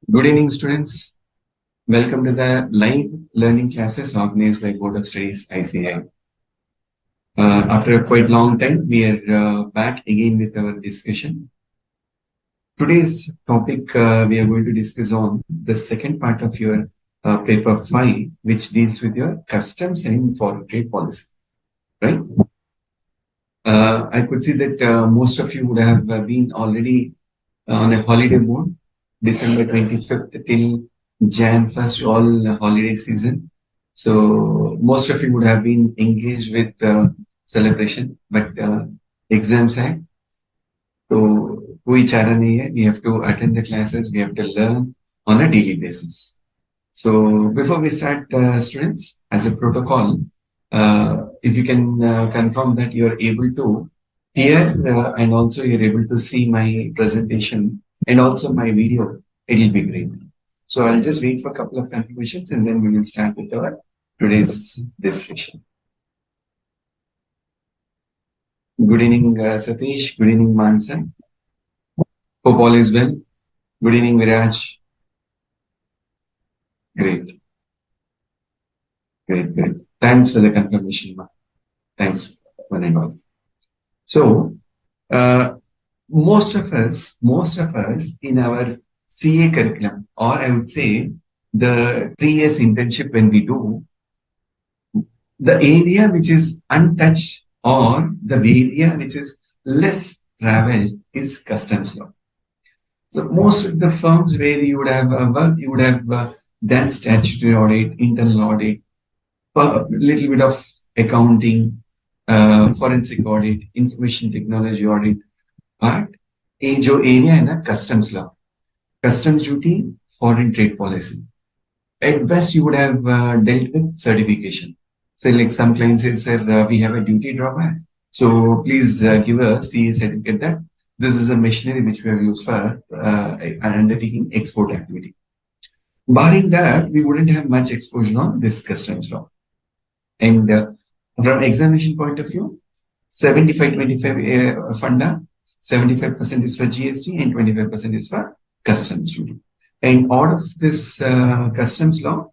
Good evening, students. Welcome to the live learning classes organized by Board of Studies ICAI. After a quite long time, we are back again with our discussion. Today's topic we are going to discuss on the second part of your paper 5, which deals with your customs and foreign trade policy. Right? I could see that most of you would have been already on a holiday mode, December 25th till Jan 1st, all holiday season. So most of you would have been engaged with celebration, but exams hai. So koi chara nahi hai. We have to attend the classes. We have to learn on a daily basis. So before we start, students, as a protocol, if you can confirm that you are able to hear and also you're able to see my presentation and also my video, it will be great. So I'll just wait for a couple of confirmations and then we will start with our today's discussion. Good evening, Satish. Good evening, Mansa. Hope all is well. Good evening, Viraj. Great. Great. Thanks for the confirmation, Ma. Thanks, one and all. So, most of us in our CA curriculum, or I would say the 3 years internship when we do, the area which is untouched or the area which is less traveled is customs law. So most of the firms where you would have worked, you would have done statutory audit, internal audit, a little bit of accounting, forensic audit, information technology audit, but ये जो area है ना customs law, customs duty, foreign trade policy. At best, you would have dealt with certification. Say like some clients say, sir, we have a duty drawback. So please give a CA certificate that this is a machinery which we have used for undertaking export activity. Barring that, we wouldn't have much exposure on this customs law. And from examination point of view, 75-25 funda, 75% is for GST and 25% is for customs duty. And out of this customs law,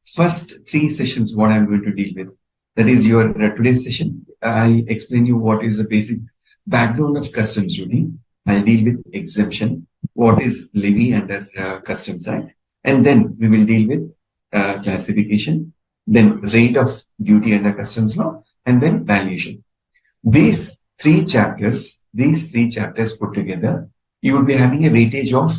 first 3 sessions, what I'm going to deal with, that is your today's session. I'll explain you what is the basic background of customs duty. I'll deal with exemption, what is levy under Customs Act, and then we will deal with classification, then rate of duty under customs law, and then valuation. These three chapters put together, you would be having a weightage of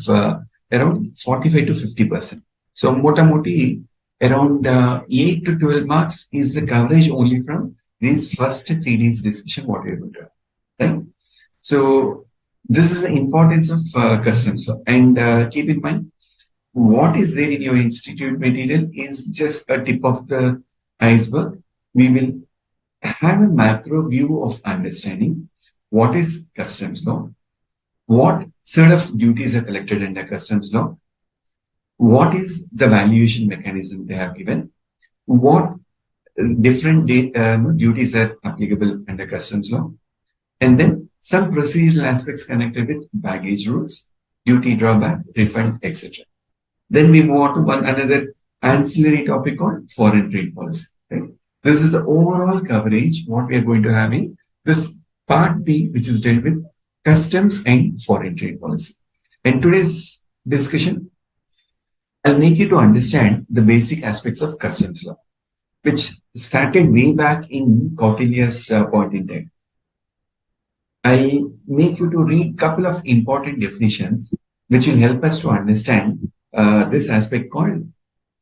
around 45 to 50%. So mota moti around 8 to 12 marks is the coverage only from these first 3 days discussion what we are going to have, right? So this is the importance of customs law, and keep in mind what is there in your institute material is just a tip of the iceberg. We will have a macro view of understanding what is customs law, what sort of duties are collected under customs law, what is the valuation mechanism they have given, what different duties are applicable under customs law, and then some procedural aspects connected with baggage rules, duty drawback, refund, etc. Then we move on to one another ancillary topic called foreign trade policy. Right? This is the overall coverage what we are going to have in this part B, which is dealt with customs and foreign trade policy. And today's discussion, I'll make you to understand the basic aspects of customs law, which started way back in Kautilya's point in time. I'll make you to read a couple of important definitions which will help us to understand this aspect called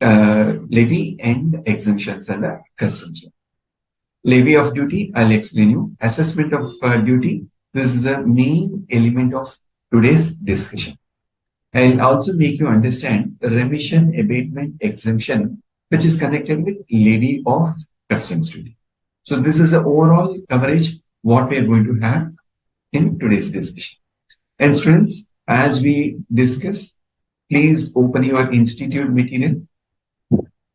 levy and exemptions under customs law. Levy of duty, I'll explain you. Assessment of duty, this is the main element of today's discussion. I'll also make you understand the remission, abatement, exemption, which is connected with levy of customs duty. So this is the overall coverage what we are going to have in today's discussion. And students, as we discuss, please open your institute material.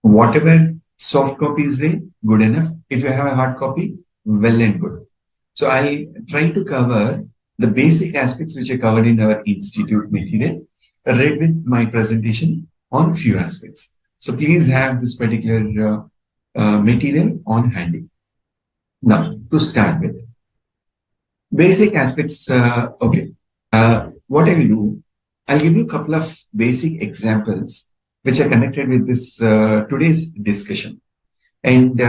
Whatever soft copy is there, good enough. If you have a hard copy, well and good. So I'll try to cover the basic aspects which are covered in our institute material, read with my presentation on few aspects. So please have this particular material on handy. Now, to start with, basic aspects. Okay, what I will do, I'll give you a couple of basic examples which are connected with this today's discussion, and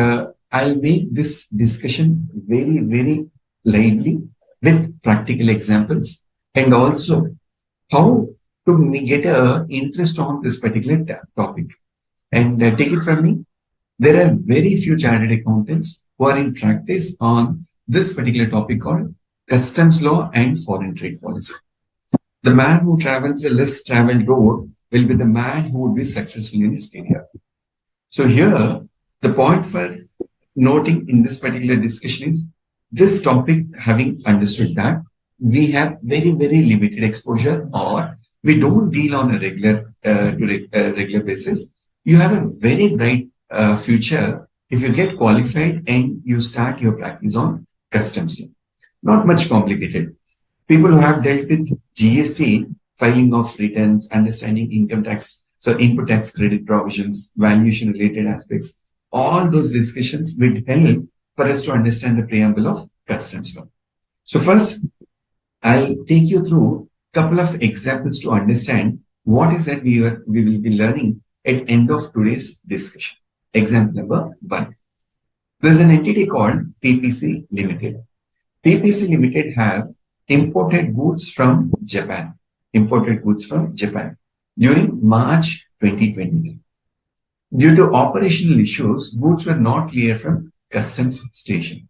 I'll make this discussion very, very lively with practical examples, and also how to get a interest on this particular topic. And take it from me, there are very few chartered accountants who are in practice on this particular topic called customs law and foreign trade policy. The man who travels a less traveled road will be the man who would be successful in this area. So here, the point for noting in this particular discussion is this topic, having understood that we have very, very limited exposure, or we don't deal on a regular basis. You have a very bright future if you get qualified and you start your practice on customs law. Not much complicated. People who have dealt with GST, filing of returns, understanding income tax, so input tax credit provisions, valuation related aspects, all those discussions will help for us to understand the preamble of customs law. So first, I'll take you through a couple of examples to understand what is that we will be learning at end of today's discussion. Example number 1. There's an entity called PPC Limited. PPC Limited have imported goods from Japan. During March 2023. Due to operational issues, goods were not cleared from customs station.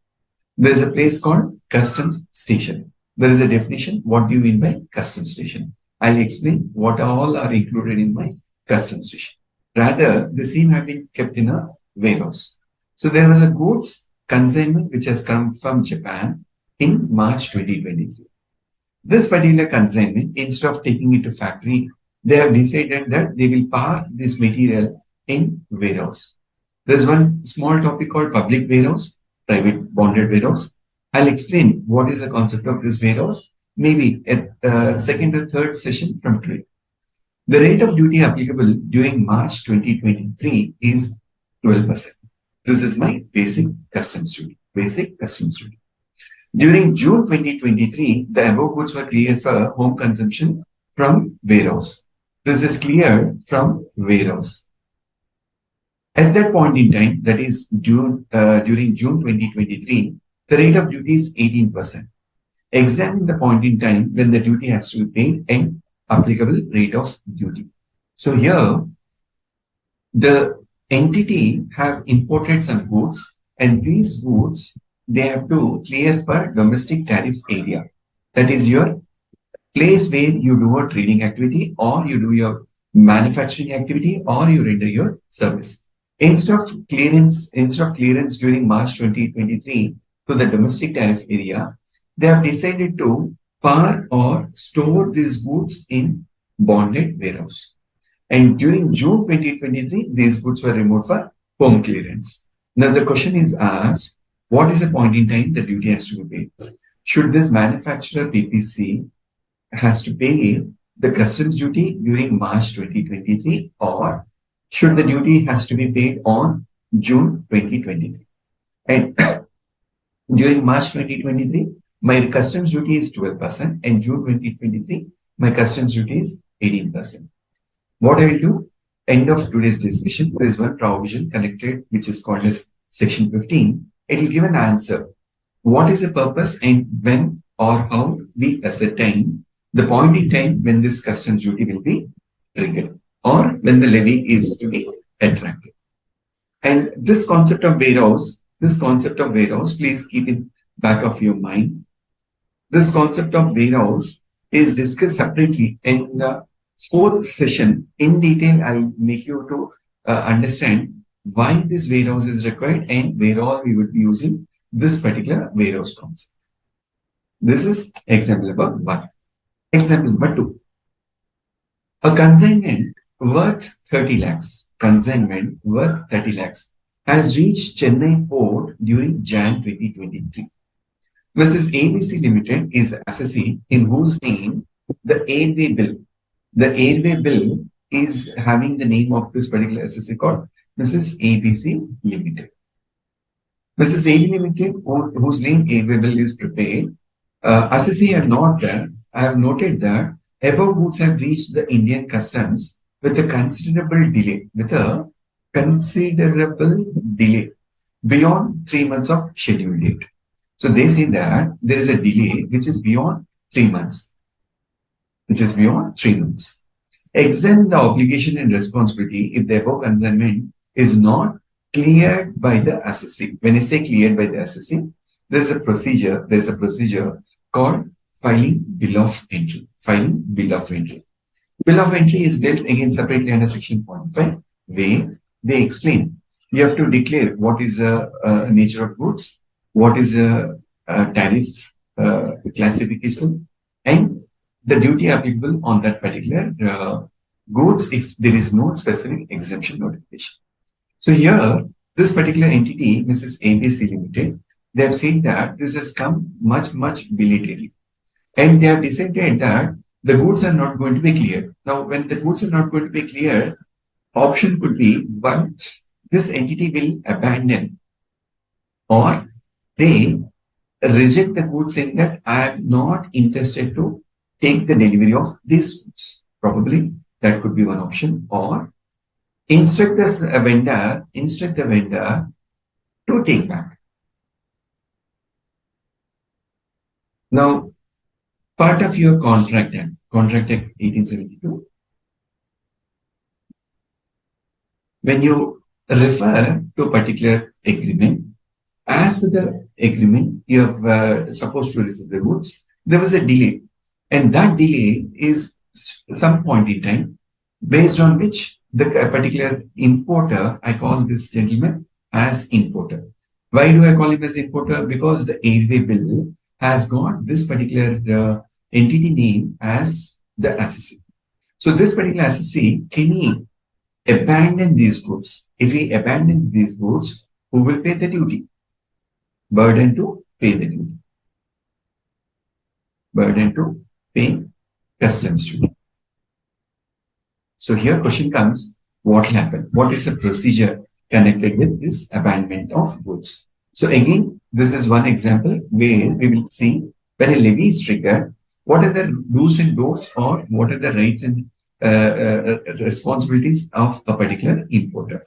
There is a place called customs station. There is a definition. What do you mean by customs station? I'll explain what all are included in my customs station. Rather, the same have been kept in a warehouse. So there was a goods consignment which has come from Japan in March 2023. This particular consignment, instead of taking it to factory, they have decided that they will park this material in warehouse. There's one small topic called public warehouse, private bonded warehouse. I'll explain what is the concept of this warehouse, maybe at the second or third session from today. The rate of duty applicable during March 2023 is 12%. This is my basic customs duty. During June 2023, the above goods were cleared for home consumption from warehouse. This is cleared from warehouse. At that point in time, that is during June 2023, the rate of duty is 18%. Examine the point in time when the duty has to be paid and applicable rate of duty. So here, the entity have imported some goods, and these goods, they have to clear for domestic tariff area. That is your place where you do a trading activity, or you do your manufacturing activity, or you render your service. Instead of clearance during March 2023 to the domestic tariff area, they have decided to park or store these goods in bonded warehouse. And during June 2023, these goods were removed for home clearance. Now the question is asked, what is the point in time the duty has to be paid? Should this manufacturer PPC has to pay the customs duty during March 2023, or should the duty has to be paid on June 2023? And during March 2023, my customs duty is 12%, and June 2023, my customs duty is 18%. What I will do, end of today's discussion, there is one provision connected which is called as section 15. It will give an answer. What is the purpose and when or how we ascertain the point in time when this customs duty will be triggered, or when the levy is to be attracted. And this concept of warehouse, please keep in back of your mind. This concept of warehouse is discussed separately in the fourth session. In detail, I'll make you to understand why this warehouse is required and where all we would be using this particular warehouse concept. This is example number 1. Example number 2. A consignment worth 30 lakhs. Consignment worth 30 lakhs has reached Chennai port during Jan 2023. Mrs. ABC Limited is assessee in whose name the airway bill is having the name of this particular assessee called Mrs. ABC Limited. Mrs. AB Limited, whose name airway bill is prepared, assessee I have noted that above goods have reached the Indian customs with a considerable delay beyond 3 months of scheduled date. So they say that there is a delay which is beyond 3 months. Examine the obligation and responsibility if the above consignment is not cleared by the assessee. When I say cleared by the assessee, there's a procedure called filing bill of entry. Bill of entry is dealt again separately under section 0.5, where they explain you have to declare what is the nature of goods, what is the tariff classification, and the duty applicable on that particular goods if there is no specific exemption notification. So here, this particular entity, Mrs. ABC Limited, they have said that this has come much belatedly. And they have decided that the goods are not going to be cleared. Now, when the goods are not going to be cleared, option could be one, this entity will abandon, or they reject the goods saying that I am not interested to take the delivery of these goods. Probably that could be one option, or instruct the vendor to take back. Now, part of your Contract Act 1872, when you refer to a particular agreement, as per the agreement, you have supposed to receive the goods, there was a delay. And that delay is some point in time based on which the particular importer, I call this gentleman as importer. Why do I call him as importer? Because the airway bill has got this particular entity name as the assessee. So this particular assessee, can he abandon these goods? If he abandons these goods, who will pay the duty? Burden to pay the duty. Burden to pay customs duty. So here question comes, what will happen? What is the procedure connected with this abandonment of goods? So again, this is one example where we will see when a levy is triggered, what are the do's and don'ts, or what are the rights and responsibilities of a particular importer.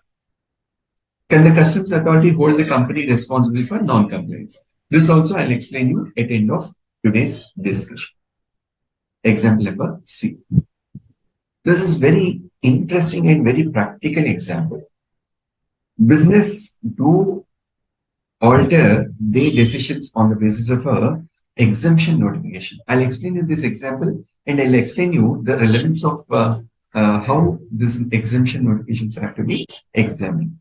Can the customs authority hold the company responsible for non-compliance? This also I'll explain you at the end of today's discussion. Example number C. This is very interesting and very practical example. Business do alter their decisions on the basis of a exemption notification. I'll explain you this example, and I'll explain you the relevance of how this exemption notifications have to be examined.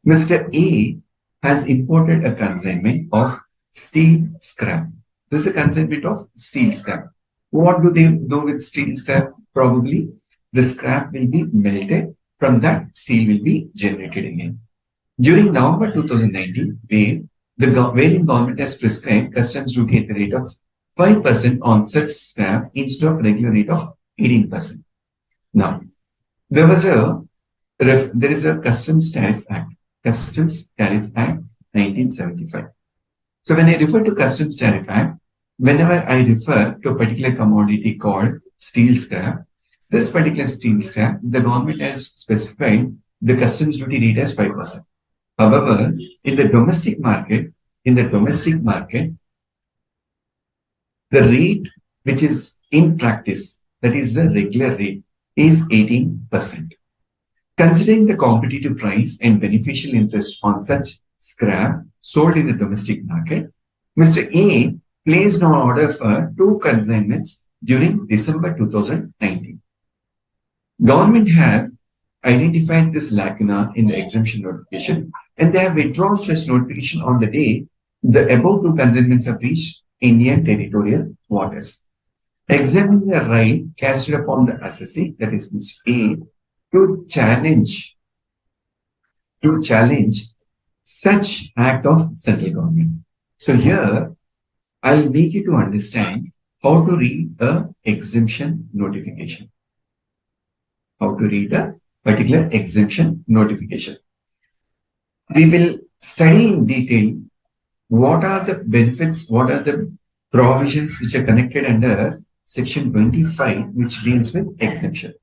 Mr. A has imported a consignment of steel scrap. This is a consignment of steel scrap. What do they do with steel scrap? Probably the scrap will be melted. From that, steel will be generated again. During November 2019, wherein government has prescribed customs duty at the rate of 5% on such scrap instead of regular rate of 18%. Now, there is a Customs Tariff Act 1975. So when I refer to Customs Tariff Act, whenever I refer to a particular commodity called steel scrap, this particular steel scrap, the government has specified the customs duty rate as 5%. However, in the domestic market, the rate which is in practice, that is the regular rate, is 18%. Considering the competitive price and beneficial interest on such scrap sold in the domestic market, Mr. A placed an order for 2 consignments during December 2019. Government have identified this lacuna in the exemption notification, and they have withdrawn such notification on the day the above 2 consignments have reached Indian territorial waters. Examine the right casted upon the assessee, that is Mr. A, to challenge such act of central government. So here, I'll make you to understand how to read a exemption notification. How to read a particular exemption notification. We will study in detail what are the benefits, what are the provisions which are connected under section 25, which deals with exemption.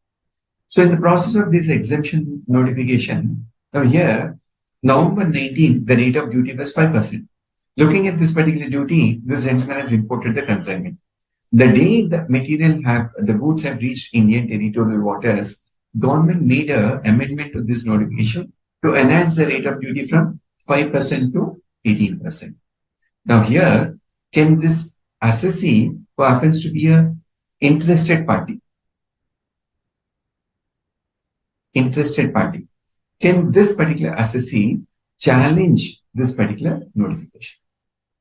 So in the process of this exemption notification, now here, November 19, the rate of duty was 5%. Looking at this particular duty, this gentleman has imported the consignment. The day the the goods have reached Indian territorial waters, government made an amendment to this notification to enhance the rate of duty from 5% to 18%. Now here, can this assessee, who happens to be a interested party, can this particular assessee challenge this particular notification?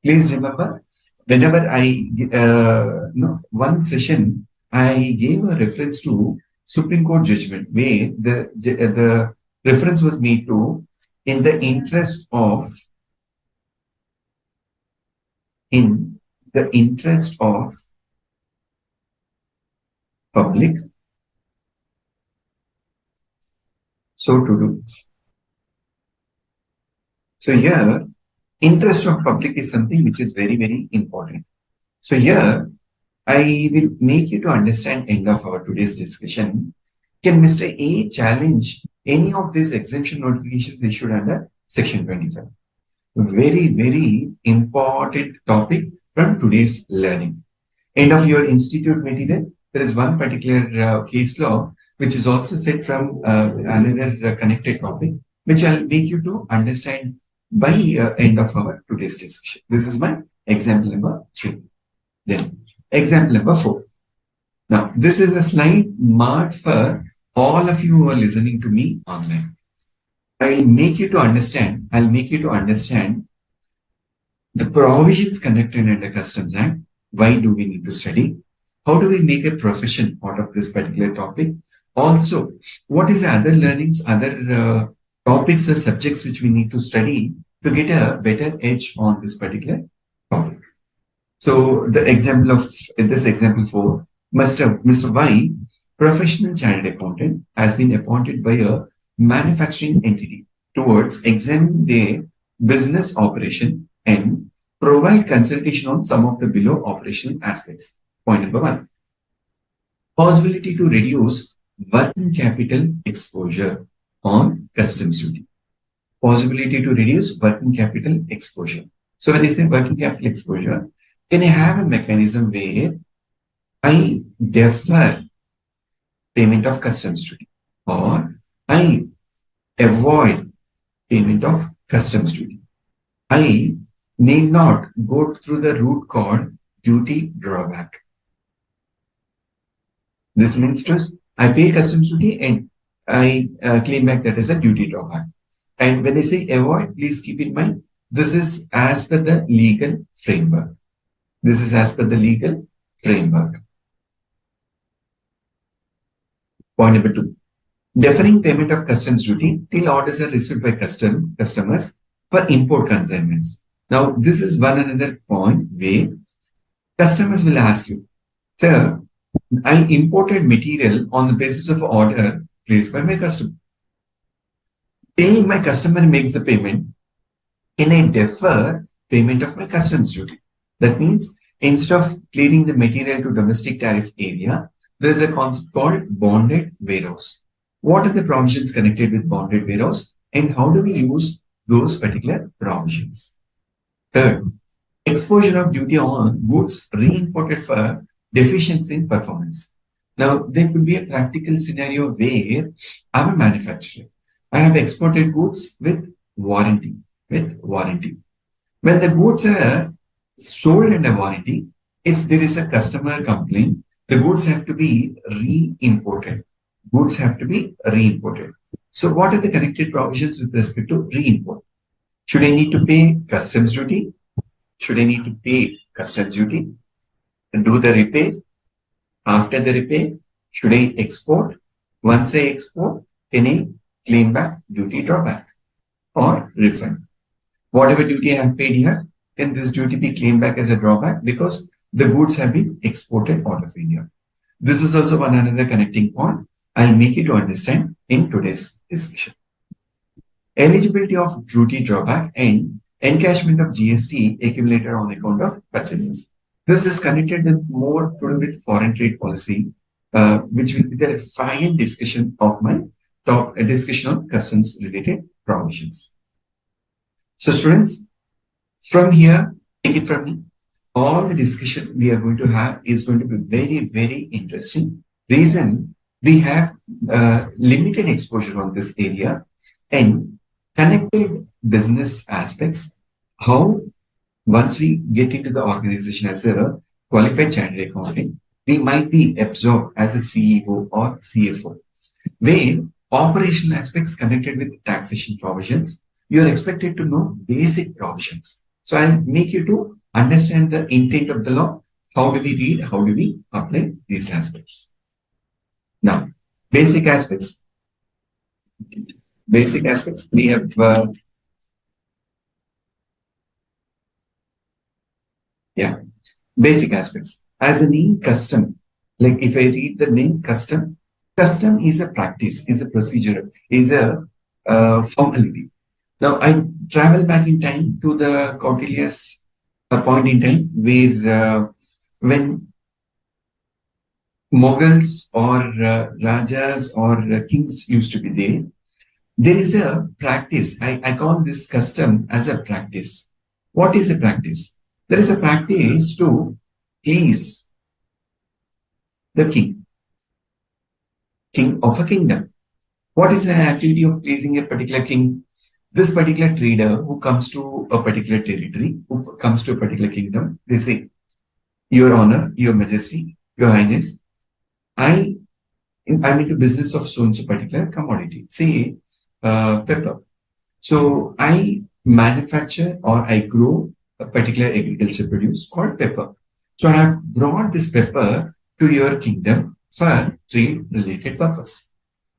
Please remember, whenever one session, I gave a reference to Supreme Court judgment where the reference was made to in the interest of public, so to do. So here, interest of public is something which is very, very important. So here, I will make you to understand end of our today's discussion. Can Mr. A challenge any of these exemption notifications issued under section 25? Very, very important topic from today's learning. End of your institute material, there is one particular case law which is also set from another connected topic, which I'll make you to understand by end of our today's discussion. This is my example number 3. Then example number 4. Now, this is a slide marked for all of you who are listening to me online. I'll make you to understand the provisions conducted under Customs Act. Why do we need to study? How do we make a profession out of this particular topic? Also, what is the other learnings, other topics or subjects which we need to study to get a better edge on this particular topic? So the example of this example 4, Mr. Y, professional chartered accountant, has been appointed by a manufacturing entity towards examining their business operation and provide consultation on some of the below operational aspects. Point number 1. Possibility to reduce working capital exposure on customs duty. Possibility to reduce working capital exposure. So when I say working capital exposure, can I have a mechanism where I defer payment of customs duty or I avoid payment of customs duty? I need not go through the route called duty drawback. This means to I pay customs duty and I claim back that as a duty drawback. And when I say avoid, please keep in mind, this is as per the legal framework. This is as per the legal framework. Point number 2. Deferring payment of customs duty till orders are received by customers for import consignments. Now, this is one another point where customers will ask you, sir, I imported material on the basis of order placed by my customer. Till my customer makes the payment, can I defer payment of my customs duty? That means instead of clearing the material to domestic tariff area, there is a concept called bonded warehouse. What are the provisions connected with bonded warehouse and how do we use those particular provisions? Third, exposure of duty on goods re-imported for deficiency in performance. Now, there could be a practical scenario where I'm a manufacturer. I have exported goods with warranty. When the goods are sold under warranty, if there is a customer complaint, the goods have to be re-imported. So what are the connected provisions with respect to re-import? Should I need to pay customs duty? Do the repair? After the repair, should I export? Once I export, can I claim back duty drawback or refund? Whatever duty I have paid here, can this duty be claimed back as a drawback because the goods have been exported out of India? This is also one another connecting point. I'll make you to understand in today's discussion. Eligibility of duty drawback and encashment of GST accumulated on account of purchases. This is connected with more to do with foreign trade policy, which will be the final discussion of my discussion on customs related provisions. So students, from here, take it from me. All the discussion we are going to have is going to be very, very interesting. Reason, we have limited exposure on this area and connected business aspects. How once we get into the organization as a qualified chartered accountant, we might be absorbed as a CEO or CFO, where operational aspects connected with taxation provisions, you are expected to know basic provisions. So I'll make you to understand the intent of the law. How do we read? How do we apply these aspects? Now, basic aspects. Basic aspects. We have basic aspects. As a name custom, like if I read the name custom, custom is a practice, is a procedure, is a formality. Now I travel back in time to the Kautilya's point in time where when Mughals or Rajas or kings used to be there is a practice. I call this custom as a practice. What is a practice? There is a practice to please the king of a kingdom. What is the activity of pleasing a particular king? This particular trader who comes to a particular territory, who comes to a particular kingdom, they say, Your Honor, Your Majesty, Your Highness, I'm into business of so and so particular commodity, say pepper. So I manufacture or I grow a particular agriculture produce called pepper. So I have brought this pepper to your kingdom for trade related purpose.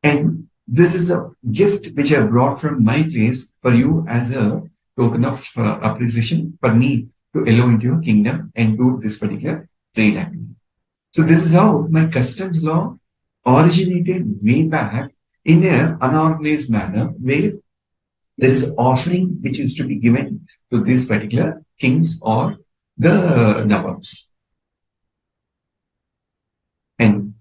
And this is a gift which I brought from my place for you as a token of appreciation for me to allow into your kingdom and do this particular trade activity. So this is how my customs law originated way back in an unorganized manner where there is an offering which is to be given to these particular kings or the Nawabs. And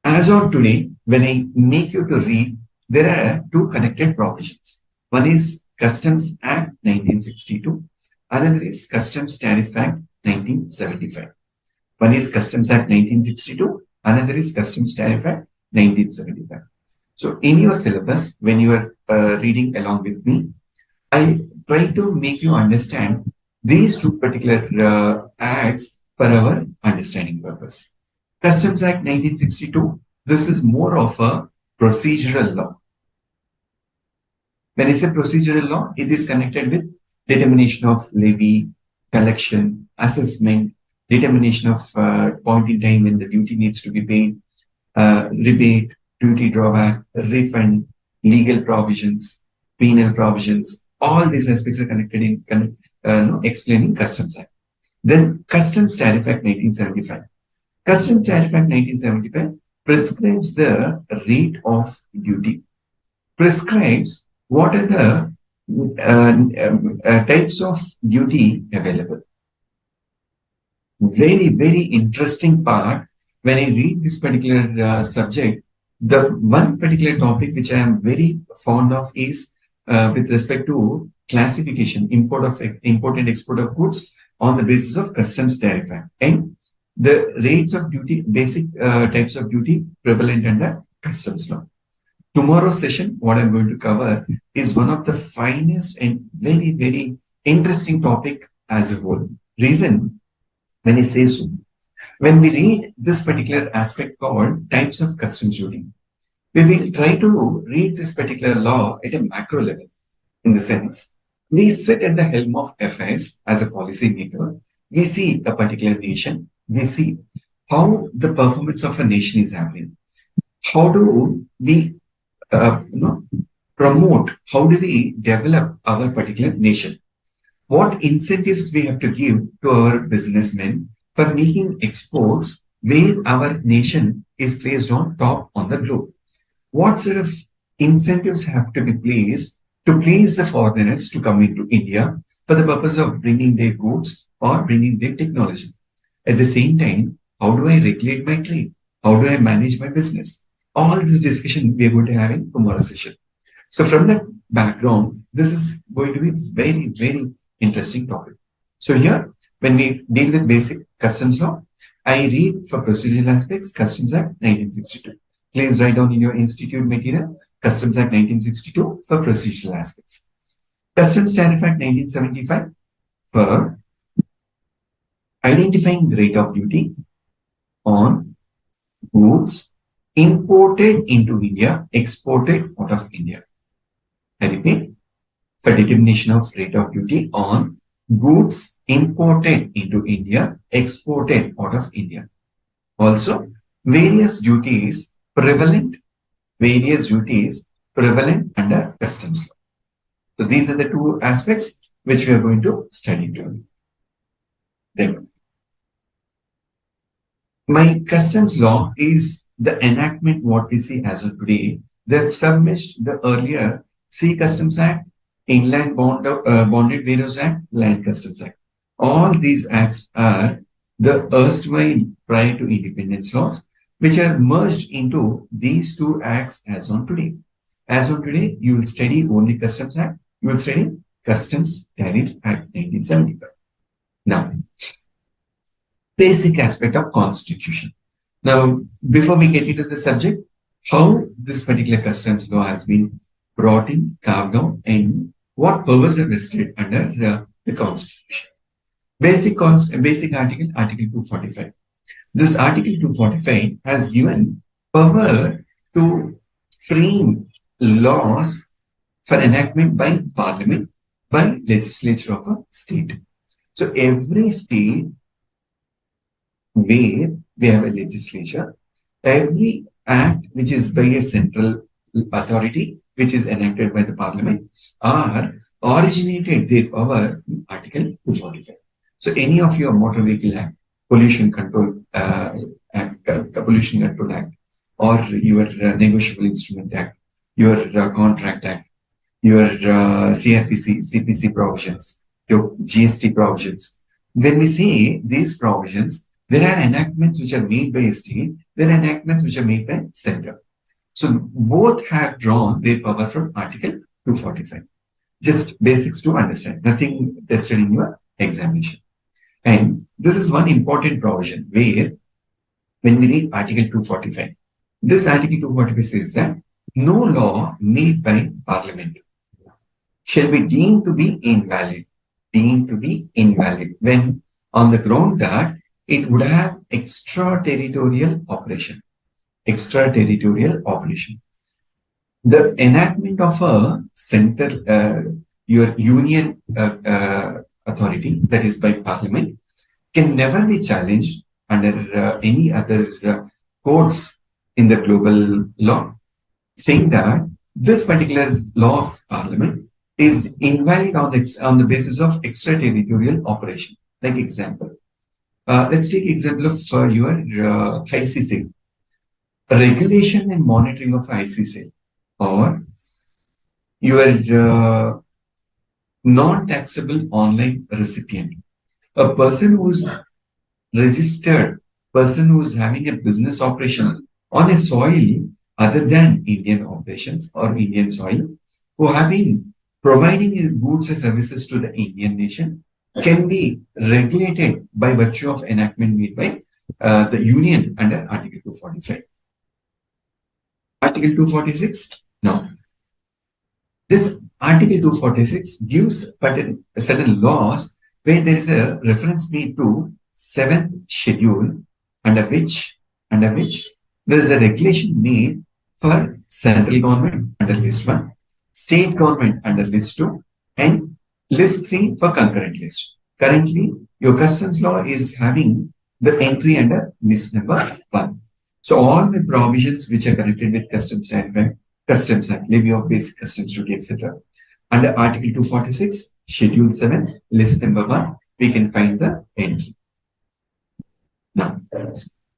as of today, when I make you to read, there are two connected provisions. One is Customs Act 1962. Another is Customs Tariff Act 1975. One is Customs Act 1962. Another is Customs Tariff Act 1975. So in your syllabus, when you are reading along with me, I try to make you understand these two particular acts for our understanding purpose. Customs Act 1962, this is more of a procedural law. When I say procedural law, it is connected with determination of levy, collection, assessment, determination of point in time when the duty needs to be paid, rebate, duty drawback, refund, legal provisions, penal provisions. All these aspects are connected in explaining Customs Act. Then Customs Tariff Act 1975. Customs Tariff Act 1975 prescribes the rate of duty, prescribes what are the types of duty available. Very, very interesting part. When I read this particular subject, the one particular topic which I am very fond of is with respect to classification, import and export of goods on the basis of Customs Tariff Act and the rates of duty, basic types of duty prevalent under customs law. Tomorrow's session, what I'm going to cover is one of the finest and very, very interesting topic as a whole. Reason, when I say so, when we read this particular aspect called types of customs duty, we will try to read this particular law at a macro level. In the sense, we sit at the helm of affairs as a policy maker. We see a particular nation. We see how the performance of a nation is happening. How do we promote? How do we develop our particular nation? what incentives we have to give to our businessmen for making exports where our nation is placed on top on the globe. What sort of incentives have to be placed to place the foreigners to come into India for the purpose of bringing their goods or bringing their technology? At the same time, how do I regulate my trade? How do I manage my business? All this discussion we are going to have in tomorrow's session. So from that background, this is going to be very, very interesting topic. So here, when we deal with basic customs law, I read for procedural aspects, Customs Act 1962. Please write down in your institute material, Customs Act 1962 for procedural aspects. Customs Tariff Act 1975 for identifying the rate of duty on goods imported into India, exported out of India. I repeat, for determination of rate of duty on goods imported into India, exported out of India. Also, various duties prevalent under customs law. So these are the two aspects which we are going to study today. Then, my customs law is the enactment what we see as of today. They have submerged the earlier Sea Customs Act, Inland Bonded Warehouse Act, Land Customs Act. All these acts are the erstwhile prior to independence laws, which are merged into these two acts as on today. As on today, you will study only Customs Act, you will study Customs Tariff Act 1975. Now, basic aspect of Constitution. Now, before we get into the subject, how this particular customs law has been brought in, carved out, and what powers are vested under the Constitution. Basic article, Article 245. This Article 245 has given power to frame laws for enactment by Parliament, by legislature of a state. So every state where we have a legislature, every act which is by a central authority, which is enacted by the Parliament, are originated their power in Article 245. So any of your Motor Vehicle Act, Pollution Control Act, or your Negotiable Instrument Act, your Contract Act, your CRPC, CPC provisions, your GST provisions. When we say these provisions, there are enactments which are made by a state, there are enactments which are made by center. So both have drawn their power from Article 245. Just basics to understand, nothing tested in your examination. And this is one important provision where, when we read Article 245, this Article 245 says that no law made by Parliament shall be deemed to be invalid. When on the ground that it would have extraterritorial operation. The enactment of a central, your union authority, that is by Parliament, can never be challenged under any other codes in the global law, saying that this particular law of Parliament is invalid on the basis of extraterritorial operation. Like example, let's take example of your ICAI, regulation and monitoring of ICAI, or your non-taxable online recipient. A person who's registered, person who's having a business operation on a soil other than Indian operations or Indian soil, who have been providing goods and services to the Indian nation, can be regulated by virtue of enactment made by the Union under Article 245. Article 246? No. This Article 246 gives certain laws where there is a reference made to 7th schedule, under which there is a regulation made for central government under list 1, state government under list 2, and list 3 for concurrent list. Currently, your customs law is having the entry under list number 1. So all the provisions which are connected with Customs Act, Levy of Basic Customs Duty, etc., Under Article 246, Schedule 7, List number 1, we can find the entry.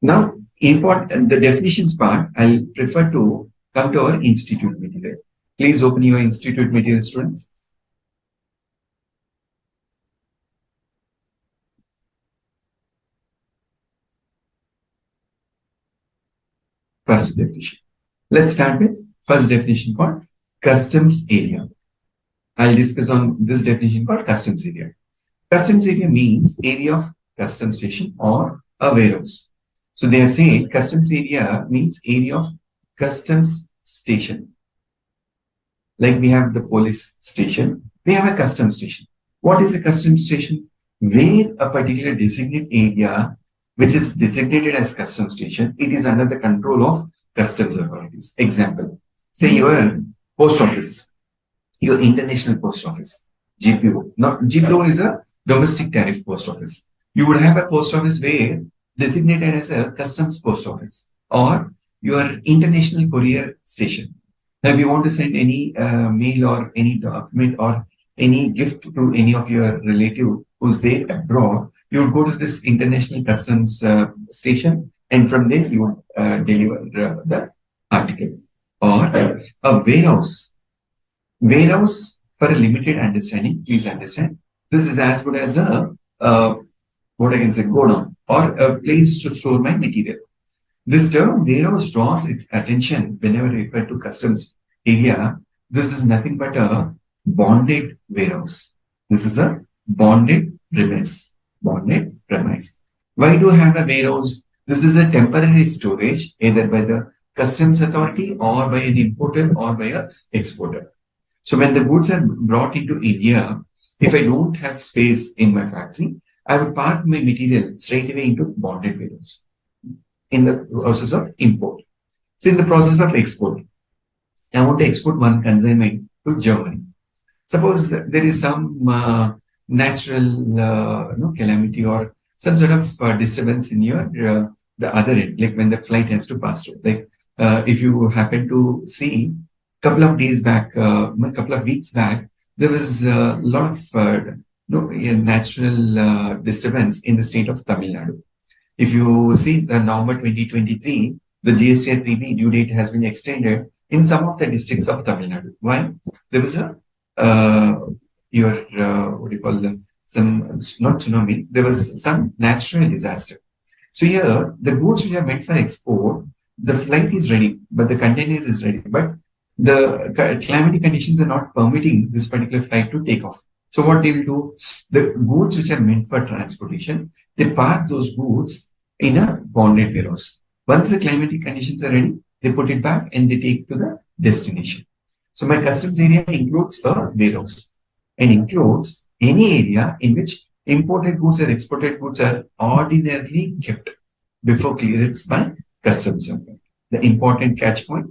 Now, important the definitions part, I'll prefer to come to our institute material. Please open your institute material, students. First definition. Let's start with first definition called customs area. I'll discuss on this definition called customs area. Customs area means area of customs station or a warehouse. So they have said customs area means area of customs station. Like we have the police station, we have a customs station. What is a customs station? Where a particular designated area which is designated as customs station, it is under the control of customs authorities. Example, say your post office, your international post office, GPO. Now, GPO is a domestic tariff post office. You would have a post office where designated as a customs post office or your international courier station. Now, if you want to send any mail or any document or any gift to any of your relative who's there abroad, you would go to this international customs station, and from there you would deliver the article. Or a warehouse. Warehouse, for a limited understanding, please understand, this is as good as a what I can say, godown or a place to store my material. This term warehouse draws its attention whenever referred to customs area. This is nothing but a bonded warehouse. This is a bonded premise. Bonded premise. Why do I have a warehouse? This is a temporary storage either by the customs authority or by an importer or by an exporter. So when the goods are brought into India, if I don't have space in my factory, I would park my material straight away into bonded warehouse in the process of import. So in the process of export, I want to export one consignment to Germany. Suppose there is some natural calamity or some sort of disturbance in your the other end, like when the flight has to pass through. Like if you happen to see couple of days back, a couple of weeks back, there was a lot of natural disturbance in the state of Tamil Nadu. If you see the November 2023, the GST 3B due date has been extended in some of the districts of Tamil Nadu. Why? There was a what do you call them? Some, not tsunami, there was some natural disaster. So here, the goods which are meant for export, the flight is ready, but the container is ready, but the calamity conditions are not permitting this particular flight to take off. So what they will do, the goods which are meant for transportation, they park those goods in a bonded warehouse. Once the climatic conditions are ready, they put it back and they take to the destination. So my customs area includes a warehouse and includes any area in which imported goods or exported goods are ordinarily kept before clearance by customs. The important catch point,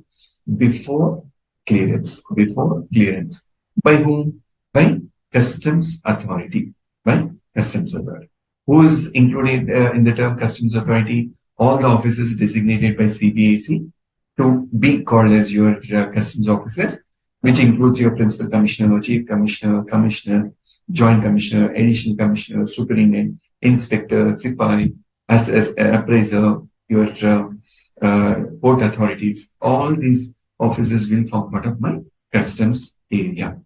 before clearance. Before clearance. By whom? By customs authority. By customs authority. Who is included in the term customs authority? All the officers designated by CBAC to be called as your customs officer, which includes your principal commissioner, chief commissioner, commissioner, joint commissioner, additional commissioner, superintendent, inspector, sipai, as appraiser, your port authorities. All these officers will form part of my customs area.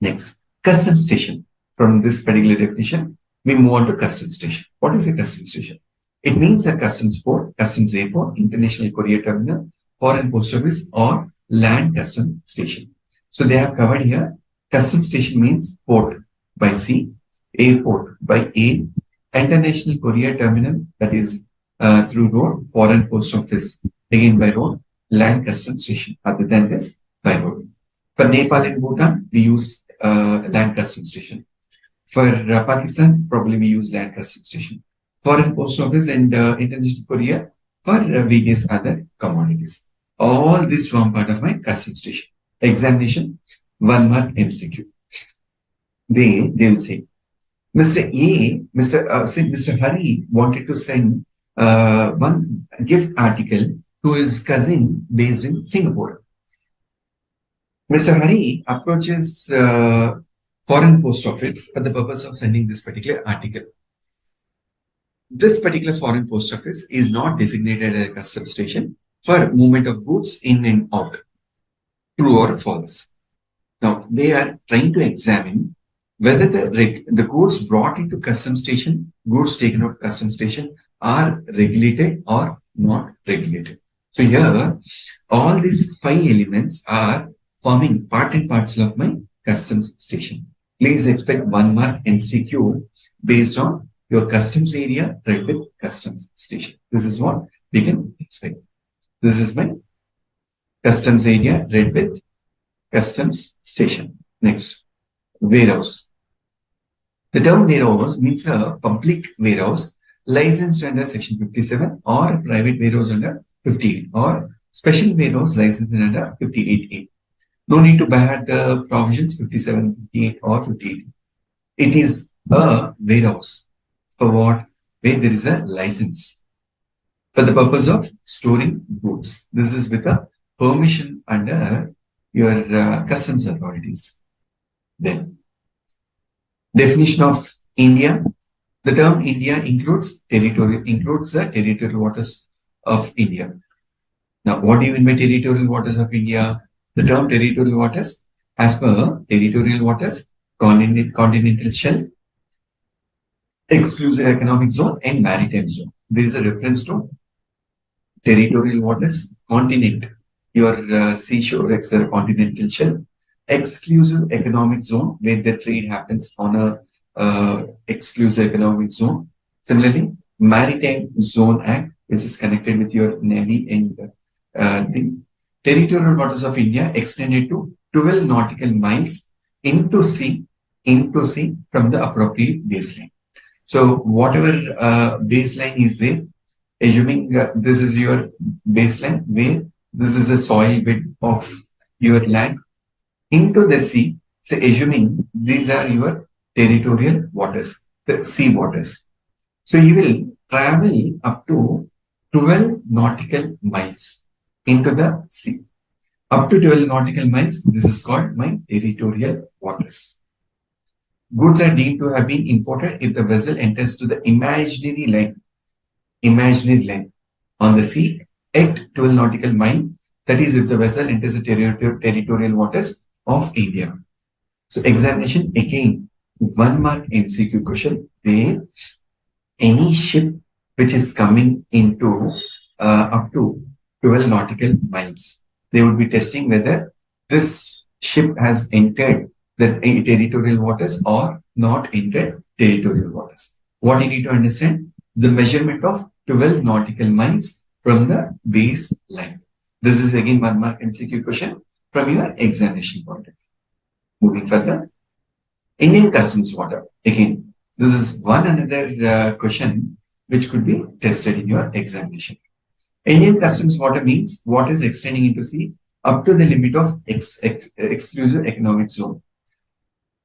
Next, customs station. From this particular definition, we move on to customs station. What is a customs station? It means a customs port, customs airport, international courier terminal, foreign post office, or land customs station. So they have covered here. Customs station means port by sea, airport by air, international courier terminal, that is through road, foreign post office again by road, land customs station. Other than this, by road. For Nepal and Bhutan, we use land customs station. For Pakistan, probably we use land customs station. Foreign post office and international courier for various other commodities. All this form part of my customs station. Examination, 1 mark MCQ. They'll say, Mr. A, Mr. Hari wanted to send one gift article to his cousin based in Singapore. Mr. Hari approaches foreign post office for the purpose of sending this particular article. This particular foreign post office is not designated as a custom station for movement of goods in and out. True or false? Now, they are trying to examine whether the goods brought into custom station, goods taken out of custom station are regulated or not regulated. So here, all these 5 elements are forming part and parcel of my customs station. Please expect 1 mark MCQ based on your customs area read with customs station. This is what we can expect. This is my customs area read with customs station. Next, warehouse. The term warehouse means a public warehouse licensed under section 57 or a private warehouse under 58 or special warehouse licensed under 58A. No need to bear the provisions 57, 58 or 58. It is a warehouse for what? Where there is a license for the purpose of storing goods. This is with a permission under your customs authorities. Then, definition of India. The term India includes the territorial waters of India. Now, what do you mean by territorial waters of India? The term territorial waters, as per territorial waters, continental shelf, exclusive economic zone, and maritime zone. There is a reference to territorial waters, continent, your seashore, the continental shelf, exclusive economic zone, where the trade happens on a exclusive economic zone. Similarly, Maritime Zone Act, which is connected with your Navy, and the territorial waters of India extended to 12 nautical miles into sea from the appropriate baseline. So whatever baseline is there, assuming this is your baseline, where this is the soil bed of your land, into the sea, so assuming these are your territorial waters, the sea waters. So you will travel up to 12 nautical miles into the sea. Up to 12 nautical miles, this is called my territorial waters. Goods are deemed to have been imported if the vessel enters to the imaginary line on the sea at 12 nautical mile. That is, if the vessel enters the territorial waters of India. So examination, again, 1 mark MCQ question, where any ship which is coming into up to 12 nautical miles, they would be testing whether this ship has entered the territorial waters or not entered territorial waters. What you need to understand, the measurement of 12 nautical miles from the baseline. This is again 1 mark MCQ question from your examination point of view. Moving further, Indian customs water. Again, this is one another question which could be tested in your examination. Indian customs water means water is extending into sea up to the limit of exclusive economic zone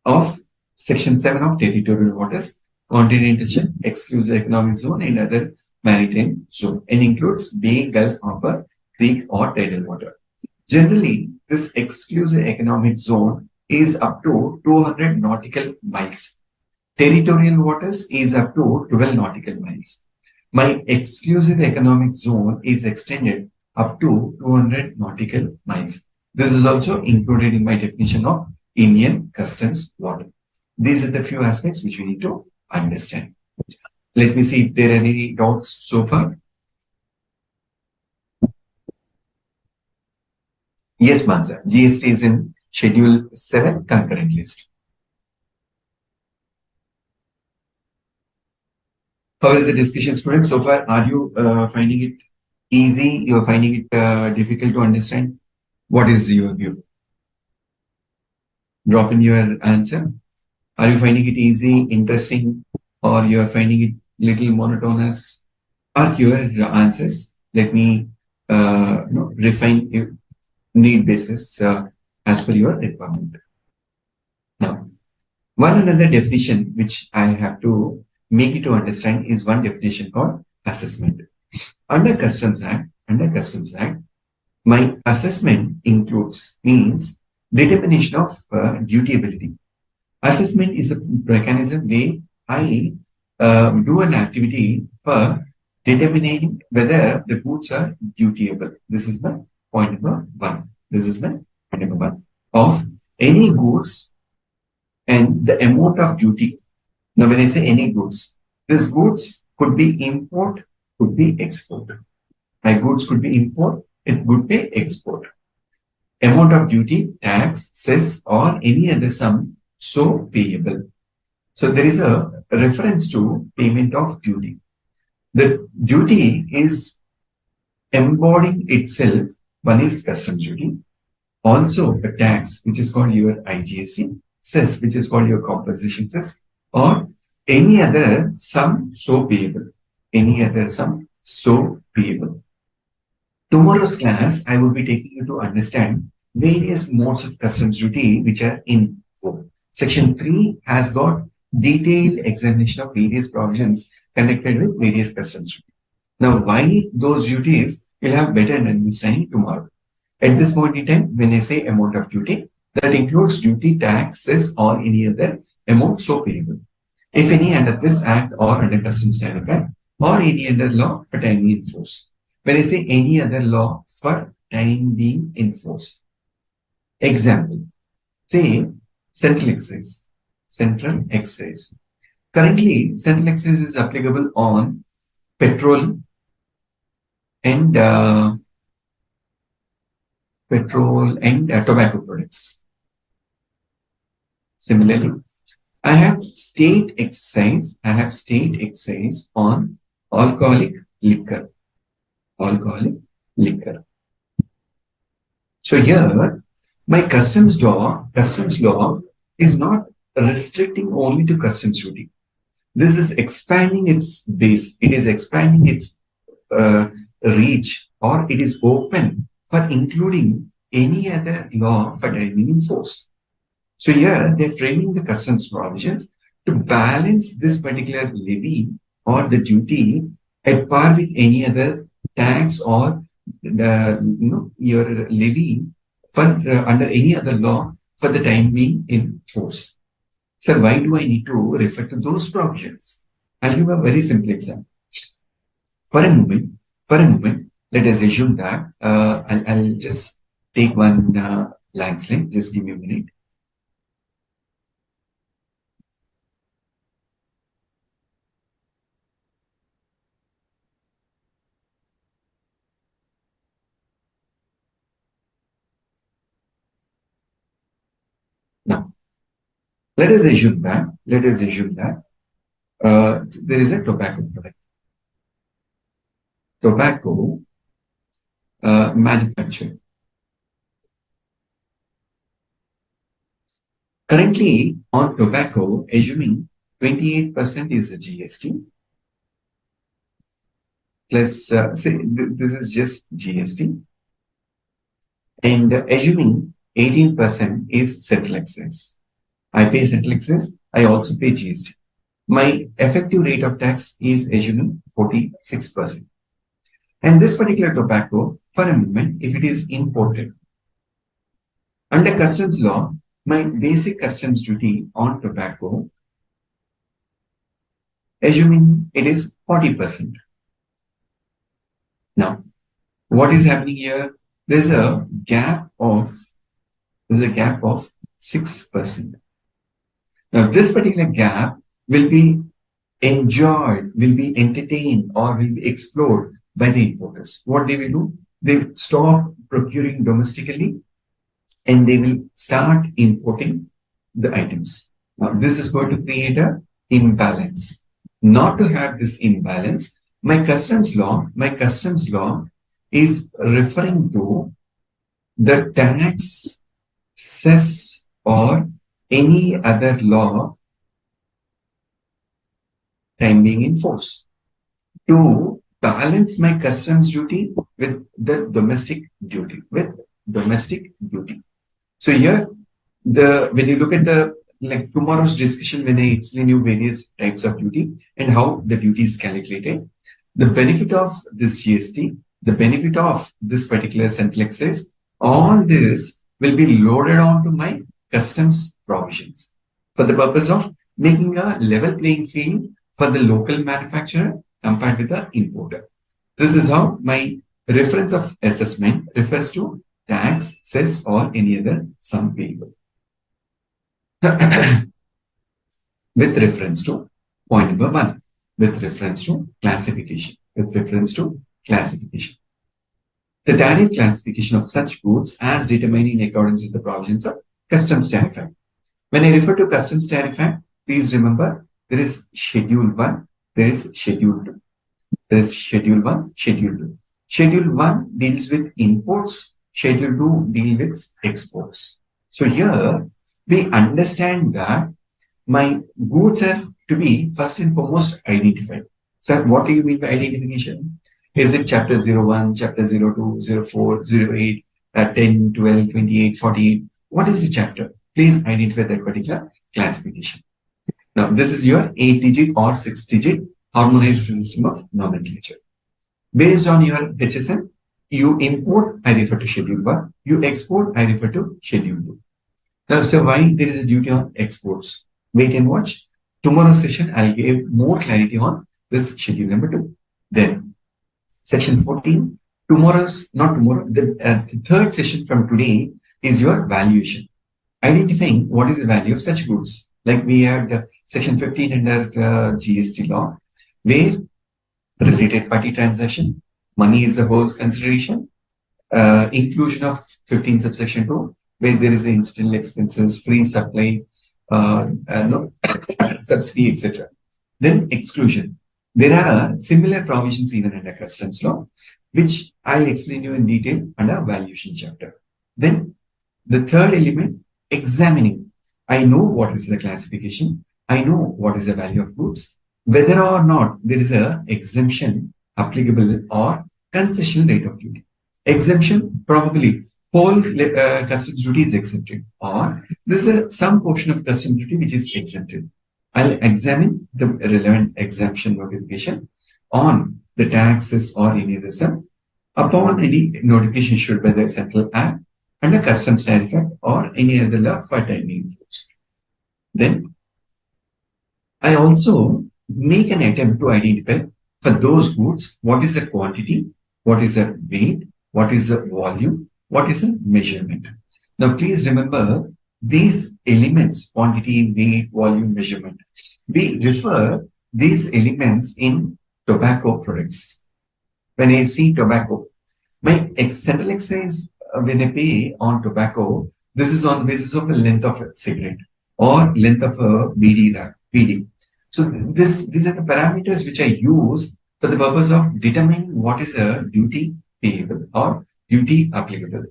of section 7 of territorial waters, continental shelf, exclusive economic zone, and other maritime zone, and includes bay, gulf, harbor, creek, or tidal water. Generally, this exclusive economic zone is up to 200 nautical miles. Territorial waters is up to 12 nautical miles. My exclusive economic zone is extended up to 200 nautical miles. This is also included in my definition of Indian customs water. These are the few aspects which we need to understand. Let me see if there are any doubts so far. Yes, Mansa. GST is in Schedule 7 concurrent list. How is the discussion, students? So far, are you finding it easy? You are finding it difficult to understand? What is your view? Drop in your answer. Are you finding it easy, interesting, or you are finding it little monotonous? Are your answers? Let me refine your need basis as per your requirement. Now, one another definition which I have to make you to understand is one definition called assessment. Under Customs Act, my assessment includes, means Determination of dutiability. Assessment is a mechanism where I do an activity for determining whether the goods are dutiable. This is my point number one. This is my point number one of any goods and the amount of duty. Now, when I say any goods, these goods could be import, could be export. My goods could be import, it could be export. Amount of duty, tax, cess, or any other sum so payable. So there is a reference to payment of duty. The duty is embodying itself. One is customs duty, also a tax, which is called your IGST, cess, which is called your composition cess, or any other sum so payable. Any other sum so payable. Tomorrow's class, I will be taking you to understand various modes of customs duty which are in vogue. Section 3 has got detailed examination of various provisions connected with various customs duty. Now, why those duties, we'll have better understanding tomorrow. At this point in time, when I say amount of duty, that includes duty, taxes, or any other amount so payable. If any under this act or under Customs Standard Act or any other law for time being in force. When I say any other law for time being in force. Example, say central excise. Central excise. Currently, central excise is applicable on petrol and tobacco products. Similarly, I have state excise on alcoholic liquor. So here, my customs law is not restricting only to customs duty. This is expanding its base. It is expanding its reach, or it is open for including any other law for timing in force. So here they're framing the customs provisions to balance this particular levy or the duty at par with any other tax or your levy for under any other law for the time being in force. So why do I need to refer to those provisions? I'll give a very simple example. For a moment, let us assume that I'll just take one blank slide. Just give me a minute. Now, let us assume that there is a tobacco product. Tobacco manufactured. Currently, on tobacco, assuming 28% is the GST, plus, say, this is just GST, and assuming 18% is central excise. I pay central excise, I also pay GST. My effective rate of tax is assuming 46%. And this particular tobacco, for a moment, if it is imported, under customs law, my basic customs duty on tobacco, assuming it is 40%. Now, what is happening here? There's a gap of 6%. Now, this particular gap will be enjoyed, will be entertained, or will be explored by the importers. What they will do? They will stop procuring domestically and they will start importing the items. Now, this is going to create an imbalance. Not to have this imbalance, my customs law is referring to the tax, cess, or any other law time being in force to balance my customs duty with the domestic duty, So here, when you look at tomorrow's discussion, when I explain you various types of duty and how the duty is calculated, the benefit of this GST, the benefit of this particular central excise, all this will be loaded onto my customs provisions for the purpose of making a level playing field for the local manufacturer compared with the importer. This is how my reference of assessment refers to tax, cess, or any other sum payable. With reference to point number 1, with reference to classification, with reference to classification. The tariff classification of such goods as determined in accordance with the provisions of Customs Tariff Act. When I refer to Customs Tariff Act, please remember there is Schedule 1, there is Schedule 2. There is Schedule 1, Schedule 2. Schedule 1 deals with imports, Schedule 2 deals with exports. So here we understand that my goods have to be first and foremost identified. So what do you mean by identification? Is it chapter 01, chapter 02, 04, 08, 10, 12, 28, 48? What is the chapter? Please identify that particular classification. Now, this is your 8-digit or 6-digit harmonized system of nomenclature. Based on your HSM, you import, I refer to Schedule 1. You export, I refer to Schedule 2. Now, so why there is a duty on exports? Wait and watch. Tomorrow's session, I'll give more clarity on this Schedule number 2. Then, Section 14, the third session from today is your valuation. Identifying what is the value of such goods. Like we had Section 15 under GST law, where related party transaction, money is the whole consideration, inclusion of 15 subsection 2, where there is incidental expenses, free supply, subsidy, etc. Then exclusion. There are similar provisions even under customs law, which I'll explain you in detail under valuation chapter. Then the third element, examining. I know what is the classification. I know what is the value of goods. Whether or not there is a exemption applicable or concessional rate of duty. Exemption, probably whole customs duty is exempted, or there is some portion of customs duty which is exempted. I'll examine the relevant exemption notification on the taxes or any other sum upon any notification issued by the Central Act and the Customs Tariff Act or any other law for time enforced. Then I also make an attempt to identify for those goods what is the quantity, what is the weight, what is the volume, what is the measurement. Now please remember these elements, quantity, weight, volume, measurement. We refer these elements in tobacco products. When I see tobacco, my central excise, when I pay on tobacco, this is on the basis of the length of a cigarette or length of a BD. So these are the parameters which I use for the purpose of determining what is a duty payable or duty applicable.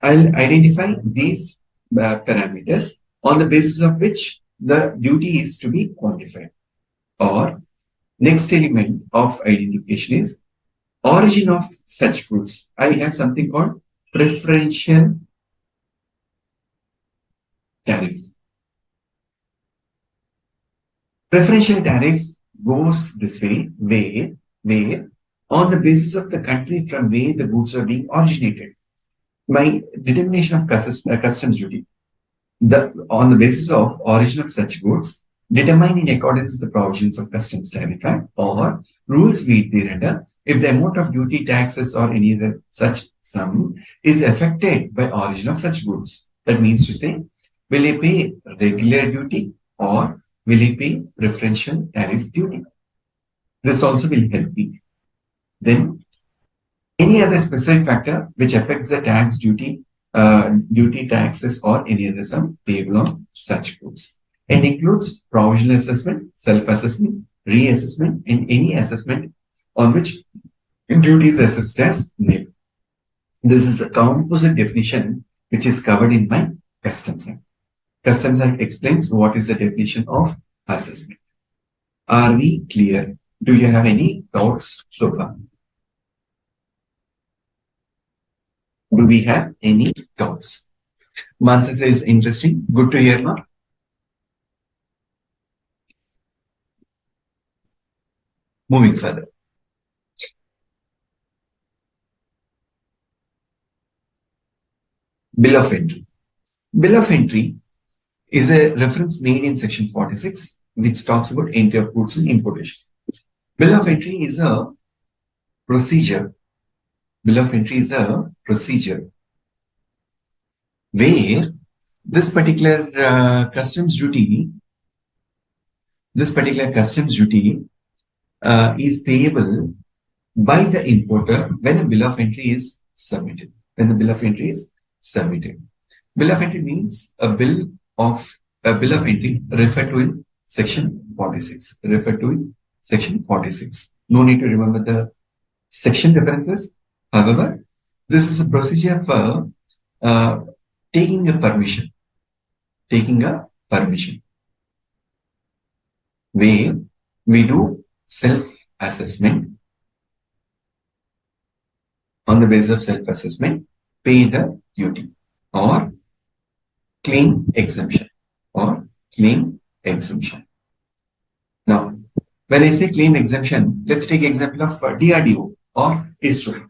I'll identify these parameters on the basis of which the duty is to be quantified. Or next element of identification is origin of such goods. I have something called preferential tariff. Preferential tariff goes this way, where on the basis of the country from where the goods are being originated, my determination of customs duty, on the basis of origin of such goods, determined in accordance with the provisions of Customs Tariff Act or rules made thereunder, if the amount of duty, taxes, or any other such sum is affected by origin of such goods. That means to say, will he pay regular duty or will he pay preferential tariff duty? This also will help me. Then, any other specific factor which affects the tax duty, taxes, or any other sum payable on such goods, and includes provisional assessment, self-assessment, reassessment, and any assessment on which duty is assessed as nil. This is a composite definition which is covered in my Customs Act. Customs Act explains what is the definition of assessment. Are we clear? Do you have any doubts so far? Do we have any doubts? Mansa says interesting. Good to hear, ma. Moving further. Bill of entry. Bill of entry is a reference made in section 46, which talks about entry of goods and importation. Bill of entry is a procedure. Bill of entry is a procedure where this particular customs duty, is payable by the importer when a bill of entry is submitted. When the bill of entry is submitted. Bill of entry means a bill of entry referred to in section 46. Referred to in section 46. No need to remember the section references. However, this is a procedure for taking a permission. Where we do self-assessment. On the basis of self-assessment, pay the duty or claim exemption. Now, when I say claim exemption, let's take example of DRDO or ISRO.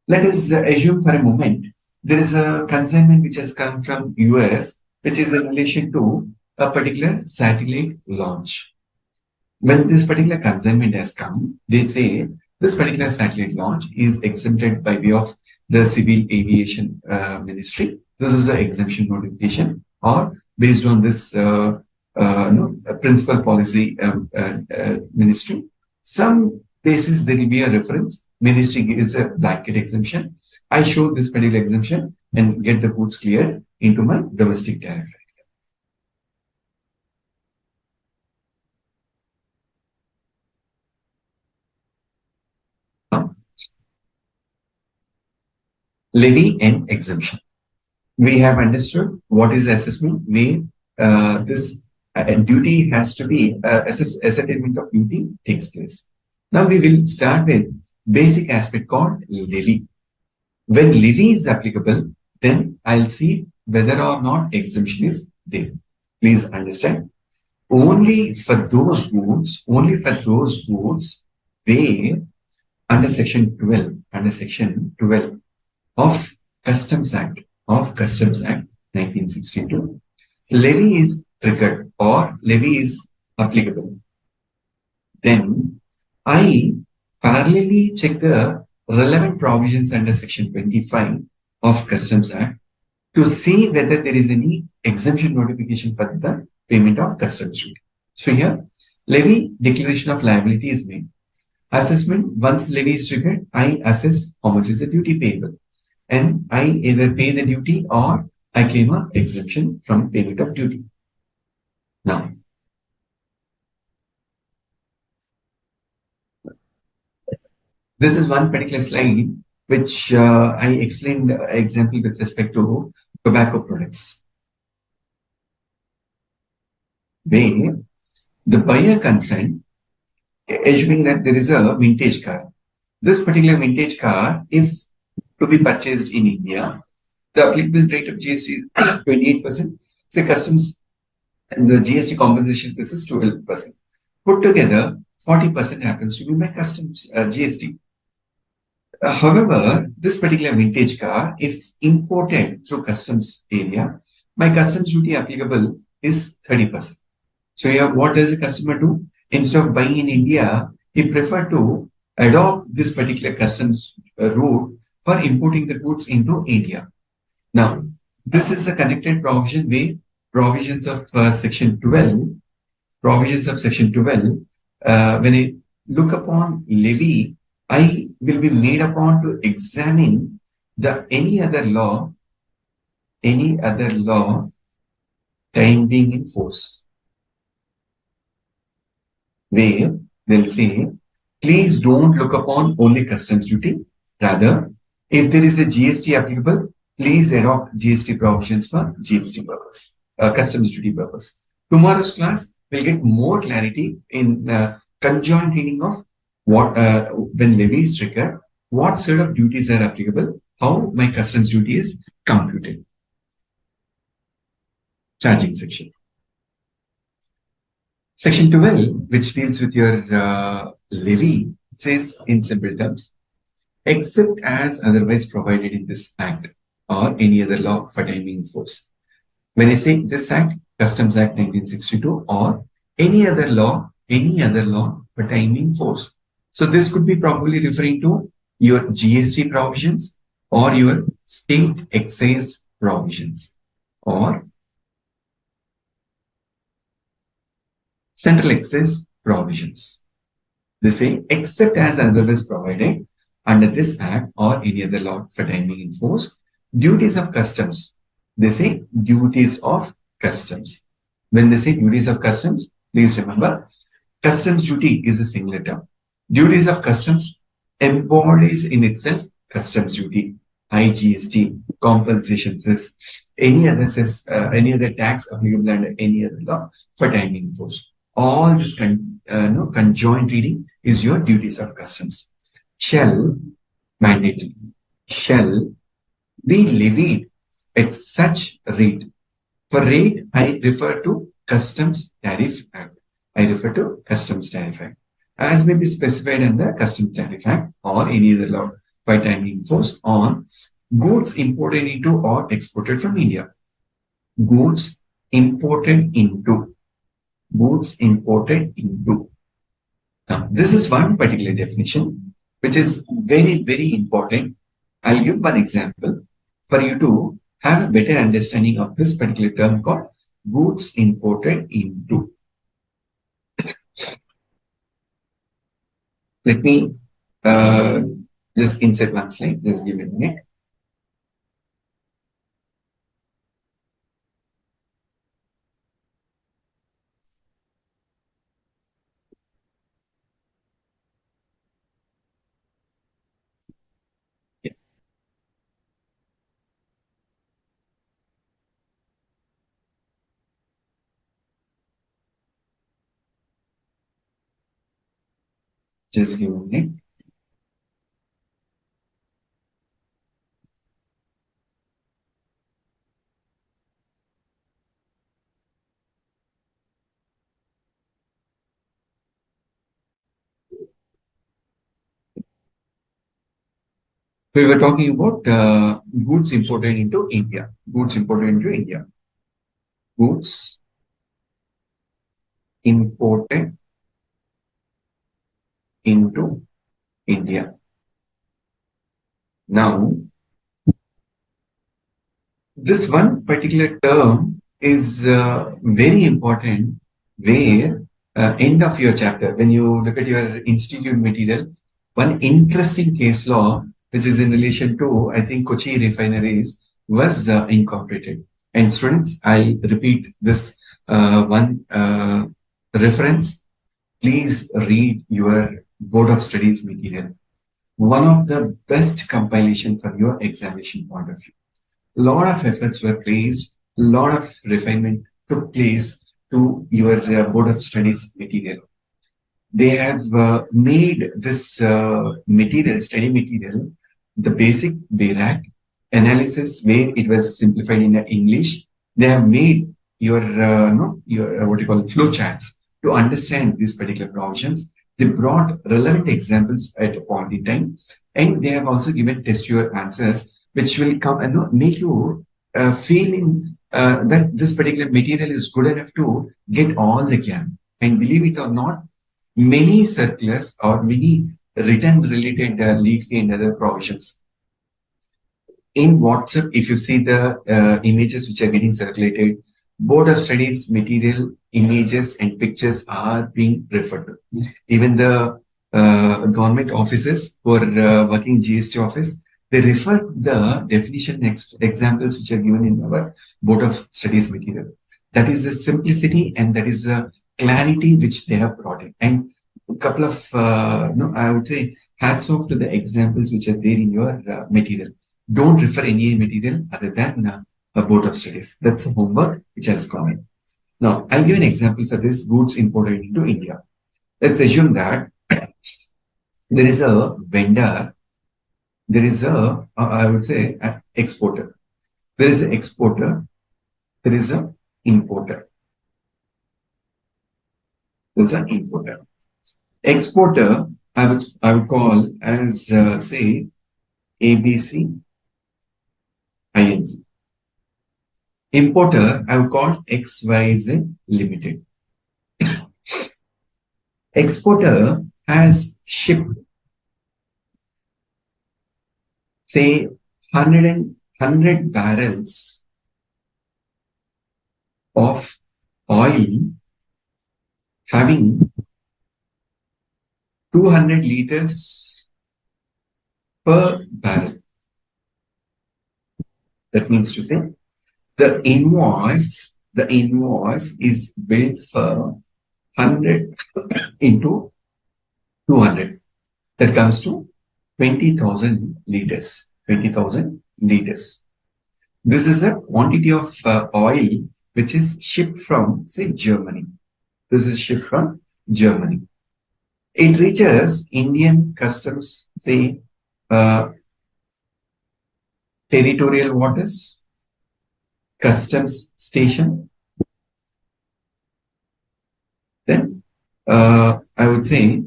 Let us assume for a moment there is a consignment which has come from US, which is in relation to a particular satellite launch. When this particular consignment has come, they say this particular satellite launch is exempted by way of the Civil Aviation Ministry. This is an exemption notification, or based on this principal policy ministry. Some places there will be a reference. Ministry gives a blanket exemption. I show this particular exemption and get the goods cleared into my domestic tariff. Levy and exemption. We have understood what is assessment, where this duty has to be, assessment of duty takes place. Now we will start with basic aspect called levy. When levy is applicable, then I'll see whether or not exemption is there. Please understand. Only for those goods where under section 12 of Customs Act 1962, levy is triggered or levy is applicable. Then I parallelly check the relevant provisions under section 25 of Customs Act to see whether there is any exemption notification for the payment of customs duty. So here, levy declaration of liability is made. Assessment, once levy is triggered, I assess how much is the duty payable. And I either pay the duty or I claim an exemption from payment of duty. Now, this is one particular slide which I explained example with respect to tobacco products. Where the buyer consent, assuming that there is a vintage car. This particular vintage car, if to be purchased in India, the applicable rate of GST is 28%. Say customs and the GST compensation cess is 12%. Put together, 40% happens to be my customs GST. However, this particular vintage car, if imported through customs area, my customs duty applicable is 30%. So here, what does a customer do? Instead of buying in India, he prefer to adopt this particular customs route for importing the goods into India. Now, this is a connected provision where provisions of section 12, when I look upon levy, I will be made upon to examine the any other law time being in force, where they'll say, please don't look upon only customs duty. Rather, if there is a GST applicable, please adopt GST provisions for GST purpose, customs duty purpose. Tomorrow's class will get more clarity in conjoint reading of what when levy is triggered, what sort of duties are applicable, how my customs duty is computed. Charging section. Section 12, which deals with your levy, says in simple terms, except as otherwise provided in this act. or any other law pertaining in force. When I say this act, Customs Act 1962, or any other law pertaining in force. So this could be probably referring to your GST provisions or your state excise provisions or central excise provisions. They say, except as otherwise provided under this act or any other law pertaining in force, duties of customs. They say duties of customs. When they say duties of customs, please remember, customs duty is a singular term. Duties of customs embodies in itself customs duty, IGST, compensation cess, any other cess, any other tax applicable under any other law pertaining in force. All this conjoint reading is your duties of customs. Shall mandatory shall be levied at such rate. For rate, I refer to Customs Tariff Act. I refer to Customs Tariff Act, as may be specified in the Customs Tariff Act or any other law pertaining in force on goods imported into or exported from India. Goods imported into. Goods imported into. Now, this is one particular definition, which is very, very important. I'll give one example for you to have a better understanding of this particular term called goods imported into. Let me just insert one slide. Just give me a minute. Just give me a minute. We were talking about goods imported into India. Goods imported into India. Goods imported into India. Now, this one particular term is very important where end of your chapter, when you look at your institute material, one interesting case law, which is in relation to, I think, Kochi refineries was incorporated. And students, I repeat this one reference. Please read your Board of Studies material. One of the best compilation for your examination point of view. Lot of efforts were placed, lot of refinement took place to your Board of Studies material. They have made this material, study material, the basic BERAC analysis where it was simplified in English. They have made your what you call flow charts to understand these particular provisions. They brought relevant examples at a point in time, and they have also given test your answers, which will come and make you feeling that this particular material is good enough to get all the gap. And believe it or not, many circulars or many written related late fee and other provisions. In WhatsApp, if you see the images which are getting circulated, Board of Studies material images and pictures are being referred to. Even the government offices who are working GST office, they refer the definition examples which are given in our Board of Studies material. That is the simplicity and that is the clarity which they have brought in. And a couple of, I would say, hats off to the examples which are there in your material. Don't refer any material other than a Board of Studies. That's a homework which has gone in. Now, I'll give an example for this goods imported into India. Let's assume that there is a vendor, there is a, I would say, an exporter. There is an exporter, there is an importer. There's an importer. Exporter, I would call as, say, ABC. INC. Importer, I would call XYZ Limited. Exporter has shipped, say, 100 barrels of oil having 200 liters per barrel. That means to say, the invoice is billed for 100 into 200. That comes to 20,000 liters. 20,000 liters. This is a quantity of oil which is shipped from, say, Germany. This is shipped from Germany. It reaches Indian customs, say, territorial waters, customs station. Then, I would say,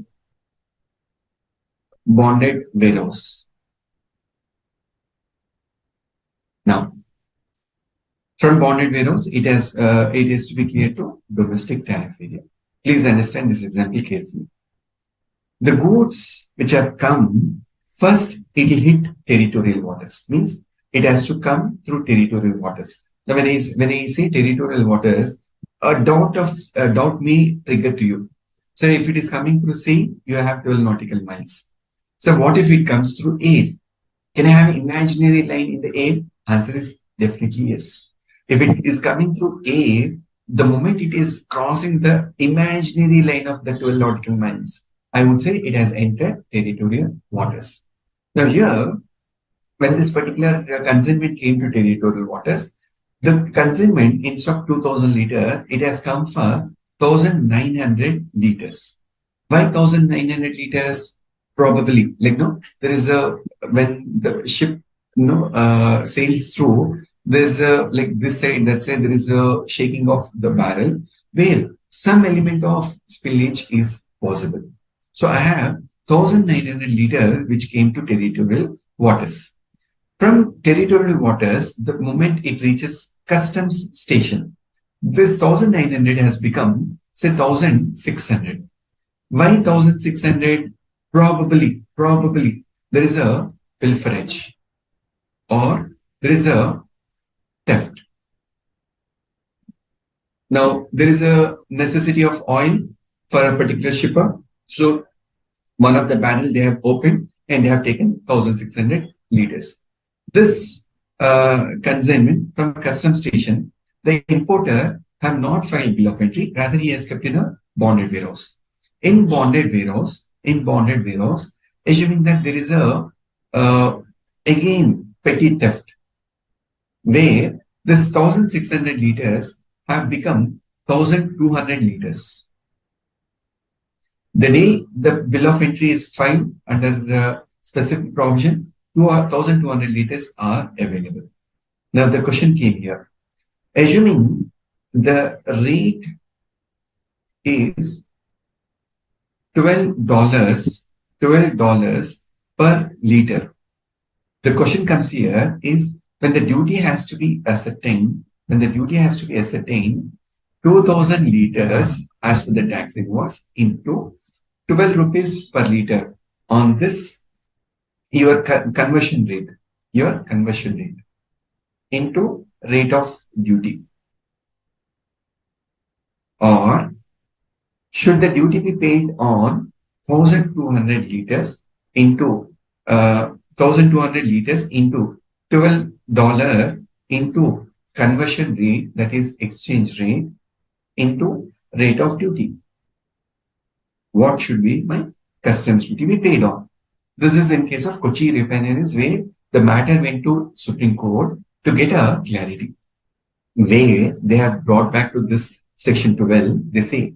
bonded warehouse. Now, from bonded warehouse, it is to be clear to domestic tariff area. Please understand this example carefully. The goods which have come, first it will hit territorial waters. Means it has to come through territorial waters. Now, when I say territorial waters, a doubt may trigger to you. So, if it is coming through sea, you have 12 nautical miles. So, what if it comes through air? Can I have an imaginary line in the air? Answer is definitely yes. If it is coming through air, the moment it is crossing the imaginary line of the 12 nautical miles, I would say it has entered territorial waters. Now here, when this particular consignment came to territorial waters, the consignment, instead of 2,000 liters, it has come for 1,900 liters. Why 1,900 liters? Probably, there is a, when the ship, sails through, there's a, this side, that side, there is a shaking of the barrel where some element of spillage is possible. So I have 1,900 liters which came to territorial waters. From territorial waters, the moment it reaches customs station, this 1,900 has become, say, 1,600. Why 1,600? Probably there is a pilferage or there is a theft. Now, there is a necessity of oil for a particular shipper. So, one of the barrel they have opened and they have taken 1,600 liters. This consignment from customs station, the importer have not filed bill of entry. Rather, he has kept in a bonded warehouse. In bonded warehouse, assuming that there is a again petty theft, where this 1,600 liters have become 1,200 liters. The day the bill of entry is filed under specific provision, 1,200 liters are available. Now the question came here. Assuming the rate is $12 per liter. The question comes here is, when the duty has to be ascertained, 2,000 liters as per the tax invoice into 12 rupees per liter. On this, your conversion rate into rate of duty. Or should the duty be paid on 1,200 liters into $12 into conversion rate, that is exchange rate, into rate of duty? What should be my customs duty be paid on? This is in case of Kochi refineries, where the matter went to Supreme Court to get a clarity, where they have brought back to this section 12. They say,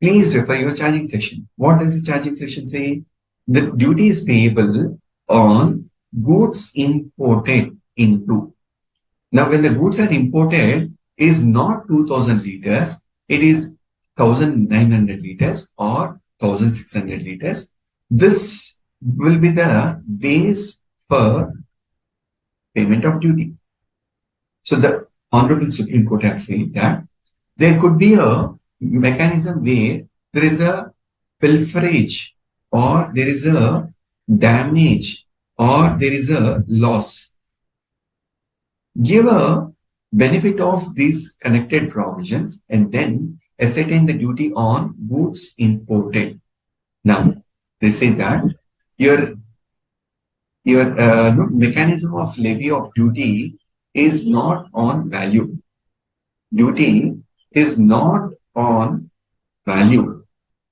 please refer your charging section. What does the charging section say? The duty is payable on goods imported into. Now, when the goods are imported, it is not 2,000 liters, it is 1,900 liters or 1,600 liters. This will be the base for payment of duty. So the Honorable Supreme Court have said that there could be a mechanism where there is a pilferage or there is a damage or there is a loss. Give a benefit of these connected provisions and then ascertain the duty on goods imported. Now, they say that your mechanism of levy of duty is not on value. Duty is not on value.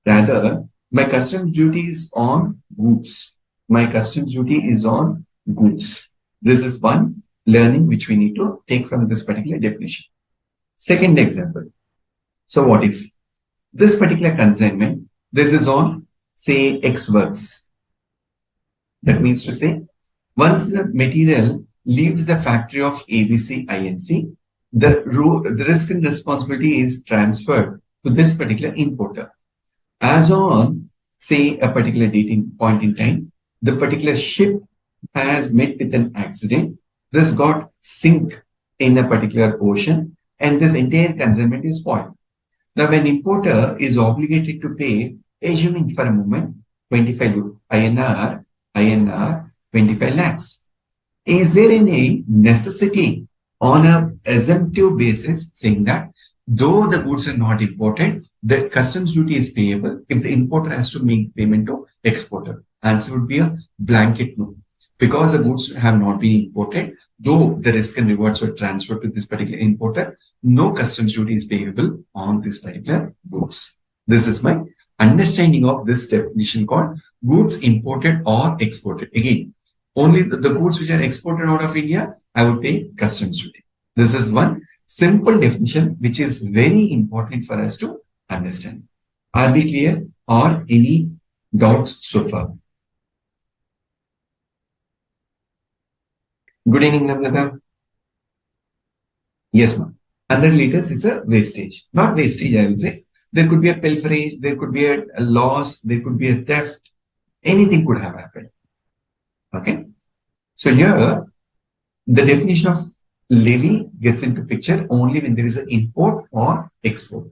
Rather, my customs duty is on goods. My customs duty is on goods. This is one learning which we need to take from this particular definition. Second example. So what if this particular consignment, this is on, say, X works. That means to say, once the material leaves the factory of ABC INC, the risk and responsibility is transferred to this particular importer. As on, say, a particular dating point in time, the particular ship has met with an accident. This got sink in a particular ocean, and this entire consignment is spoiled. Now, when importer is obligated to pay, assuming for a moment, 25 INR, 25 lakhs. Is there any necessity on a assumptive basis saying that though the goods are not imported, the customs duty is payable if the importer has to make payment to exporter? Answer would be a blanket no. Because the goods have not been imported, though the risk and rewards were transferred to this particular importer, no customs duty is payable on this particular goods. This is my understanding of this definition called goods imported or exported. Again, only the goods which are exported out of India, I would pay customs duty. This is one simple definition which is very important for us to understand. Are we clear or any doubts so far? Good evening, Namrata. Yes, ma'am. 100 liters is a wastage. Not wastage, I would say. There could be a pilferage, there could be a loss, there could be a theft. Anything could have happened. Okay. So here, the definition of levy gets into picture only when there is an import or export.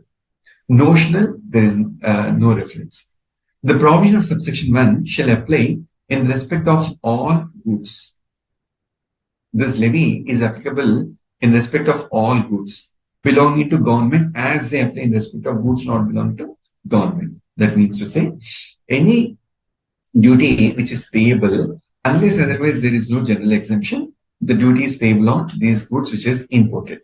Notional, there is no reference. The provision of subsection 1 shall apply in respect of all goods. This levy is applicable in respect of all goods belonging to government as they apply in respect of goods not belonging to government. That means to say, any duty which is payable, unless otherwise there is no general exemption, the duty is payable on these goods which is imported.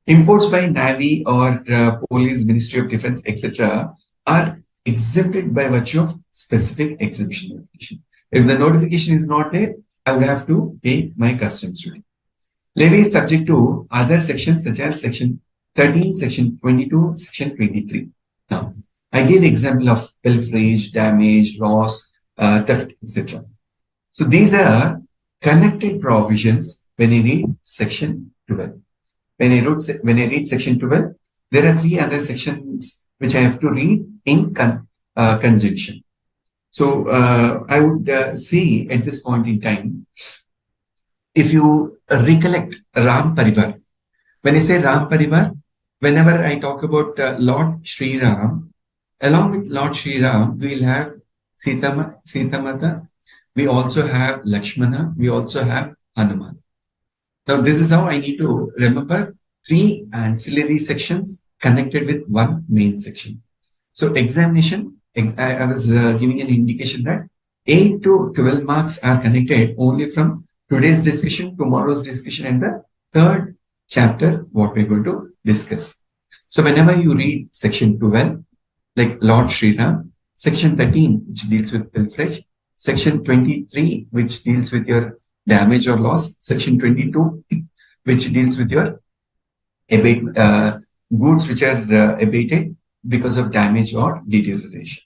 Imports by Navy or Police, Ministry of Defense, etc. are exempted by virtue of specific exemption notification. If the notification is not there, I would have to pay my customs duty. Levy is subject to other sections such as section 13, section 22, section 23. Now, I gave example of pilferage, damage, loss, theft, etc. So these are connected provisions when I read section 12. When I read section 12, there are 3 other sections which I have to read in conjunction. So I would say at this point in time, if you recollect Ram Parivar, when I say Ram Parivar, whenever I talk about Lord Sri Ram, along with Lord Sri Ram, we will have Sita Mata, we also have Lakshmana, we also have Hanuman. Now this is how I need to remember 3 ancillary sections connected with 1 main section. So examination, I was giving an indication that 8 to 12 marks are connected only from today's discussion, tomorrow's discussion, and the 3rd chapter, what we're going to discuss. So whenever you read section 12, like Lord Sri Ram, section 13, which deals with pilferage, section 23, which deals with your damage or loss, section 22, which deals with your goods which are abated because of damage or deterioration.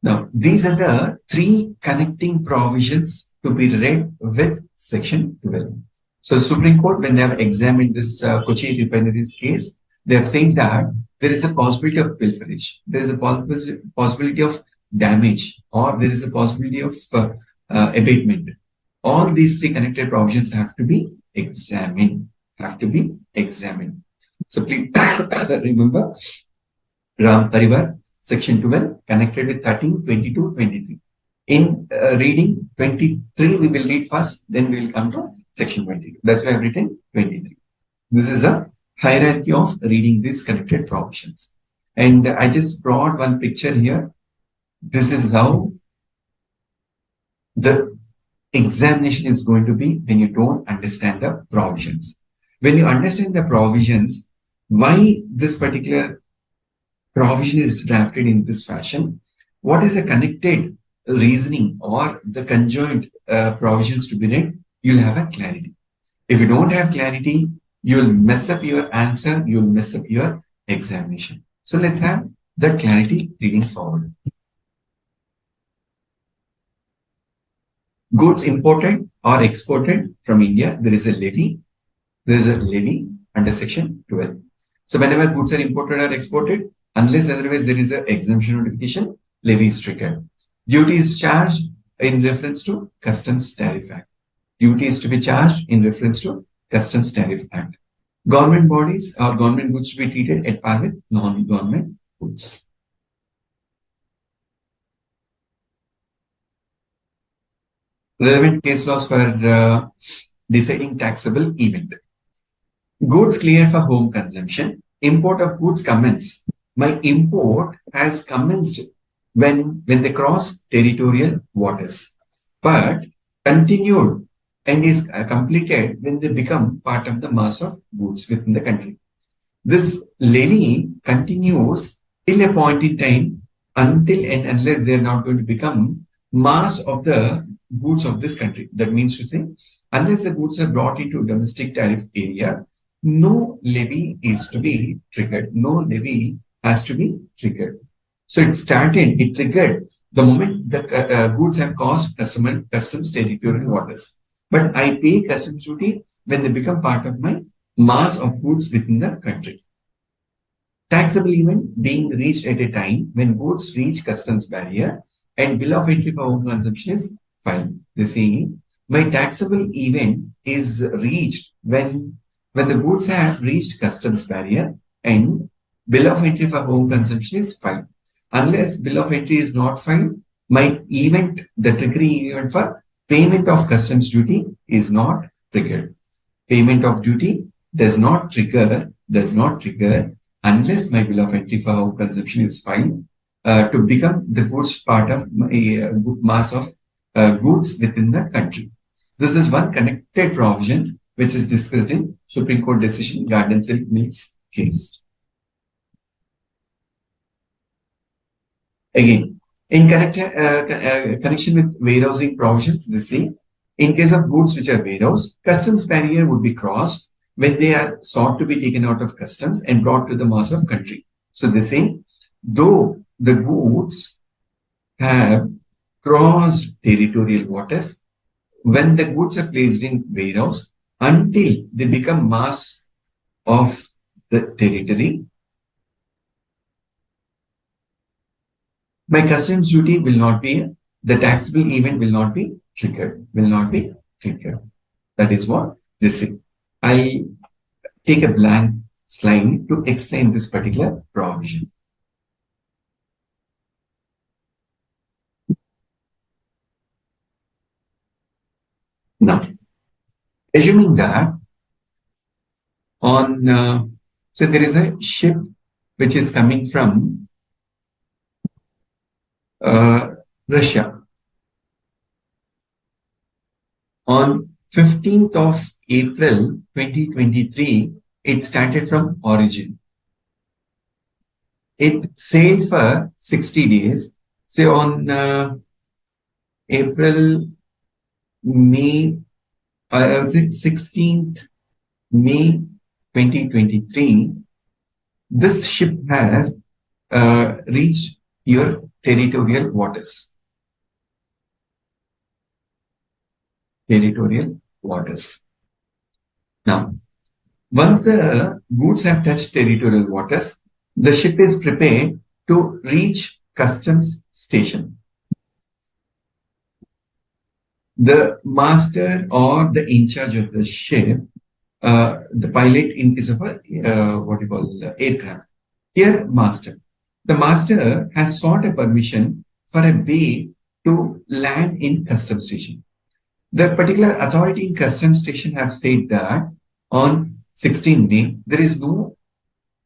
Now, these are the 3 connecting provisions to be read with section 12. So Supreme Court, when they have examined this Kochi refineries case, they have said that there is a possibility of pilferage, there is a possibility of damage, or there is a possibility of abatement. All these 3 connected provisions have to be examined. Have to be examined. So please remember Ram Parivar, section 12, connected with 13, 22, 23. In reading 23, we will read first, then we will come to section 22. That's why I've written 23. This is a hierarchy of reading these connected provisions. And I just brought one picture here. This is how the examination is going to be when you don't understand the provisions. When you understand the provisions, why this particular provision is drafted in this fashion, what is the connected reasoning or the conjoint provisions to be read, you'll have a clarity. If you don't have clarity, you'll mess up your answer, you'll mess up your examination. So let's have the clarity reading forward. Goods imported or exported from India, there is a levy. There is a levy under section 12. So whenever goods are imported or exported, unless otherwise there is an exemption notification, levy is triggered. Duty is charged in reference to Customs Tariff Act. Duty is to be charged in reference to Customs Tariff Act. Government bodies or government goods to be treated at par with non-government goods. Relevant case laws for deciding taxable event. Goods cleared for home consumption. Import of goods commence. My import has commenced when they cross territorial waters, but continued and is completed when they become part of the mass of goods within the country. This levy continues till a point in time until and unless they are not going to become mass of the goods of this country. That means to say, unless the goods are brought into domestic tariff area, no levy is to be triggered. No levy has to be triggered. So it triggered the moment the goods have crossed customs territorial waters. But I pay customs duty when they become part of my mass of goods within the country. Taxable event being reached at a time when goods reach customs barrier and bill of entry for home consumption is filed. They say my taxable event is reached when the goods have reached customs barrier and bill of entry for home consumption is filed. Unless bill of entry is not filed, my event, the triggering event for payment of customs duty is not triggered. Payment of duty does not trigger unless my bill of entry for home consumption is filed to become the goods part of my mass of goods within the country. This is one connected provision which is discussed in Supreme Court decision Garden Silk Mills case. Again, in connection with warehousing provisions, they say, in case of goods which are warehoused, customs barrier would be crossed when they are sought to be taken out of customs and brought to the mass of country. So they say, though the goods have crossed territorial waters, when the goods are placed in warehouse, until they become mass of the territory, my customs duty will not be, the taxable event will not be triggered, That is what they say. I take a blank slide to explain this particular provision. Now, assuming that on, so there is a ship which is coming from Russia. On 15th of April 2023, it started from origin. It sailed for 60 days. So on April, May, I would say 16th May 2023, this ship has reached your territorial waters. Now, once the goods have touched territorial waters, the ship is prepared to reach customs station. The master or the in charge of the ship, the pilot in case of a what you call aircraft. Here, master. The master has sought a permission for a bay to land in customs station. The particular authority in customs station have said that on 16 May, there is no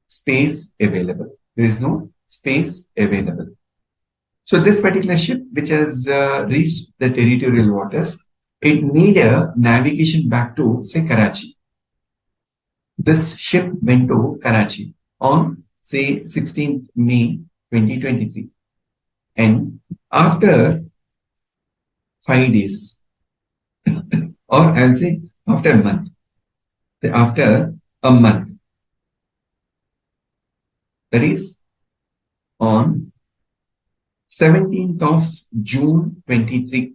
space available. There is no space available. So this particular ship, which has reached the territorial waters, it made a navigation back to, say, Karachi. This ship went to Karachi on, say, 16th May 2023. And after 5 days, or I'll say after a month, that is on 17th of June 23.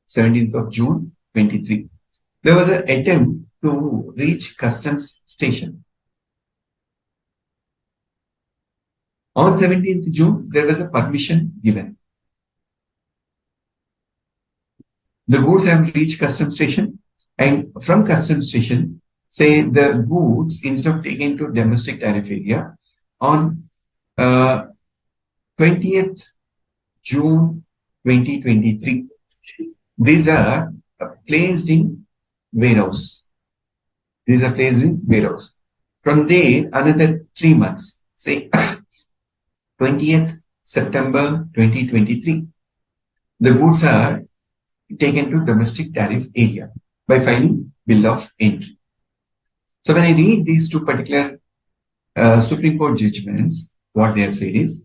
17th of June 23. There was an attempt to reach customs station. On 17th June, there was a permission given. The goods have reached customs station, and from customs station, say the goods, instead of taken to domestic tariff area, on 20th June 2023, these are placed in warehouse. These are placed in warehouse. From there, another 3 months, say 20th September 2023, the goods are taken to domestic tariff area by filing bill of entry. So when I read these two particular Supreme Court judgments, what they have said is,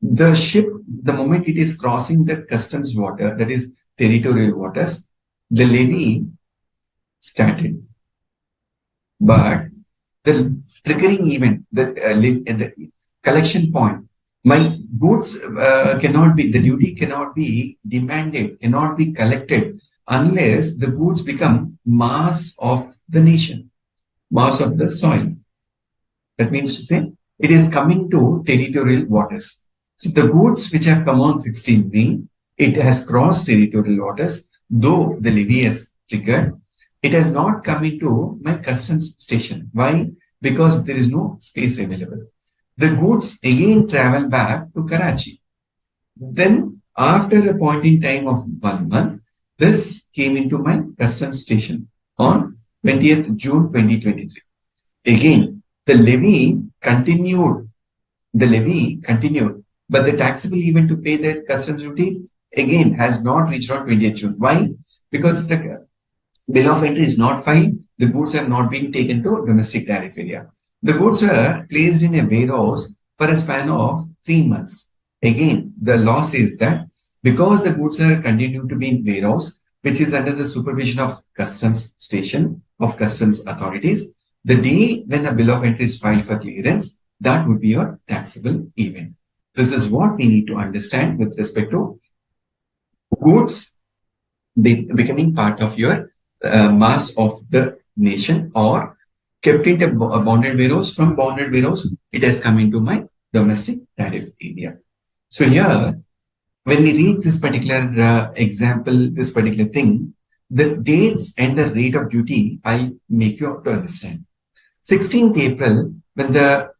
the ship, the moment it is crossing the customs water, that is territorial waters, the levy started. But the triggering event, the collection point, my goods cannot be, the duty cannot be demanded, cannot be collected unless the goods become mass of the nation, mass of the soil. That means to say, it is coming to territorial waters. So the goods which have come on 16 May, it has crossed territorial waters, though the levy has triggered. It has not come into my customs station. Why? Because there is no space available. The goods again travel back to Karachi. Then, after a point in time of 1 month, this came into my customs station on 20th June 2023. Again, the levy continued, but the taxable event to pay the customs duty again has not reached on 20th June. Why? Because the bill of entry is not filed, the goods have not been taken to domestic tariff area. The goods were placed in a warehouse for a span of 3 months. Again, the law says that because the goods are continued to be in warehouse, which is under the supervision of customs station, of customs authorities, the day when a bill of entry is filed for clearance, that would be your taxable event. This is what we need to understand with respect to goods becoming part of your mass of the nation, or kept in a bonded warehouse. From bonded warehouse, it has come into my domestic tariff area. So here, when we read this particular example, this particular thing, the dates and the rate of duty, I'll make you to understand. 16th April, when the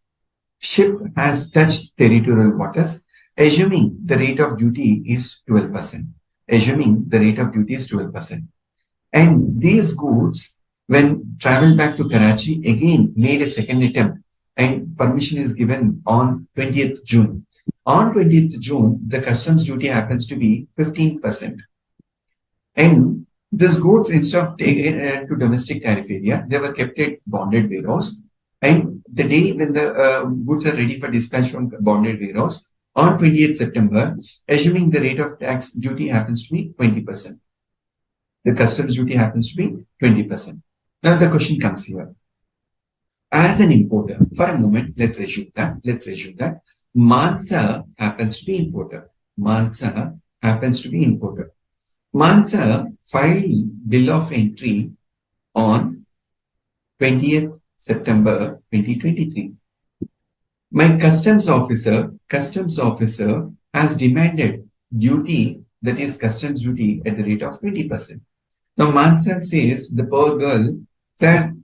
ship has touched territorial waters, assuming the rate of duty is 12%. Assuming the rate of duty is 12%. And these goods, when traveled back to Karachi, again made a second attempt, and permission is given on 20th June. On 20th June, the customs duty happens to be 15%. And these goods, instead of taken to domestic tariff area, they were kept at bonded warehouse. And the day when the goods are ready for dispatch from bonded warehouse, on 20th September, assuming the rate of tax duty happens to be 20%. The customs duty happens to be 20%. Now the question comes here. As an importer, for a moment, let's assume that Mansa happens to be importer. Mansa filed bill of entry on 20th September 2023. My customs officer has demanded duty that is customs duty at the rate of 20%. Now, Mansa says, the poor girl, sir,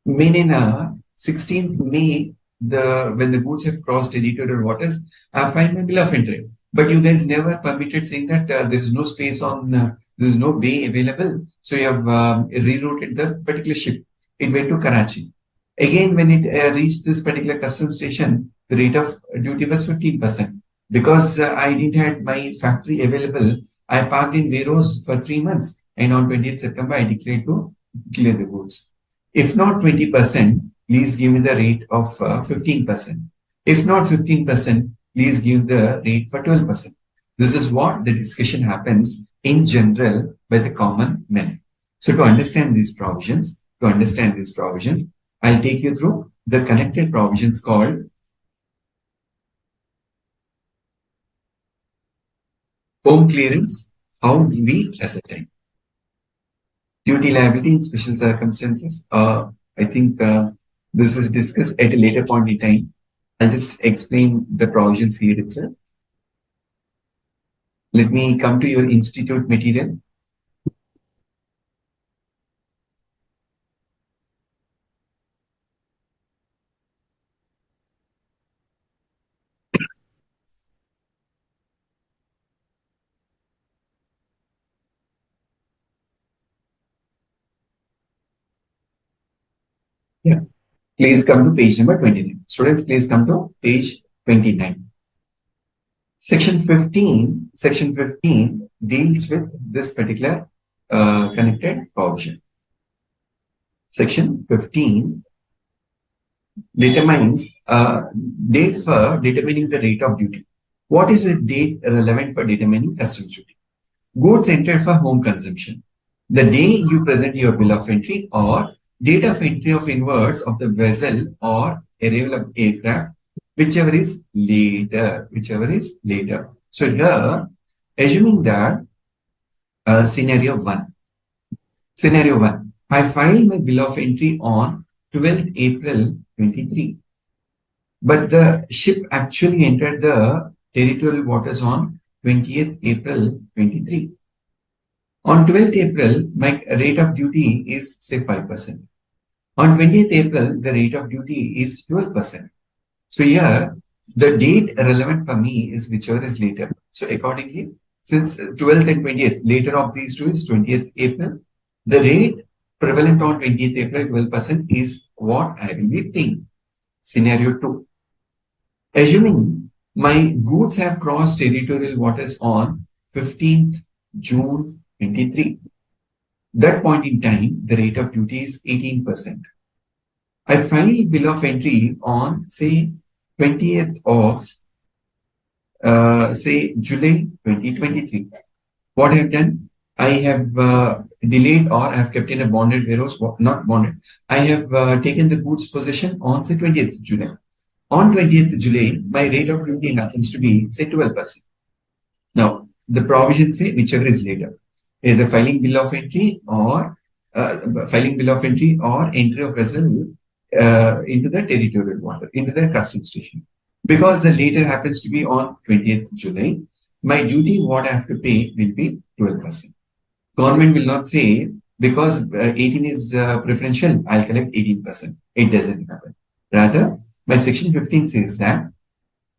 Menina, 16th May, when the goods have crossed territorial waters, I find my bill of entry. But you guys never permitted saying that there is no space on, there is no bay available. So you have rerouted the particular ship. It went to Karachi. Again, when it reached this particular customs station, the rate of duty was 15%. Because I didn't have my factory available, I parked in warehouse for 3 months. And on 20th September, I declared to clear the goods. If not 20%, please give me the rate of 15%. If not 15%, please give the rate for 12%. This is what the discussion happens in general by the common men. So to understand these provisions, I'll take you through the connected provisions called home clearance. How do we ascertain? Duty liability in special circumstances. I think this is discussed at a later point in time. I'll just explain the provisions here itself. Let me come to your institute material. Yeah. Please come to page number 29. Students, please come to page 29. Section 15 deals with this particular connected provision. Section 15 determines date for determining the rate of duty. What is the date relevant for determining customs duty? Goods entered for home consumption. The day you present your bill of entry or date of entry of inwards of the vessel or arrival of aircraft, whichever is later. So here, assuming that scenario 1, I filed my bill of entry on 12th April 23, but the ship actually entered the territorial waters on 20th April 23. On 12th April, my rate of duty is say 5%. On 20th April, the rate of duty is 12%. So here, the date relevant for me is whichever is later. So accordingly, since 12th and 20th, later of these two is 20th April, the rate prevalent on 20th April, 12% is what I will be paying. Scenario 2. Assuming my goods have crossed territorial waters on 15th June 23. That point in time, the rate of duty is 18%. I file bill of entry on, say, 20th of, say, July 2023. What I have done? I have delayed or I have kept in a bonded warehouse, not bonded. I have taken the goods possession on, say, 20th July. On 20th July, my rate of duty happens to be, say, 12%. Now, the provision say whichever is later. Either filing bill of entry or entry of vessel into the territorial water, into the customs station. Because the later happens to be on 20th July, my duty, what I have to pay will be 12%. Government will not say, because 18 is preferential, I'll collect 18%. It doesn't happen. Rather, my section 15 says that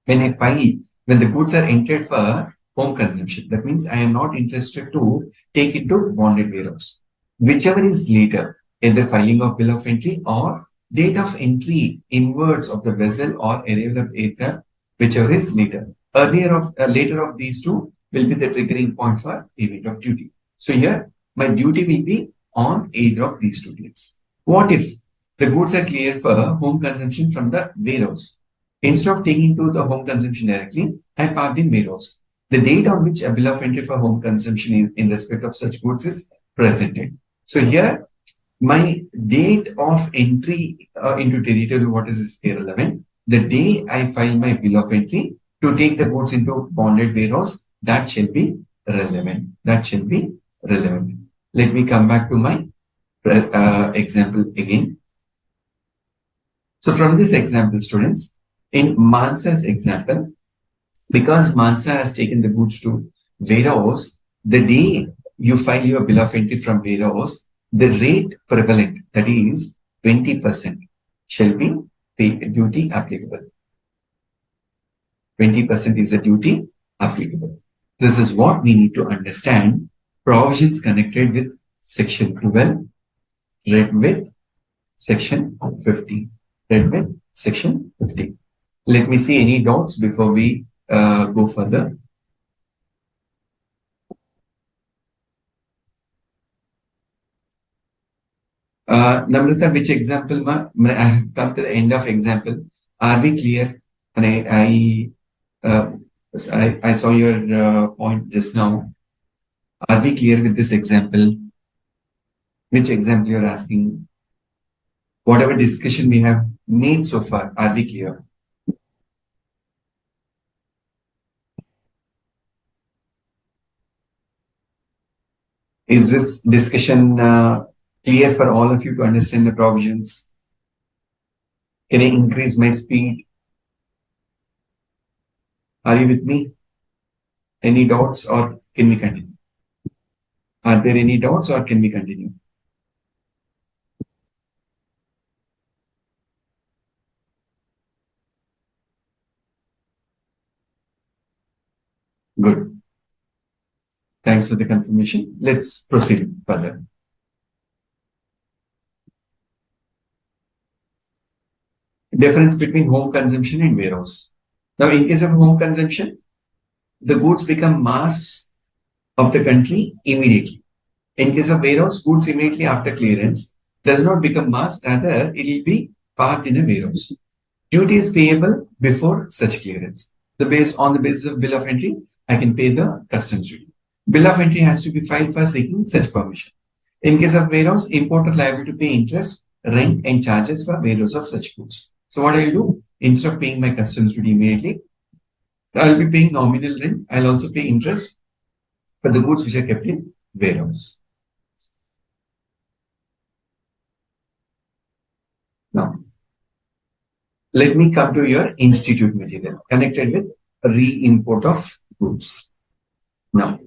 when the goods are entered for home consumption, that means I am not interested to take it to bonded warehouse. Whichever is later, either filing of bill of entry or date of entry inwards of the vessel or arrival of aircraft, whichever is later. Later of these two will be the triggering point for payment of duty. So here, my duty will be on either of these two dates. What if the goods are cleared for home consumption from the warehouse? Instead of taking to the home consumption directly, I parked in warehouse. The date on which a bill of entry for home consumption is in respect of such goods is presented. So here, my date of entry into territorial waters is irrelevant. The day I file my bill of entry to take the goods into bonded warehouse, that shall be relevant. Let me come back to my example again. So from this example, students, in Mansa's example, because Mansa has taken the goods to Warehouse, the day you file your bill of entry from warehouse, the rate prevalent, that is 20%, shall be duty applicable. 20% is the duty applicable. This is what we need to understand. Provisions connected with section 12, read with section 15. Read with section 15. Let me see any doubts before we go further. Namrata, which example? I have come to the end of example. Are we clear? And I saw your point just now. Are we clear with this example? Which example you're asking? Whatever discussion we have made so far, are we clear? Is this discussion clear for all of you to understand the provisions? Can I increase my speed? Are you with me? Any doubts or can we continue? Are there any doubts or can we continue? Good. Thanks for the confirmation. Let's proceed further. Difference between home consumption and warehouse. Now, in case of home consumption, the goods become mass of the country immediately. In case of warehouse, goods immediately after clearance does not become mass, rather it will be parked in a warehouse. Duty is payable before such clearance. On the basis of bill of entry, I can pay the customs duty. Bill of entry has to be filed for seeking such permission. In case of warehouse, importer liable to pay interest, rent and charges for warehouse of such goods. So what I'll do, instead of paying my customs duty immediately, I'll be paying nominal rent. I'll also pay interest for the goods which are kept in warehouse. Now, let me come to your institute material connected with re-import of goods. Now,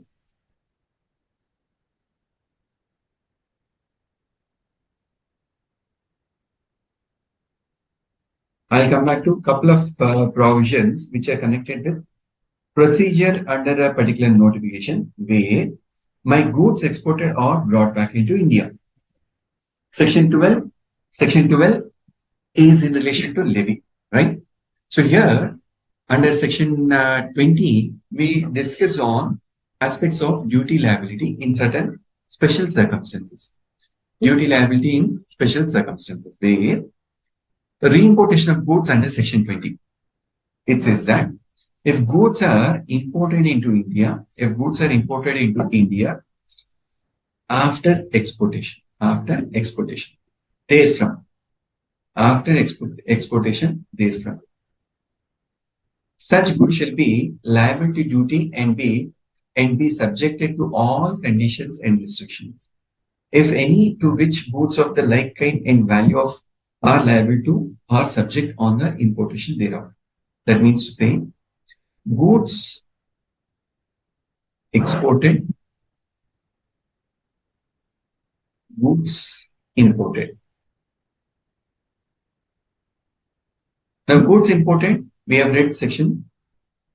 I'll come back to a couple of provisions which are connected with procedure under a particular notification where my goods exported or brought back into India. Section 12 is in relation to levy, right? So here under section 20, we discuss on aspects of duty liability in certain special circumstances. Duty liability in special circumstances where the re-importation of goods under section 20. It says that if goods are imported into India, after exportation, therefrom, such goods shall be liable to duty and be subjected to all conditions and restrictions, if any, to which goods of the like kind and value of are liable to or subject on the importation thereof. That means to say, goods exported, goods imported. Now, goods imported, we have read section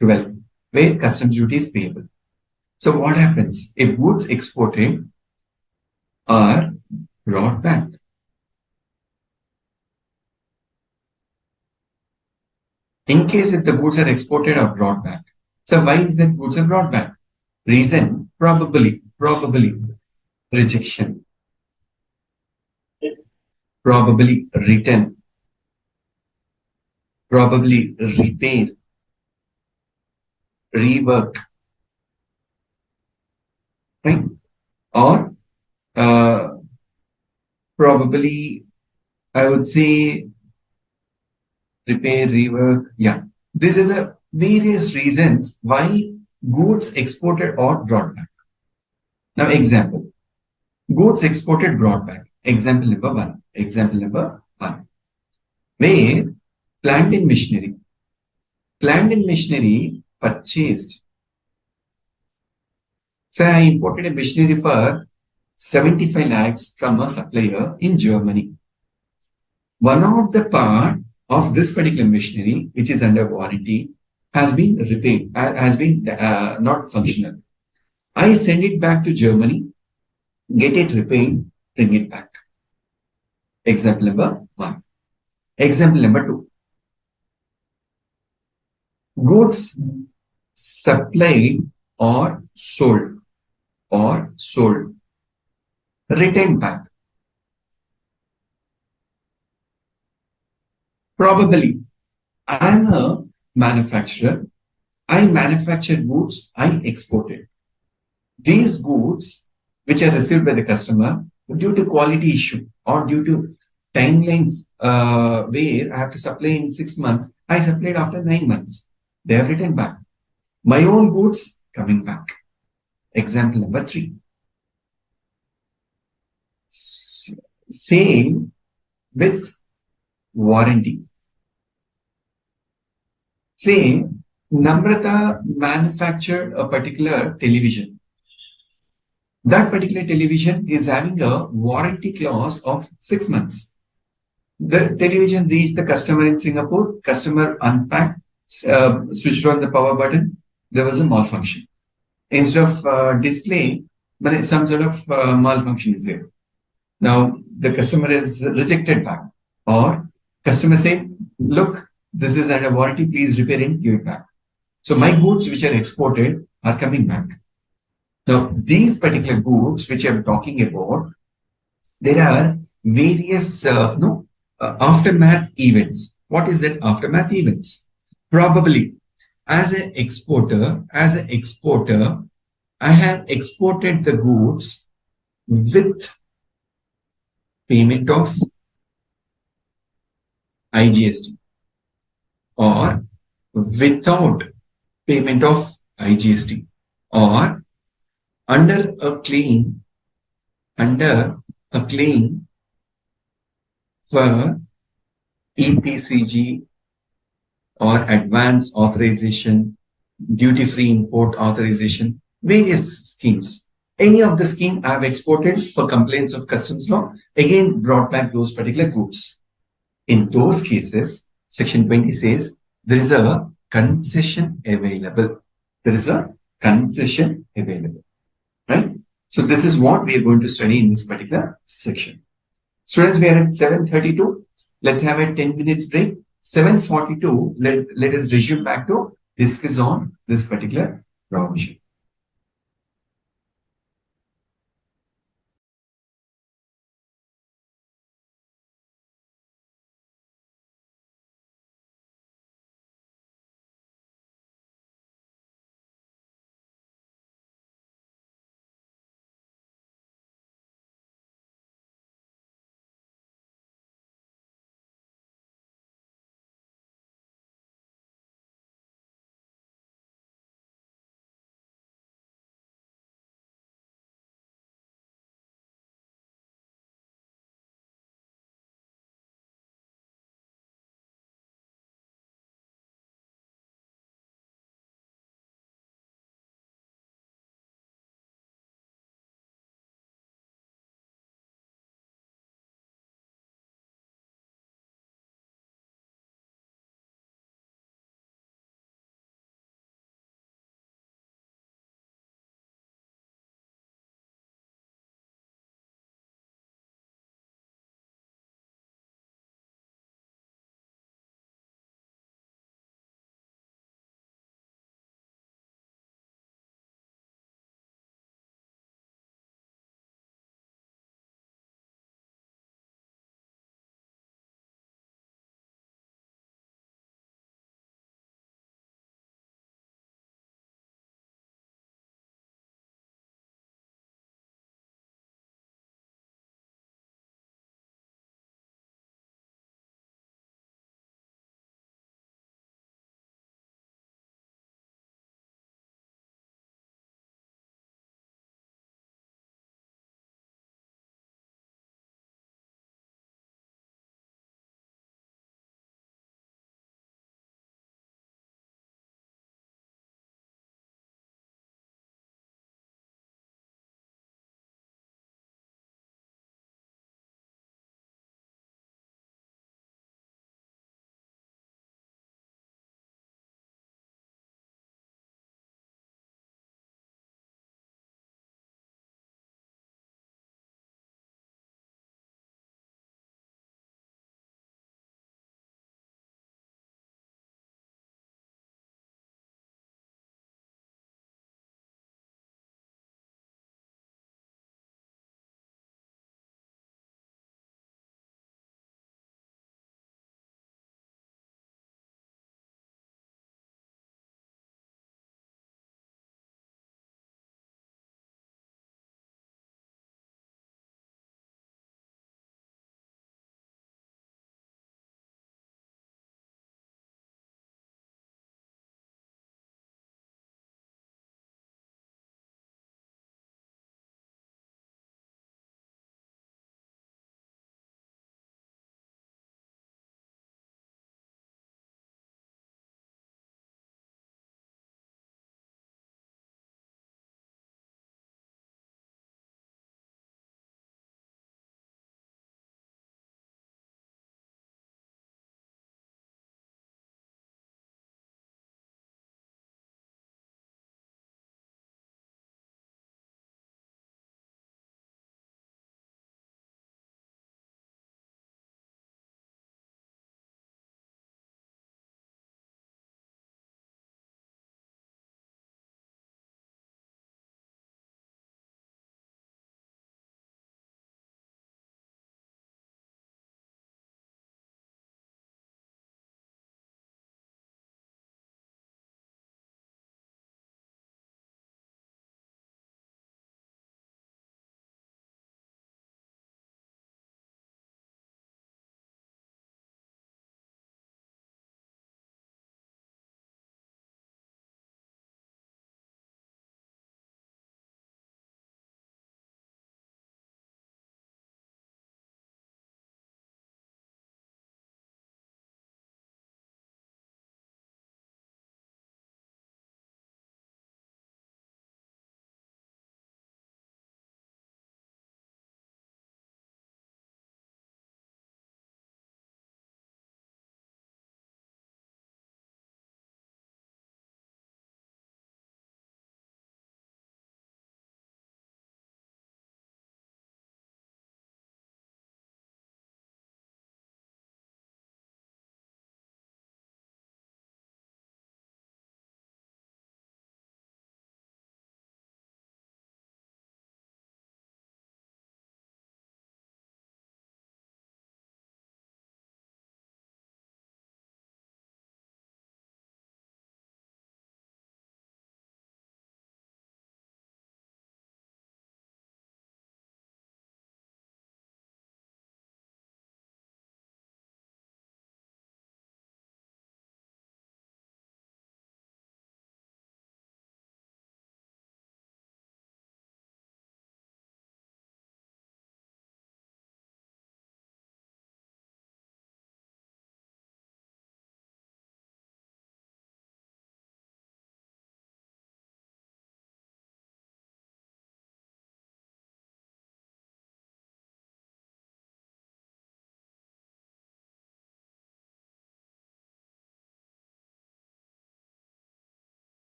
12, where customs duty is payable. So, what happens if goods exported are brought back? In case if the goods are exported or brought back. So why is that goods are brought back? Reason, probably rejection, probably return, probably repair, rework, right? Or probably, I would say, repair, rework. Yeah. These are the various reasons why goods exported or brought back. Now, example. Goods exported brought back. Example number one. Where plant and machinery purchased So I imported a machinery for 75 lakhs from a supplier in Germany. One of the part of this particular machinery, which is under warranty, has been repaired, has been not functional. I send it back to Germany, get it repaired, bring it back. Example number 1. Example number 2. Goods supplied or sold returned back. Probably I'm a manufacturer. I manufacture goods, I export it. These goods, which are received by the customer, due to quality issue or due to timelines where I have to supply in 6 months, I supplied after 9 months. They have returned back. My own goods coming back. Example number 3. Same with warranty. Say, Namrata manufactured a particular television. That particular television is having a warranty clause of 6 months. The television reached the customer in Singapore, customer unpacked, switched on the power button, there was a malfunction. Instead of display, some sort of malfunction is there. Now, the customer is rejected back. Or customer said, look, this is under warranty, please repair and give it back. So my goods which are exported are coming back. Now, these particular goods which I'm talking about, there are various aftermath events. What is that aftermath events? Probably as an exporter, I have exported the goods with payment of IGST or without payment of IGST or under a claim for EPCG or advance authorization, duty-free import authorization, various schemes. Any of the scheme I have exported for complaints of customs law, again brought back those particular goods. In those cases, section 20 says there is a concession available. There is a concession available, right? So this is what we are going to study in this particular section. Students, we are at 7:32. Let's have a 10 minutes break. 7:42, let us resume back to discuss on this particular provision.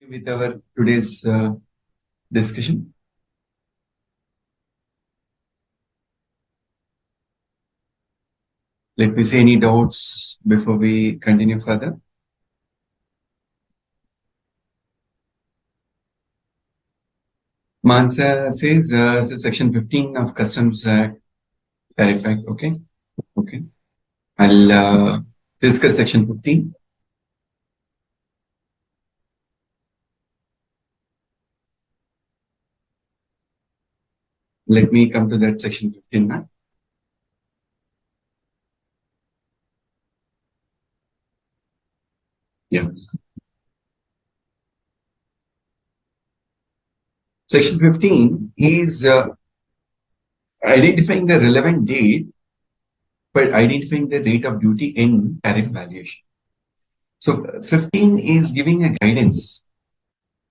with our today's discussion? Let me see any doubts before we continue further. Mansa says, so section 15 of Customs Act Tariff Act. Okay. Okay. I'll discuss section 15. Let me come to that section 15 now. Yeah. Section 15 is identifying the relevant date for identifying the rate of duty in tariff valuation. So 15 is giving a guidance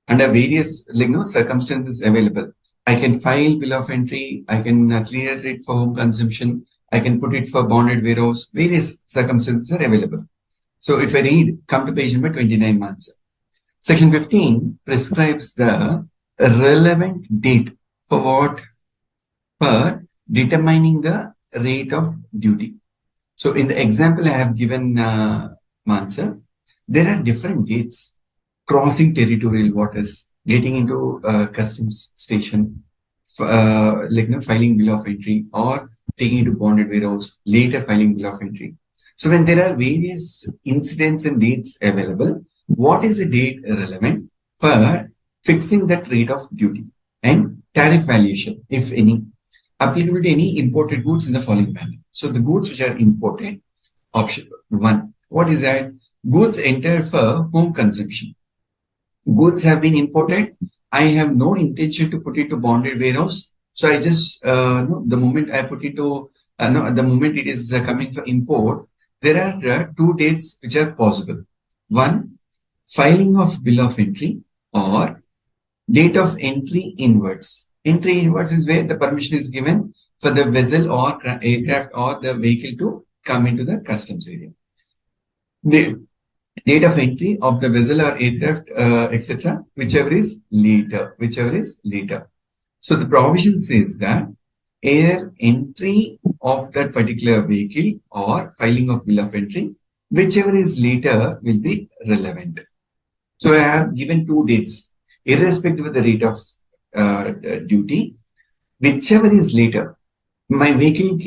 under various circumstances available. I can file bill of entry, I can clear it for home consumption, I can put it for bonded warehouse, various circumstances are available. So if I read, come to page number 29 months. Section 15 prescribes the relevant date for what? For determining the rate of duty. So in the example I have given, Mansa, there are different dates: crossing territorial waters, getting into customs station, filing bill of entry, or taking it to bonded warehouse, later filing bill of entry. So when there are various incidents and dates available, what is the date relevant for fixing that rate of duty and tariff valuation, if any, applicable to any imported goods in the following manner? So the goods which are imported, option 1, what is that? Goods entered for home consumption. Goods have been imported. I have no intention to put it to bonded warehouse. So I just, the moment I put it to, the moment it is coming for import, there are 2 dates which are possible. 1, filing of bill of entry, or date of entry inwards. Entry inwards is where the permission is given for the vessel or aircraft or the vehicle to come into the customs area. The date of entry of the vessel or aircraft, etc., whichever is later. So the provision says that either entry of that particular vehicle or filing of bill of entry, whichever is later, will be relevant. So I have given 2 dates, irrespective of the rate of duty, whichever is later. My vehicle,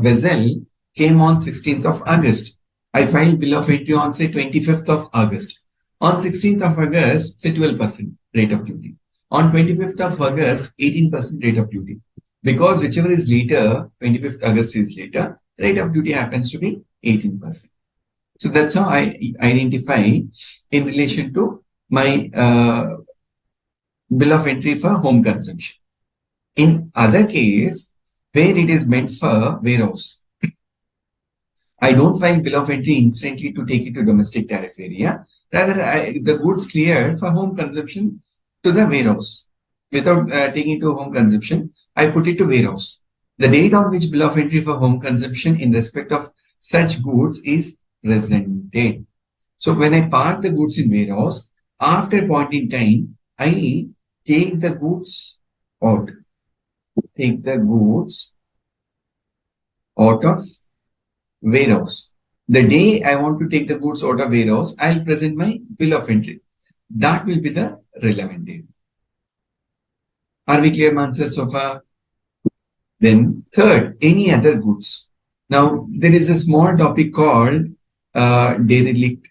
vessel came on 16th of August. I filed bill of entry on, say, 25th of August. On 16th of August, say 12% rate of duty. On 25th of August, 18% rate of duty. Because whichever is later, 25th August is later, rate of duty happens to be 18%. So that's how I identify in relation to my bill of entry for home consumption. In other case, where it is meant for warehouse, I don't file bill of entry instantly to take it to domestic tariff area. Rather, the goods cleared for home consumption to the warehouse. Without taking it to home consumption, I put it to warehouse. The date on which bill of entry for home consumption in respect of such goods is presented. So when I park the goods in warehouse, after a point in time, I take the goods out. Take the goods out of warehouse. The day I want to take the goods out of warehouse, I'll present my bill of entry. That will be the relevant date. Are we clear, Mansa, so far? Then third, any other goods. Now, there is a small topic called derelict.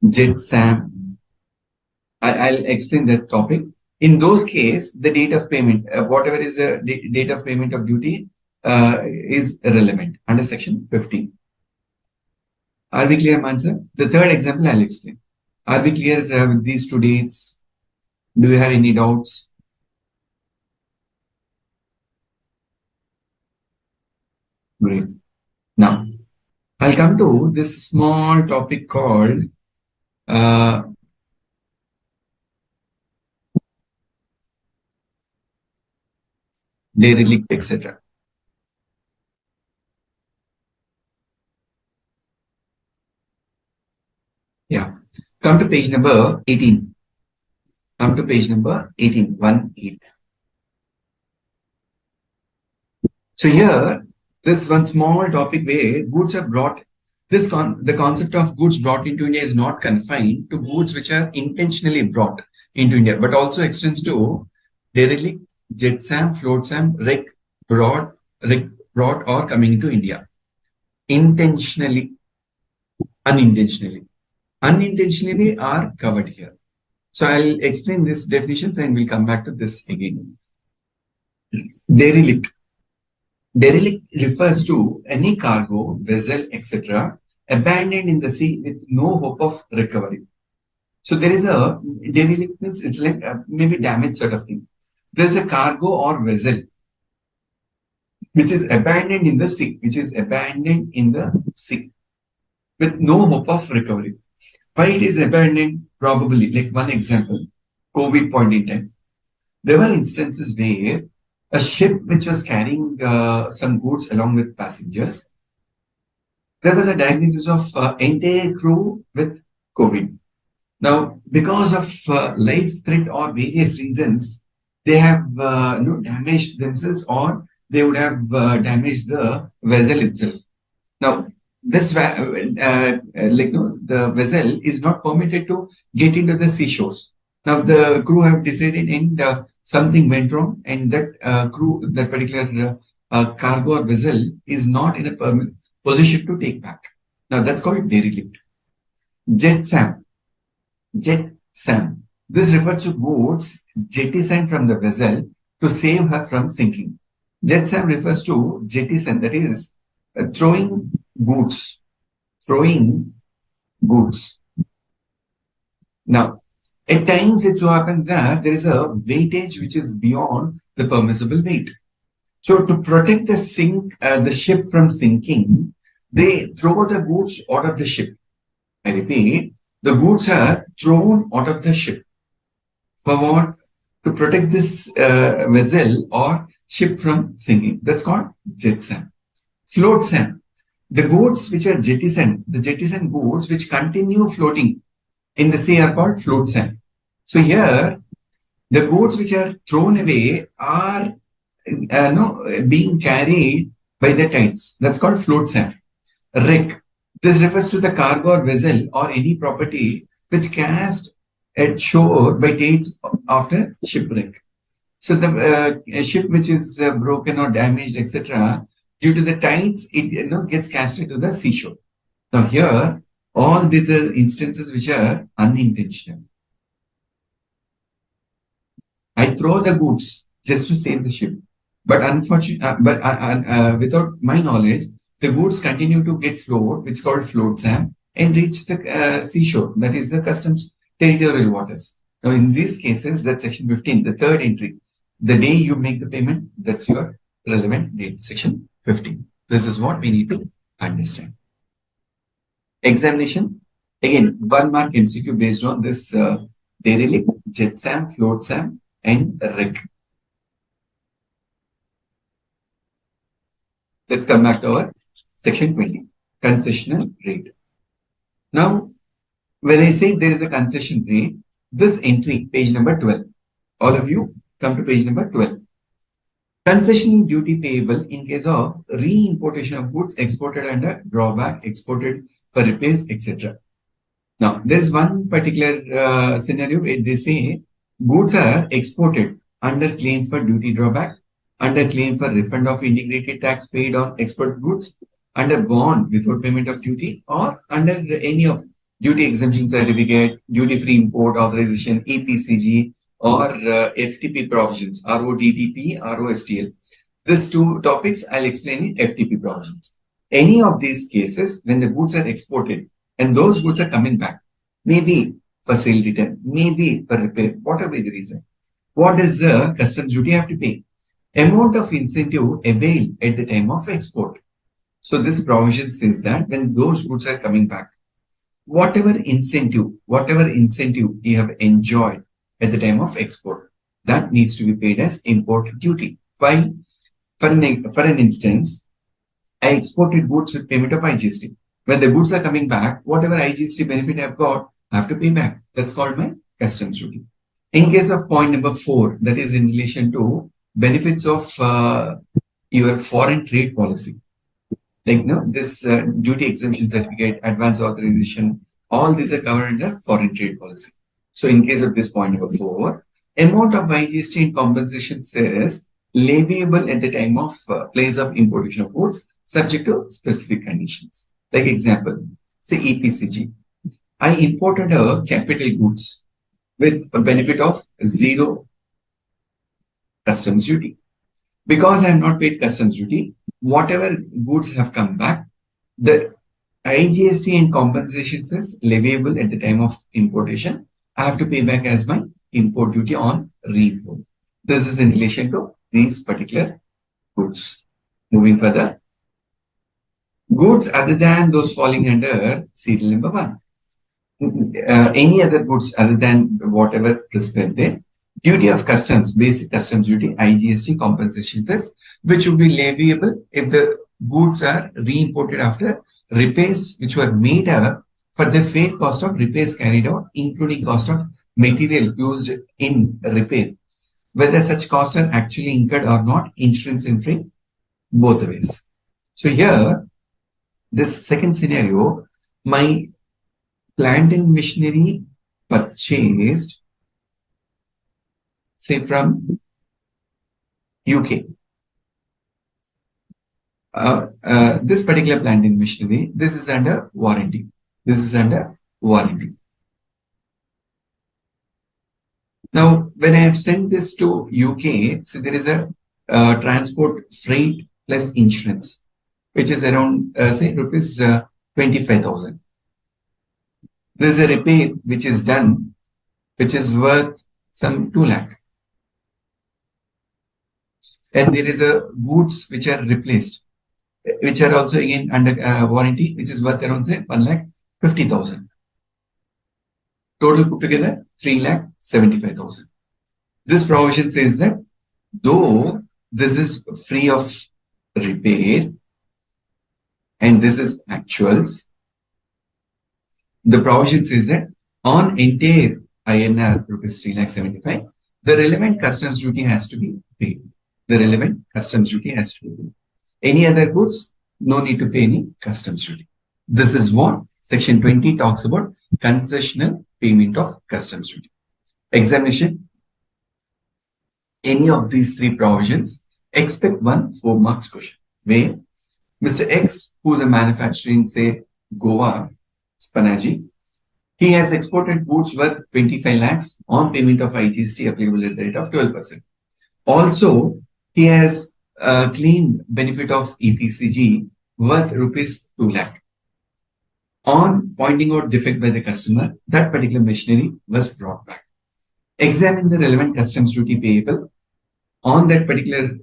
Jet Sam. I'll explain that topic. In those cases, the date of payment, whatever is the date of payment of duty, is relevant under section 15. Are we clear, Mansa? The third example I'll explain. Are we clear with these 2 dates? Do you have any doubts? Great. Now, I'll come to this small topic called derelict, etc. Come to page number 18. Come to page number 18, 1-8. So here, this one small topic where goods are brought, the concept of goods brought into India is not confined to goods which are intentionally brought into India, but also extends to derelict, jetsam, floatsam, wreck, brought or coming into India. Intentionally, unintentionally. Unintentionally are covered here. So I'll explain these definitions and we'll come back to this again. Derelict. Derelict refers to any cargo, vessel, etc. abandoned in the sea with no hope of recovery. So there is a derelict means it's like maybe damage sort of thing. There's a cargo or vessel which is abandoned in the sea, with no hope of recovery. Why it is abandoned? Probably, like one example, COVID point in time. There were instances where a ship which was carrying some goods along with passengers, there was a diagnosis of entire crew with COVID. Now, because of life threat or various reasons, they have damaged themselves or they would have damaged the vessel itself. Now, this the vessel is not permitted to get into the seashores. Now, the crew have decided and something went wrong, and that that particular cargo or vessel is not in a position to take back. Now, that's called derelict. Jetsam. This refers to goods jettisoned from the vessel to save her from sinking. Jetsam refers to jettison, that is throwing goods. Now, at times it so happens that there is a weightage which is beyond the permissible weight. So to protect the ship from sinking, they throw the goods out of the ship. I repeat, the goods are thrown out of the ship. For what? To protect this vessel or ship from sinking. That's called jetsam. Floatsam. The goods which are jettisoned, the jettisoned goods which continue floating in the sea are called floatsam. So here, the goods which are thrown away are being carried by the tides. That's called floatsam. Wreck. This refers to the cargo or vessel or any property which cast at shore by tides after shipwreck. So the ship which is broken or damaged, etc., due to the tides, it gets cast into the seashore. Now here, all these are instances which are unintentional. I throw the goods just to save the ship, but unfortunately, without my knowledge, the goods continue to get flowed, which is called floatsam, and reach the seashore, that is the customs territorial waters. Now, in these cases, that's section 15, the third entry. The day you make the payment, that's your relevant date, section 15. This is what we need to understand. Examination. Again, 1 mark MCQ based on this derelict, jetsam, floatsam, and wreck. Let's come back to our section 20, concessional rate. Now, when I say there is a concession rate, this entry, page number 12, all of you come to page number 12. Concessional duty payable in case of re-importation of goods exported under drawback, exported for repairs, etc. Now, there is one particular scenario where they say goods are exported under claim for duty drawback, under claim for refund of integrated tax paid on export goods, under bond without payment of duty, or under any of duty exemption certificate, duty-free import authorization, EPCG, or FTP provisions, RODTP, ROSTL. These two topics I'll explain in FTP provisions. Any of these cases, when the goods are exported and those goods are coming back, maybe for sale return, maybe for repair, whatever the reason, what does the customs duty have to pay? Amount of incentive availed at the time of export. So this provision says that when those goods are coming back, whatever incentive you have enjoyed at the time of export, that needs to be paid as import duty. Why? For an instance, I exported goods with payment of IGST. When the goods are coming back, whatever IGST benefit I've got, I have to pay back. That's called my customs duty. In case of point number 4, that is in relation to benefits of your foreign trade policy. Like this duty exemption certificate, advance authorization, all these are covered under foreign trade policy. So in case of this point number 4, amount of IGST and compensation is leviable at the time of place of importation of goods subject to specific conditions. Like example, say EPCG. I imported a capital goods with a benefit of 0 customs duty. Because I have not paid customs duty, whatever goods have come back, the IGST and compensations is leviable at the time of importation. I have to pay back as my import duty on re-import. This is in relation to these particular goods. Moving further, goods other than those falling under serial number 1. Any other goods other than whatever prescribed there, duty of customs, basic customs duty, IGST compensations is, which will be leviable if the goods are re-imported after repairs which were made up for the fair cost of repairs carried out, including cost of material used in repair. Whether such costs are actually incurred or not, insurance in free both ways. So here, this second scenario, my plant and machinery purchased, say from UK. This particular plant and machinery, this is under warranty. This is under warranty. Now, when I have sent this to UK, so there is a transport freight plus insurance, which is around, say, rupees 25,000. There is a repair which is done, which is worth some 2 lakh. And there is a goods which are replaced, which are also again under warranty, which is worth around, say, 1,50,000. Total put together 3,75,000. This provision says that though this is free of repair and this is actuals, the provision says that on entire INR rupees 3,75,000, the relevant customs duty has to be paid. The relevant customs duty has to be paid. Any other goods, no need to pay any customs duty. This is what Section 20 talks about, concessional payment of customs duty. Examination, any of these 3 provisions, expect 1 4 marks question, where Mr. X, who is a manufacturer in, say, Goa, Panaji, he has exported goods worth 25 lakhs on payment of IGST applicable at the rate of 12%. Also, he has claimed benefit of EPCG worth rupees 2 lakh. On pointing out defect by the customer, that particular machinery was brought back. Examine the relevant customs duty payable on that particular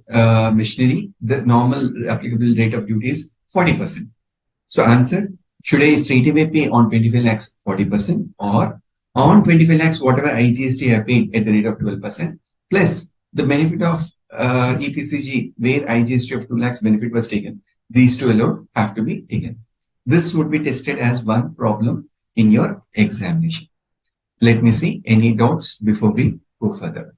machinery. The normal applicable rate of duty is 40%. So answer, should I straight away pay on 25 lakhs 40% or on 25 lakhs whatever IGST I paid at the rate of 12% plus the benefit of EPCG where IGST of 2 lakhs benefit was taken. These two alone have to be taken. This would be tested as one problem in your examination. Let me see any doubts before we go further.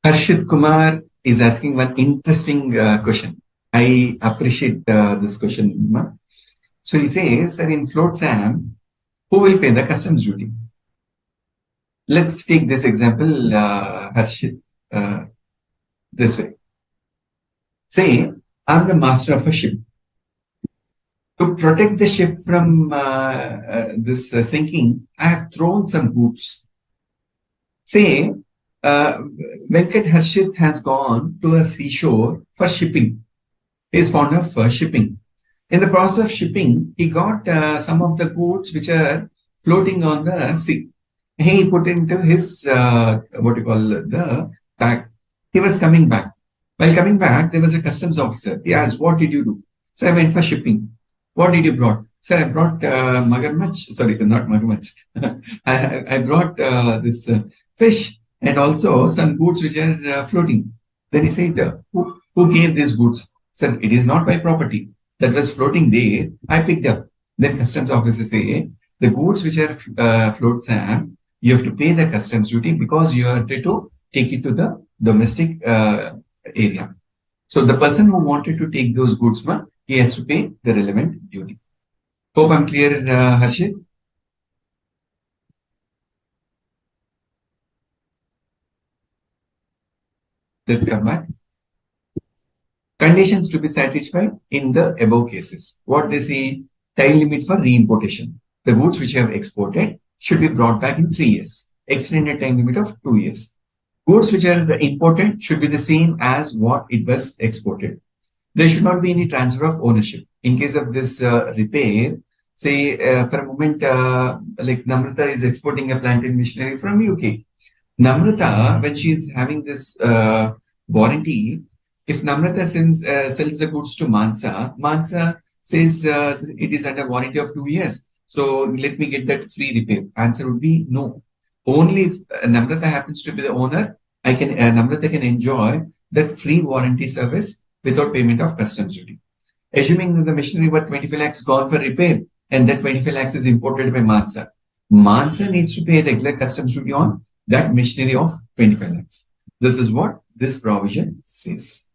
Harshit Kumar is asking one interesting question. I appreciate this question. So he says, sir, in float SAM, who will pay the customs duty? Let's take this example, Harshit, this way. Say, I'm the master of a ship. To protect the ship from this sinking, I have thrown some goods. Say, Venkat Harshit has gone to a seashore for shipping. He is fond of shipping. In the process of shipping, he got some of the goods which are floating on the sea. He put into his, the bag. He was coming back. While coming back, there was a customs officer. He asked, what did you do? So I went for shipping. What did you brought? Sir, I brought magarmach. Sorry, not magarmach. I brought this fish and also some goods which are floating. Then he said, who gave these goods? Sir, it is not my property. That was floating there. I picked up. Then customs officer say, the goods which are float, Sam, you have to pay the customs duty because you are to take it to the domestic area. So the person who wanted to take those goods, he has to pay the relevant duty. Hope I'm clear, Harshit. Let's come back. Conditions to be satisfied in the above cases. What they say, time limit for re-importation. The goods which you have exported should be brought back in 3 years. Extended time limit of 2 years. Goods which are imported should be the same as what it was exported. There should not be any transfer of ownership. In case of this repair, say for a moment, like Namrata is exporting a plant and machinery from UK. Namrata, when she is having this warranty, if Namrata sells the goods to Mansa says it is under warranty of 2 years. So let me get that free repair. Answer would be no. Only if Namrata happens to be the owner, Namrata can enjoy that free warranty service without payment of customs duty. Assuming that the machinery worth 25 lakhs gone for repair and that 25 lakhs is imported by Mansa. Mansa needs to pay regular customs duty on that machinery of 25 lakhs. This is what this provision says.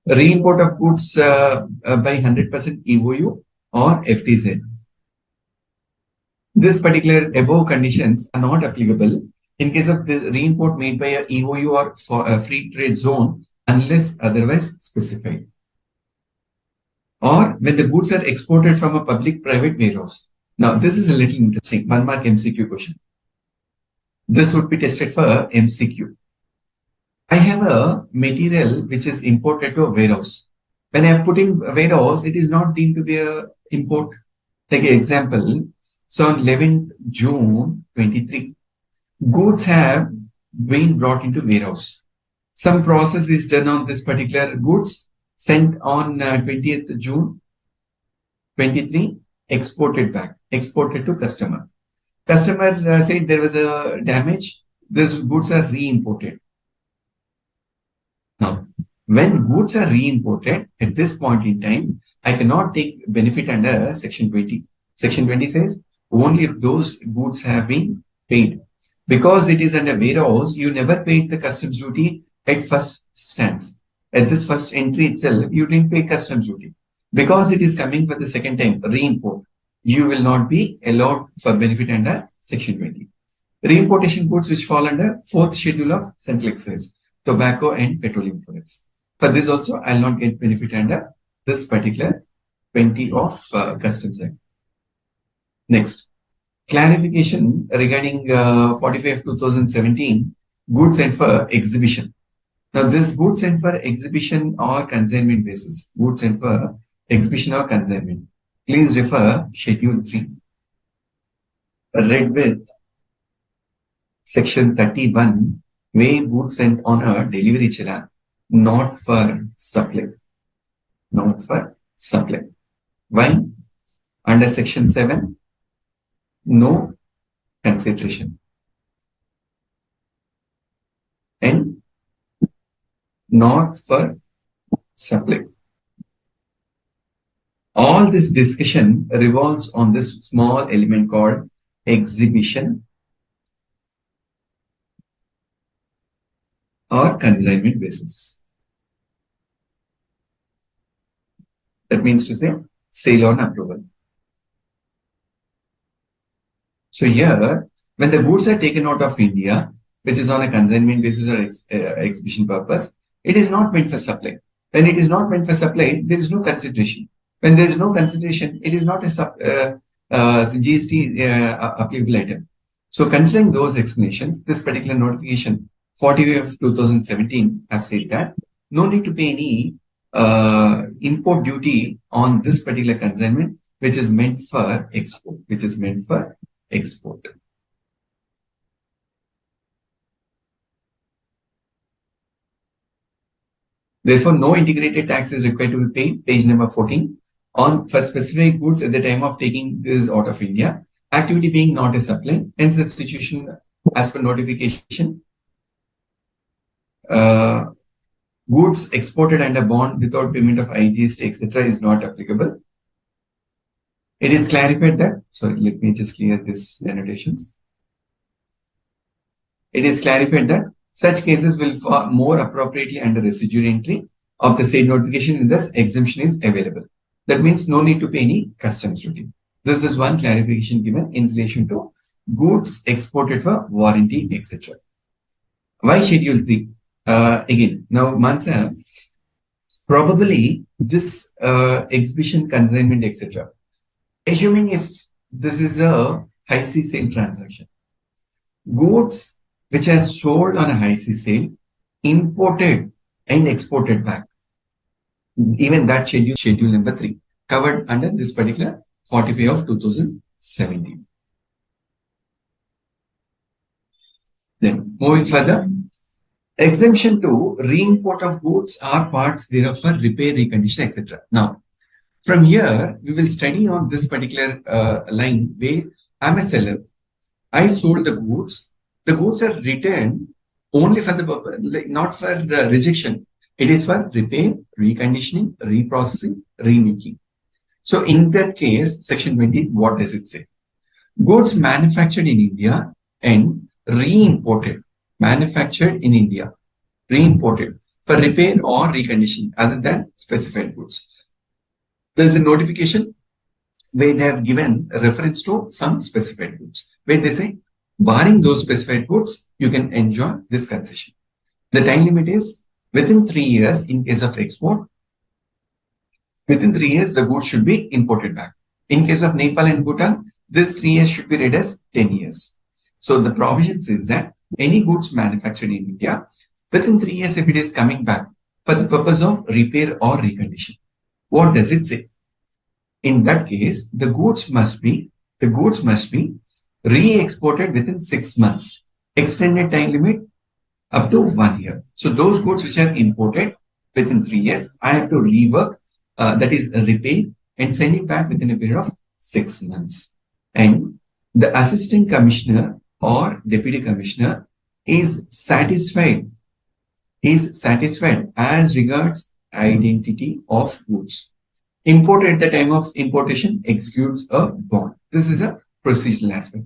Re-import of goods by 100% EOU or FTZ. This particular above conditions are not applicable in case of the re-import made by a EOU or for a free trade zone unless otherwise specified. Or when the goods are exported from a public-private warehouse. Now, this is a little interesting. 1 mark MCQ question. This would be tested for MCQ. I have a material which is imported to a warehouse. When I have put in a warehouse, it is not deemed to be a import. Take an example. So on 11th June 23, goods have been brought into warehouse. Some process is done on this particular goods, sent on 20th June 23, exported back, exported to customer. Customer said there was a damage. These goods are re-imported. Now, when goods are re-imported, at this point in time, I cannot take benefit under Section 20. Section 20 says, only if those goods have been paid. Because it is under warehouse, you never paid the customs duty at first stance. At this first entry itself, you didn't pay customs duty. Because it is coming for the second time, re-import, you will not be allowed for benefit under Section 20. Re-importation goods which fall under 4th schedule of central excise, tobacco and petroleum products. For this also, I will not get benefit under this particular 20 of Customs Act. Next, clarification regarding 45/2017, goods sent for exhibition. Now, this goods sent for exhibition or consignment basis, goods sent for exhibition or consignment. Please refer Schedule 3. Read with Section 31, where goods sent on a delivery challan, not for supply. Not for supply. Why? Under Section 7, no consideration. And not for supply. All this discussion revolves on this small element called exhibition or consignment basis. That means to say sale on approval. So here, when the goods are taken out of India, which is on a consignment basis or exhibition purpose, it is not meant for supply. When it is not meant for supply, there is no consideration. When there is no consideration, it is not a GST applicable item. So considering those explanations, this particular notification 40/2017 have said that no need to pay any import duty on this particular consignment, which is meant for export, export. Therefore, no integrated tax is required to be paid, page number 14, on for specific goods at the time of taking this out of India, activity being not a supply, hence the situation as per notification Goods exported under bond without payment of IGST, etc. is not applicable. It is clarified that, sorry, let me just clear this annotations. It is clarified that such cases will fall more appropriately under residual entry of the state notification, and thus exemption is available. That means no need to pay any customs duty. This is one clarification given in relation to goods exported for warranty, etc. Why Schedule 3? Again, now Mansa, probably this exhibition, consignment, etc. Assuming if this is a high C sale transaction, goods which are sold on a high C sale, imported and exported back, even that schedule number 3, covered under this particular 45 of 2017. Then moving further, exemption to re-import of goods or parts thereof for repair, recondition, etc. Now, from here, we will study on this particular line where I'm a seller. I sold the goods. The goods are returned only for the purpose, like not for the rejection. It is for repair, reconditioning, reprocessing, remaking. So in that case, section 20, what does it say? Goods manufactured in India and re-imported, manufactured in India, re-imported for repair or reconditioning other than specified goods. There is a notification where they have given a reference to some specified goods, where they say, barring those specified goods, you can enjoy this concession. The time limit is within 3 years in case of export. Within 3 years, the goods should be imported back. In case of Nepal and Bhutan, this 3 years should be read as 10 years. So the provision says that any goods manufactured in India, within 3 years, if it is coming back for the purpose of repair or recondition, what does it say? In that case, the goods must be re-exported within 6 months. Extended time limit up to 1 year. So those goods which are imported within 3 years, I have to rework, that is repair, and send it back within a period of 6 months. And the assistant commissioner or deputy commissioner is satisfied as regards identity of goods. Imported at the time of importation executes a bond. This is a procedural aspect.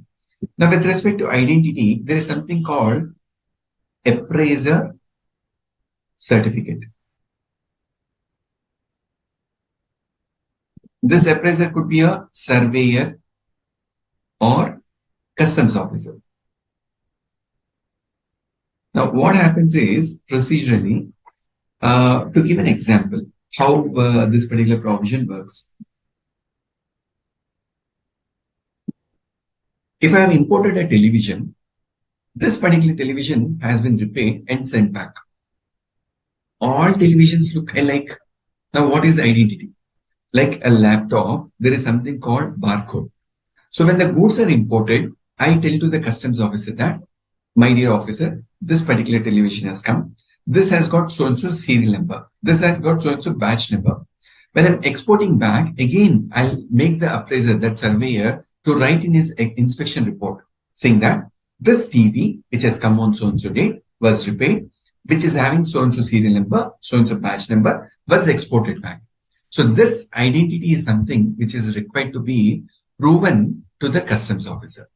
Now, with respect to identity, there is something called appraiser certificate. This appraiser could be a surveyor or customs officer. Now, what happens is, procedurally, to give an example, how this particular provision works. If I have imported a television, this particular television has been repaired and sent back. All televisions look alike. Now, what is identity? Like a laptop, there is something called barcode. So when the goods are imported, I tell to the customs officer that, my dear officer, this particular television has come. This has got so-and-so serial number. This has got so-and-so batch number. When I'm exporting back, again, I'll make the appraiser, that surveyor, to write in his inspection report, saying that this TV, which has come on so-and-so date, was repaired, which is having so-and-so serial number, so-and-so batch number, was exported back. So this identity is something which is required to be proven to the customs officer.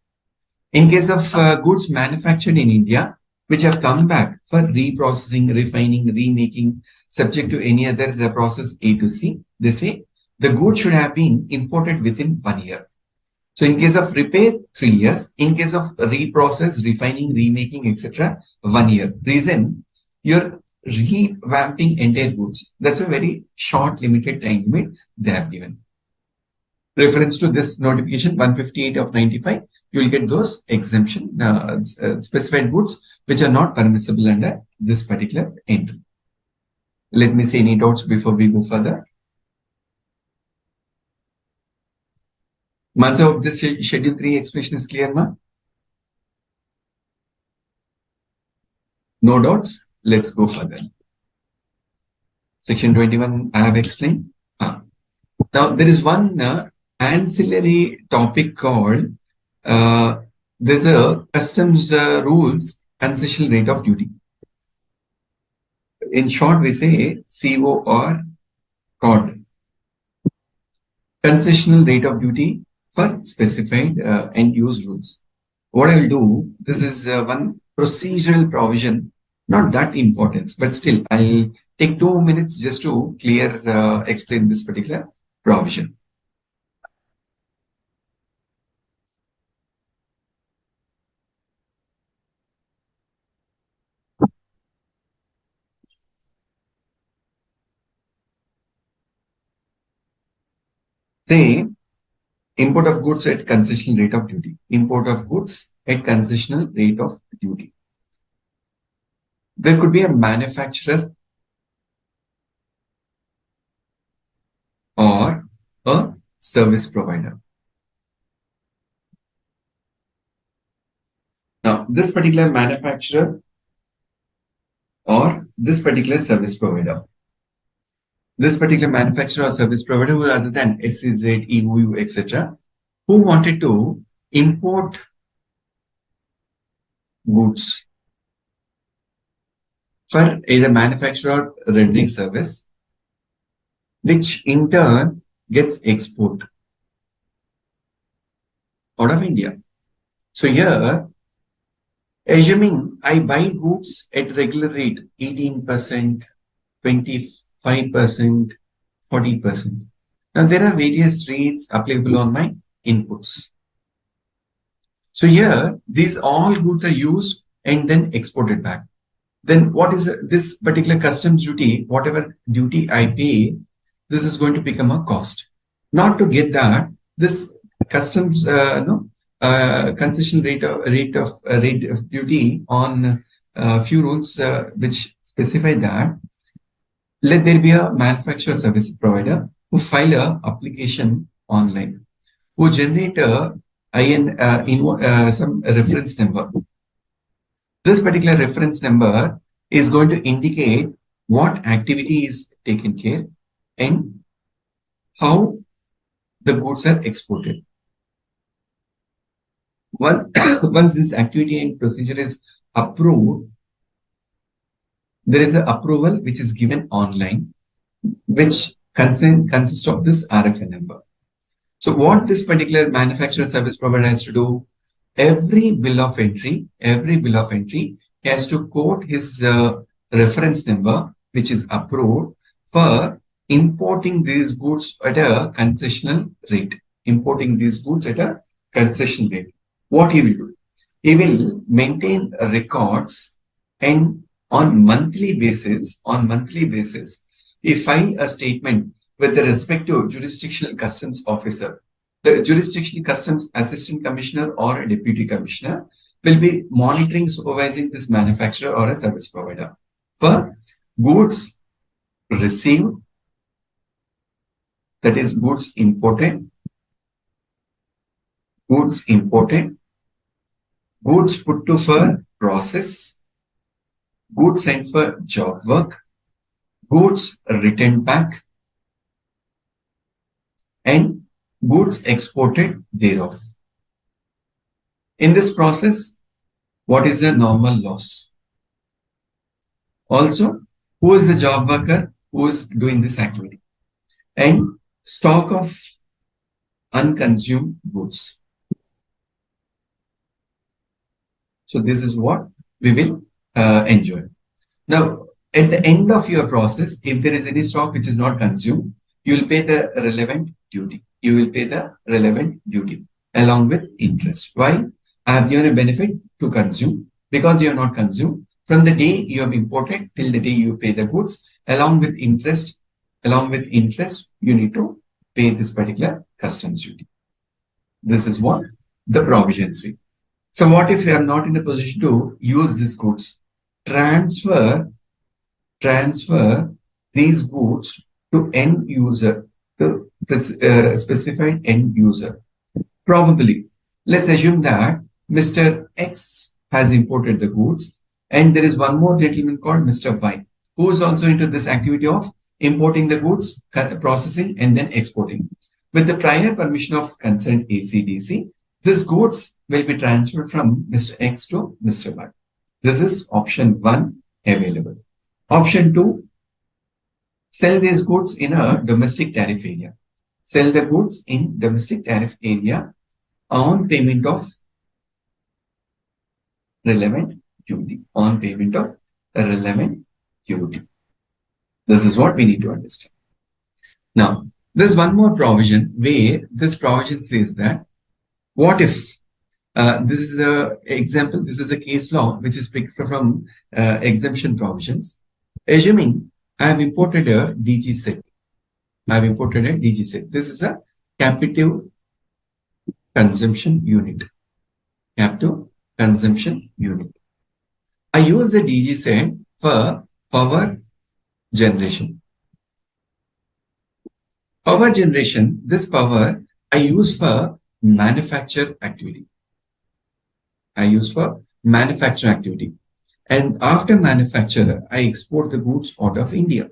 In case of goods manufactured in India, which have come back for reprocessing, refining, remaking, subject to any other process A to C, they say the goods should have been imported within 1 year. So in case of repair, 3 years. In case of reprocess, refining, remaking, etc., 1 year. Reason, you're revamping entire goods. That's a very short, limited time limit they have given. Reference to this notification 158 of 95, you will get those exemption specified goods which are not permissible under this particular entry. Let me see any doubts before we go further. Mansa, hope this schedule 3 explanation is clear, ma? No doubts? Let's go further. Section 21 I have explained. Now there is one ancillary topic called there's a customs rules concessional rate of duty. In short, we say CO or COD, concessional rate of duty for specified end use rules. What I will do, this is one procedural provision, not that important, but still I'll take 2 minutes just to explain this particular provision. Say, import of goods at concessional rate of duty. Import of goods at concessional rate of duty. There could be a manufacturer or a service provider. Now, this particular manufacturer or this particular service provider. This particular manufacturer or service provider, who other than SEZ, EOU, etc., who wanted to import goods for either manufacturer or rendering service, which in turn gets exported out of India. So here, assuming I buy goods at regular rate, 18%, 25%, 40%. Now there are various rates applicable on my inputs. So here, these all goods are used and then exported back. Then what is this particular customs duty? Whatever duty I pay, this is going to become a cost. Not to get that, this customs concession rate of duty on few rules which specify that. Let there be a manufacturer service provider who file a application online, who generate some reference number. This particular reference number is going to indicate what activity is taken care and how the goods are exported. Once this activity and procedure is approved, there is an approval which is given online, which consists of this RFN number. So what this particular manufacturer service provider has to do, every bill of entry has to quote his reference number, which is approved for importing these goods at a concessional rate. Importing these goods at a concession rate. What he will do? He will maintain records, and on monthly basis, he file a statement with the respective jurisdictional customs officer. The jurisdictional customs assistant commissioner or a deputy commissioner will be monitoring, supervising this manufacturer or a service provider for goods received, that is goods imported, goods put to for process, goods sent for job work, goods returned back, and goods exported thereof. In this process, what is the normal loss? Also, who is the job worker who is doing this activity? And stock of unconsumed goods. So this is what we will enjoy. Now, at the end of your process, if there is any stock which is not consumed, you will pay the relevant duty. You will pay the relevant duty along with interest. Why? I have given a benefit to consume, because you have not consumed. From the day you have imported till the day you pay the goods, along with interest, you need to pay this particular customs duty. This is what the provision says. So what if you are not in the position to use these goods? Transfer these goods to end user, to specified end user. Probably, let's assume that Mr. X has imported the goods, and there is one more gentleman called Mr. Y, who is also into this activity of importing the goods, processing, and then exporting. With the prior permission of consent ACDC, these goods will be transferred from Mr. X to Mr. Y. This is option 1 available. Option 2, sell these goods in a domestic tariff area. Sell the goods in domestic tariff area on payment of relevant duty. On payment of relevant duty. This is what we need to understand. Now, there's one more provision where this provision says that what if this is a example, this is a case law which is picked from exemption provisions. Assuming I have imported a DG set. I have imported a DG set. This is a captive consumption unit. Captive consumption unit. I use a DG set for power generation. Power generation, this power I use for manufacture activity. I use for manufacture activity. And after manufacture, I export the goods out of India.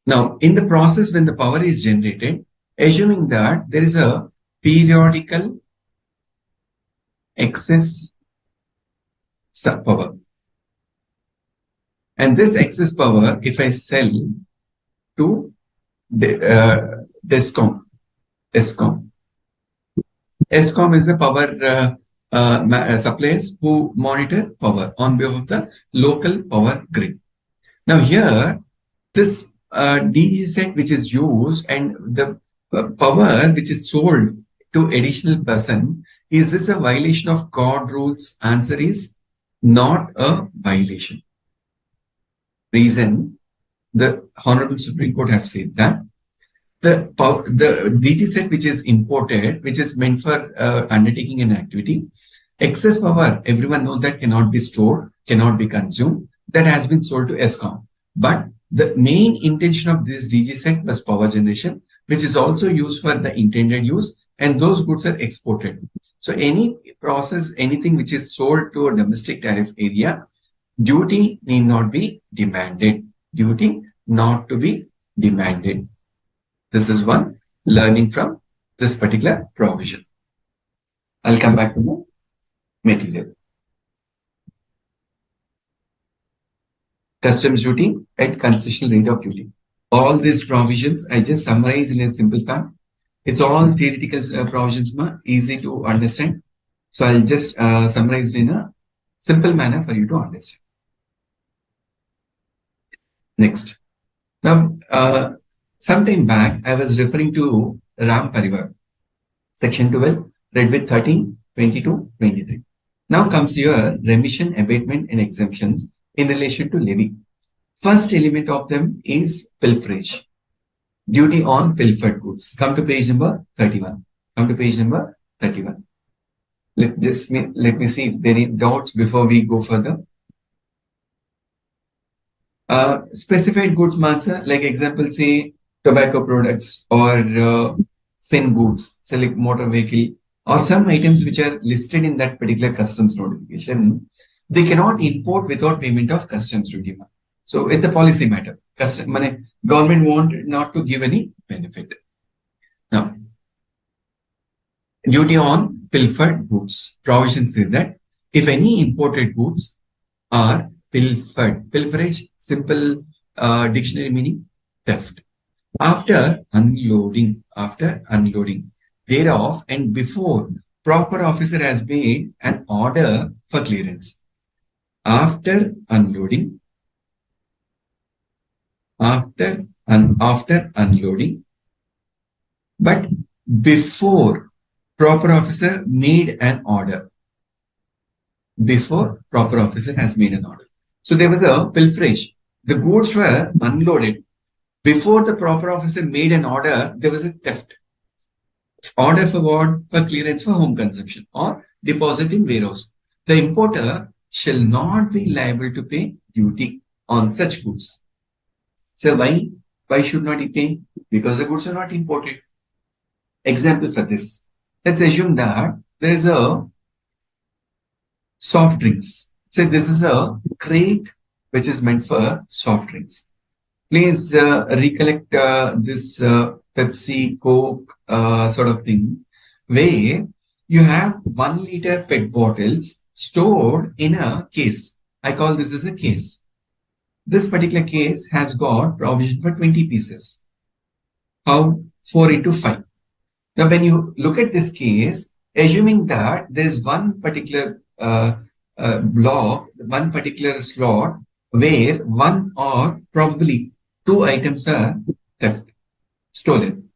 Now, in the process, when the power is generated, assuming that there is a periodical excess power. And this excess power, if I sell to ESCOM is the power suppliers who monitor power on behalf of the local power grid. Now here, this DG set which is used and the power which is sold to additional person, is this a violation of COD rules? Answer is not a violation. Reason, the Honorable Supreme Court have said that the DG set which is imported, which is meant for undertaking an activity, excess power, everyone knows that cannot be stored, cannot be consumed, that has been sold to ESCOM. But the main intention of this DG set was power generation, which is also used for the intended use, and those goods are exported. So any process, anything which is sold to a domestic tariff area, duty need not be demanded. Duty not to be demanded. This is one learning from this particular provision. I'll come back to the material. Customs duty at concessional rate of duty. All these provisions I just summarized in a simple term. It's all theoretical provisions, easy to understand. So I'll just summarize it in a simple manner for you to understand. Next. Now, sometime back, I was referring to Ram Parivar, section 12, read with 13, 22, 23. Now comes your remission, abatement, and exemptions in relation to levy. First element of them is pilferage. Duty on pilfered goods. Come to page number 31. Come to page number 31. Let me see if there are any doubts before we go further. Specified goods matter, like example, say tobacco products or sin goods, select motor vehicle, or some items which are listed in that particular customs notification, they cannot import without payment of customs duty. So it's a policy matter. Government want not to give any benefit. Now, duty on pilfered goods. Provisions say that if any imported goods are pilfered, pilferage, simple dictionary meaning theft. After unloading, thereof and before proper officer has made an order for clearance. After unloading, but before proper officer made an order. Before proper officer has made an order. So there was a pilferage. The goods were unloaded. Before the proper officer made an order, there was a theft. Order for what? For clearance for home consumption or deposit in warehouse. The importer shall not be liable to pay duty on such goods. So why? Why should not he pay? Because the goods are not imported. Example for this. Let's assume that there is a soft drinks. Say this is a crate which is meant for soft drinks. Please recollect this Pepsi, Coke sort of thing, where you have 1 liter PET bottles stored in a case. I call this as a case. This particular case has got provision for 20 pieces. How? 4 into 5. Now, when you look at this case, assuming that there's one particular block, one particular slot where one or probably two items are theft, stolen.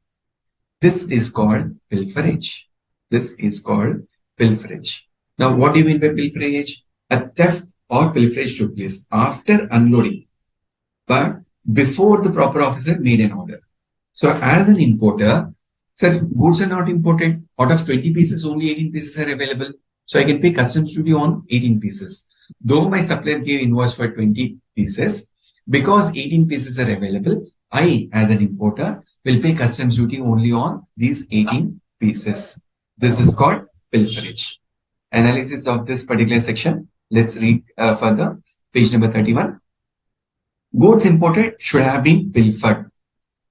This is called pilferage. This is called pilferage. Now, what do you mean by pilferage? A theft or pilferage took place after unloading, but before the proper officer made an order. So, as an importer, sir, goods are not imported. Out of 20 pieces, only 18 pieces are available. So, I can pay customs duty on 18 pieces. Though my supplier gave invoice for 20 pieces, because 18 pieces are available, I, as an importer, will pay customs duty only on these 18 pieces. This is called pilferage. Analysis of this particular section. Let's read further. Page number 31. Goods imported should have been pilfered.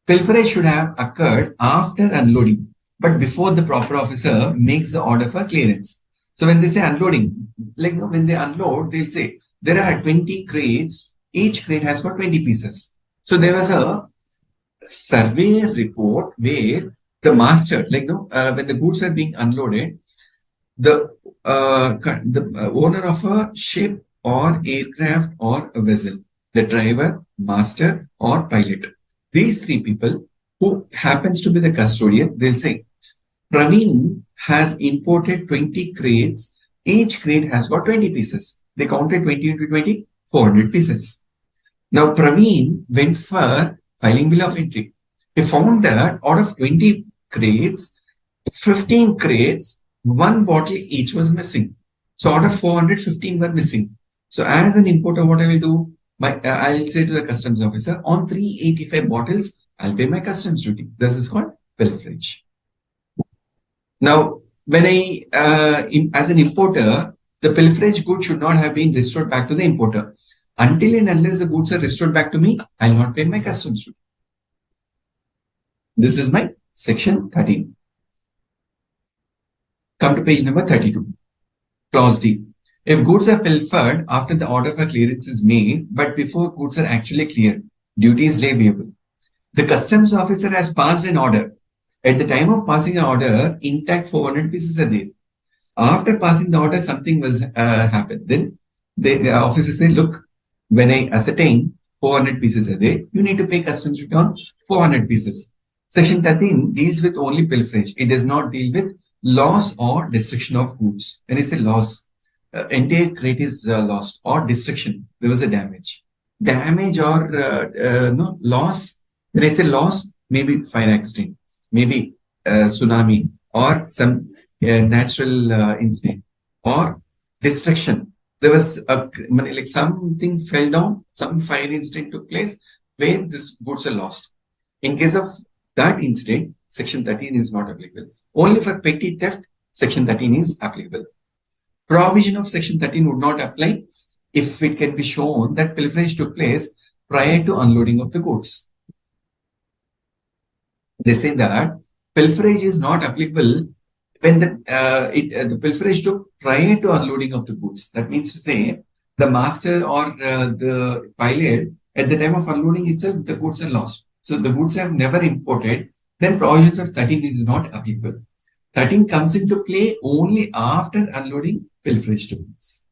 Pilferage should have occurred after unloading, but before the proper officer makes the order for clearance. So when they say unloading, like when they unload, they'll say there are 20 crates, each crate has got 20 pieces. So there was a survey report where the master, when the goods are being unloaded, the owner of a ship or aircraft or a vessel, the driver, master, or pilot, these three people who happens to be the custodian, they'll say, Praveen has imported 20 crates. Each crate has got 20 pieces. They counted 20 into 20, 400 pieces. Now, Praveen went for filing bill of entry. He found that out of 20 crates, 15 crates, one bottle each was missing. So out of 415 were missing. So as an importer, what I will do? I'll say to the customs officer, on 385 bottles, I'll pay my customs duty. This is called pilferage. Now, when as an importer, the pilferage goods should not have been restored back to the importer. Until and unless the goods are restored back to me, I'll not pay my customs duty. This is my section 13. Come to page number 32. Clause D. If goods are pilfered after the order for clearance is made, but before goods are actually cleared, duty is leviable. The customs officer has passed an order. At the time of passing an order, intact 400 pieces are there. After passing the order, something was happened. Then the officer said, look, when I ascertain 400 pieces are there, you need to pay customs duty on 400 pieces. Section 13 deals with only pilferage. It does not deal with loss or destruction of goods. When I say loss, entire crate is lost, or destruction, there was a damage. Damage or no loss. When I say loss, maybe fire accident, maybe tsunami, or some natural incident, or destruction. There was like something fell down, some fire incident took place where this goods are lost. In case of that incident, section 13 is not applicable. Only for petty theft, section 13 is applicable. Provision of section 13 would not apply if it can be shown that pilferage took place prior to unloading of the goods. They say that pilferage is not applicable when the pilferage took prior to unloading of the goods. That means to say the master or the pilot, at the time of unloading itself, the goods are lost. So the goods are never imported. Then provisions of 13 is not applicable. 13 comes into play only after unloading pilferage took place.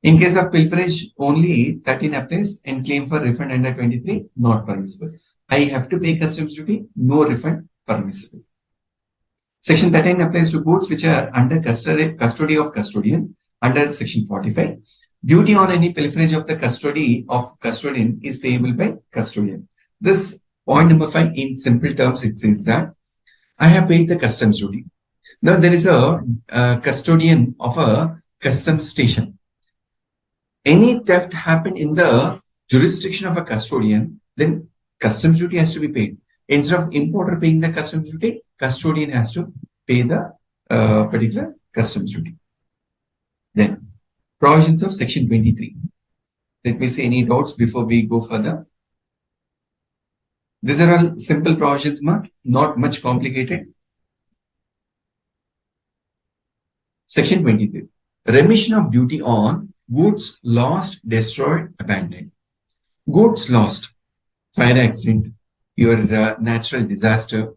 In case of pilferage, only 13 applies, and claim for refund under 23 not permissible. I have to pay customs duty, no refund permissible. Section 13 applies to goods which are under custody of custodian under section 45. Duty on any pilferage of the custody of custodian is payable by custodian. This point number 5, in simple terms, it says that I have paid the customs duty. Now there is a custodian of a customs station. Any theft happened in the jurisdiction of a custodian, then customs duty has to be paid. Instead of importer paying the customs duty, custodian has to pay the particular customs duty. Then, provisions of section 23. Let me see any doubts before we go further. These are all simple provisions, not much complicated. Section 23. Remission of duty on goods lost, destroyed, abandoned. Goods lost, fire accident, your natural disaster,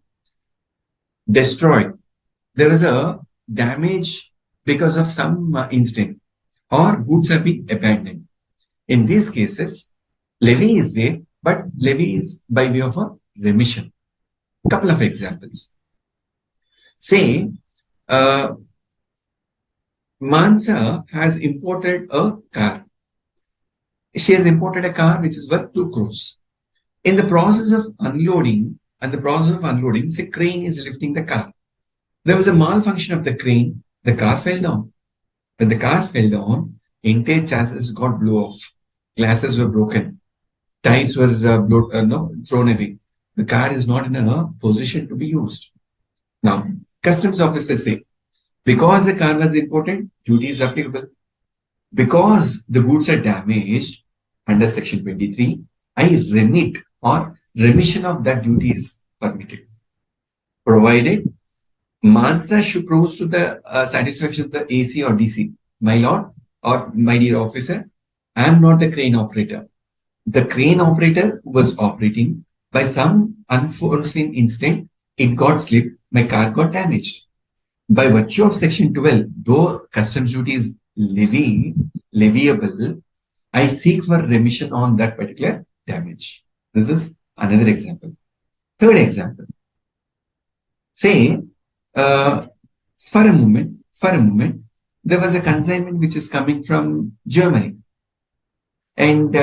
destroyed. There was a damage because of some incident, or goods have been abandoned. In these cases, levy is there, but levy is by way of a remission. Couple of examples. Say, Mansa has imported a car. She has imported a car which is worth 2 crores. In the process of unloading, say crane is lifting the car. There was a malfunction of the crane. The car fell down. When the car fell down, entire chassis got blown off. Glasses were broken. Tires were thrown away. The car is not in a position to be used. Now, customs officers say, because the car was imported, duty is applicable. Because the goods are damaged under section 23, I remit or remission of that duty is permitted. Provided Mansa should prove to the satisfaction of the AC or DC. My lord or my dear officer, I am not the crane operator. The crane operator was operating. By some unforeseen incident, it got slipped, my car got damaged. By virtue of section 12, though customs duty is leviable, I seek for remission on that particular damage. This is another example. Third example. Say, for a moment, there was a consignment which is coming from Germany. And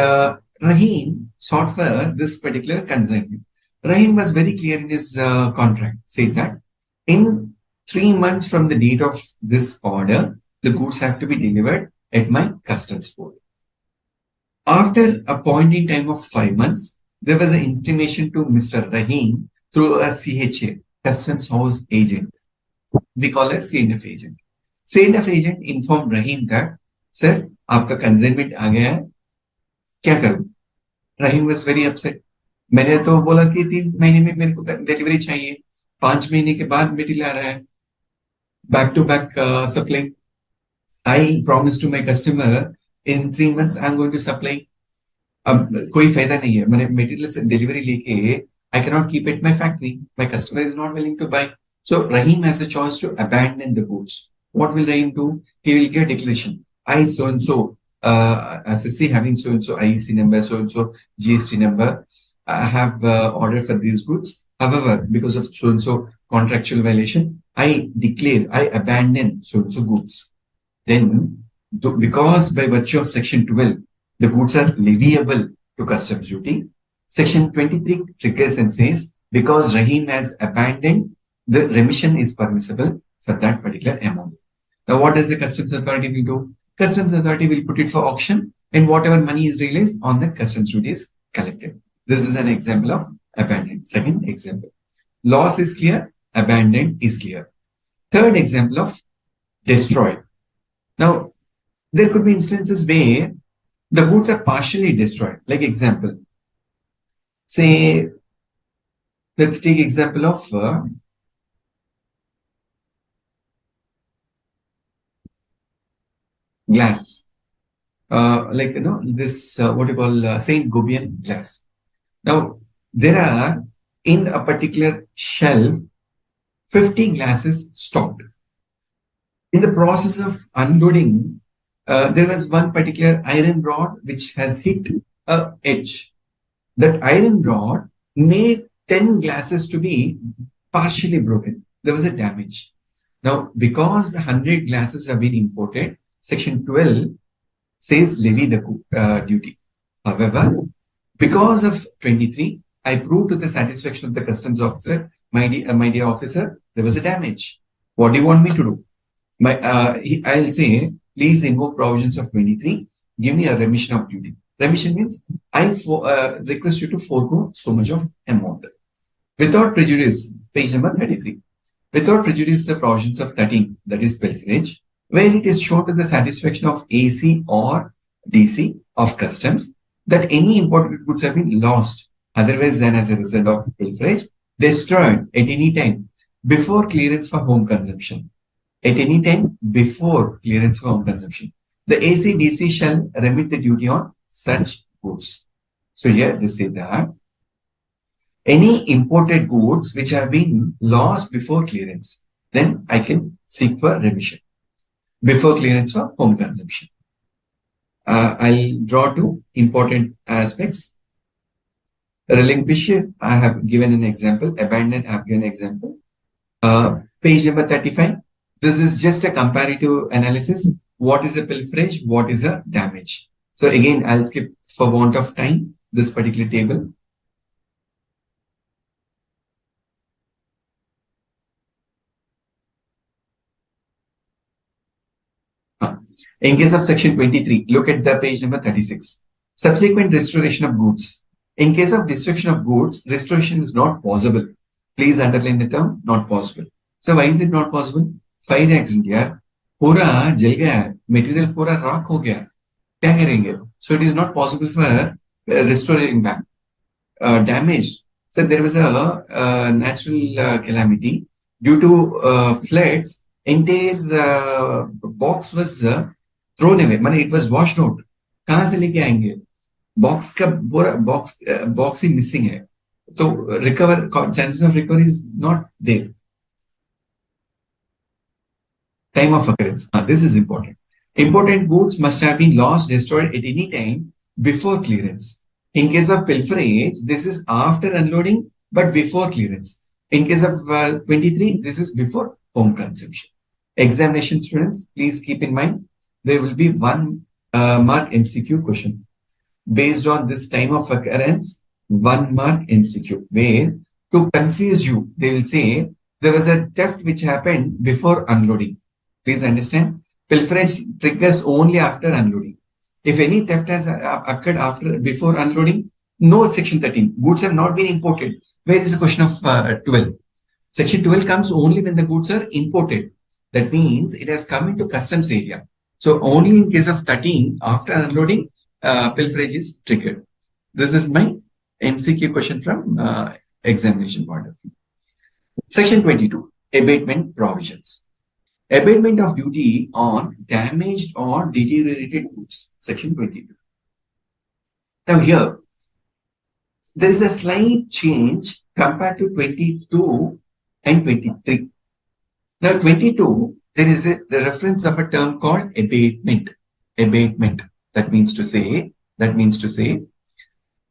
Rahim sought for this particular consignment. Rahim was very clear in his contract, said that in 3 months from the date of this order, the goods have to be delivered at my customs port. After a point in time of 5 months, there was an intimation to Mr. Rahim through a CHA, Customs House Agent. We call a CNF agent. CNF agent informed Rahim that, sir, आपका consignment आ गया है, क्या करूं? Rahim was very upset. मैंने तो बोला कि 3 महीने में मेरे को डिलीवरी चाहिए, 5 महीने के बाद मेटीरियल आ रहा है, back to back supply. I promised to my customer in 3 months I'm going to supply. अब कोई फायदा नहीं है, मैंने मेटीरियल से डिलीवरी लेके I cannot keep it in my factory. My customer is not willing to buy. So Rahim has a choice to abandon the goods. What will Rahim do? He will get a declaration. I so and so SSC having so and so IEC number, so and so GST number. I have ordered for these goods. However, because of so and so contractual violation, I declare, I abandon so and so goods. Then, because by virtue of section 12, the goods are leviable to customs duty, section 23 triggers and says, because Rahim has abandoned, the remission is permissible for that particular amount. Now, what does the customs authority will do? Customs authority will put it for auction, and whatever money is released on the customs duty is collected. This is an example of abandoned. Second example. Loss is clear, abandoned is clear. Third example of destroyed. Now, there could be instances where the goods are partially destroyed. Like example, say, let's take example of glass. Like, this, what you call Saint Gobain glass. Now, there are in a particular shelf, 50 glasses stocked. In the process of unloading, there was one particular iron rod which has hit a edge. That iron rod made 10 glasses to be partially broken. There was a damage. Now, because 100 glasses have been imported, section 12 says levy the duty. However, because of 23, I proved to the satisfaction of the customs officer, my dear officer, there was a damage. What do you want me to do? I'll say, please invoke provisions of 23, give me a remission of duty. Remission means I request you to forego so much of amount. Without prejudice, page number 33. Without prejudice, the provisions of 13, that is pilferage, where it is shown to the satisfaction of AC or DC of customs that any imported goods have been lost otherwise than as a result of pilferage, destroyed at any time before clearance for home consumption. At any time before clearance for home consumption. The AC DC shall remit the duty on such goods. So here they say that any imported goods which have been lost before clearance, then I can seek for remission. Before clearance for home consumption. I'll draw two important aspects. Relinquishes, I have given an example. Abandon, I have given an example. Page number 35. This is just a comparative analysis. What is a pilferage? What is a damage? So again, I'll skip for want of time this particular table. In case of section 23, look at the page number 36. Subsequent restoration of goods. In case of destruction of goods, restoration is not possible. Please underline the term not possible. So why is it not possible? Fire accident यार पूरा जल गया है, material पूरा राख हो गया, क्या करेंगे? So it is not possible for restoring back. Damaged. So there was a natural calamity due to floods. Entire box was thrown away. Money it was washed out. कहाँ से लेके आएंगे? Box का पूरा box ही missing है. So chances of recovery is not there. Time of occurrence. This is important. Important goods must have been lost, destroyed at any time before clearance. In case of pilferage, this is after unloading, but before clearance. In case of 23, this is before home consumption. Examination students, please keep in mind, there will be 1 mark MCQ question. Based on this time of occurrence, 1 mark MCQ, where to confuse you, they will say there was a theft which happened before unloading. Please understand, pilferage triggers only after unloading. If any theft has occurred before unloading, no section 13. Goods have not been imported. Where is the question of 12? Section 12 comes only when the goods are imported. That means it has come into customs area. So only in case of 13, after unloading, pilferage is triggered. This is my MCQ question from examination point of view. Section 22, abatement provisions. Abatement of duty on damaged or deteriorated goods. Section 22. Now here, there is a slight change compared to 22 and 23. Now 22, there is a reference of a term called abatement. Abatement. That means to say, the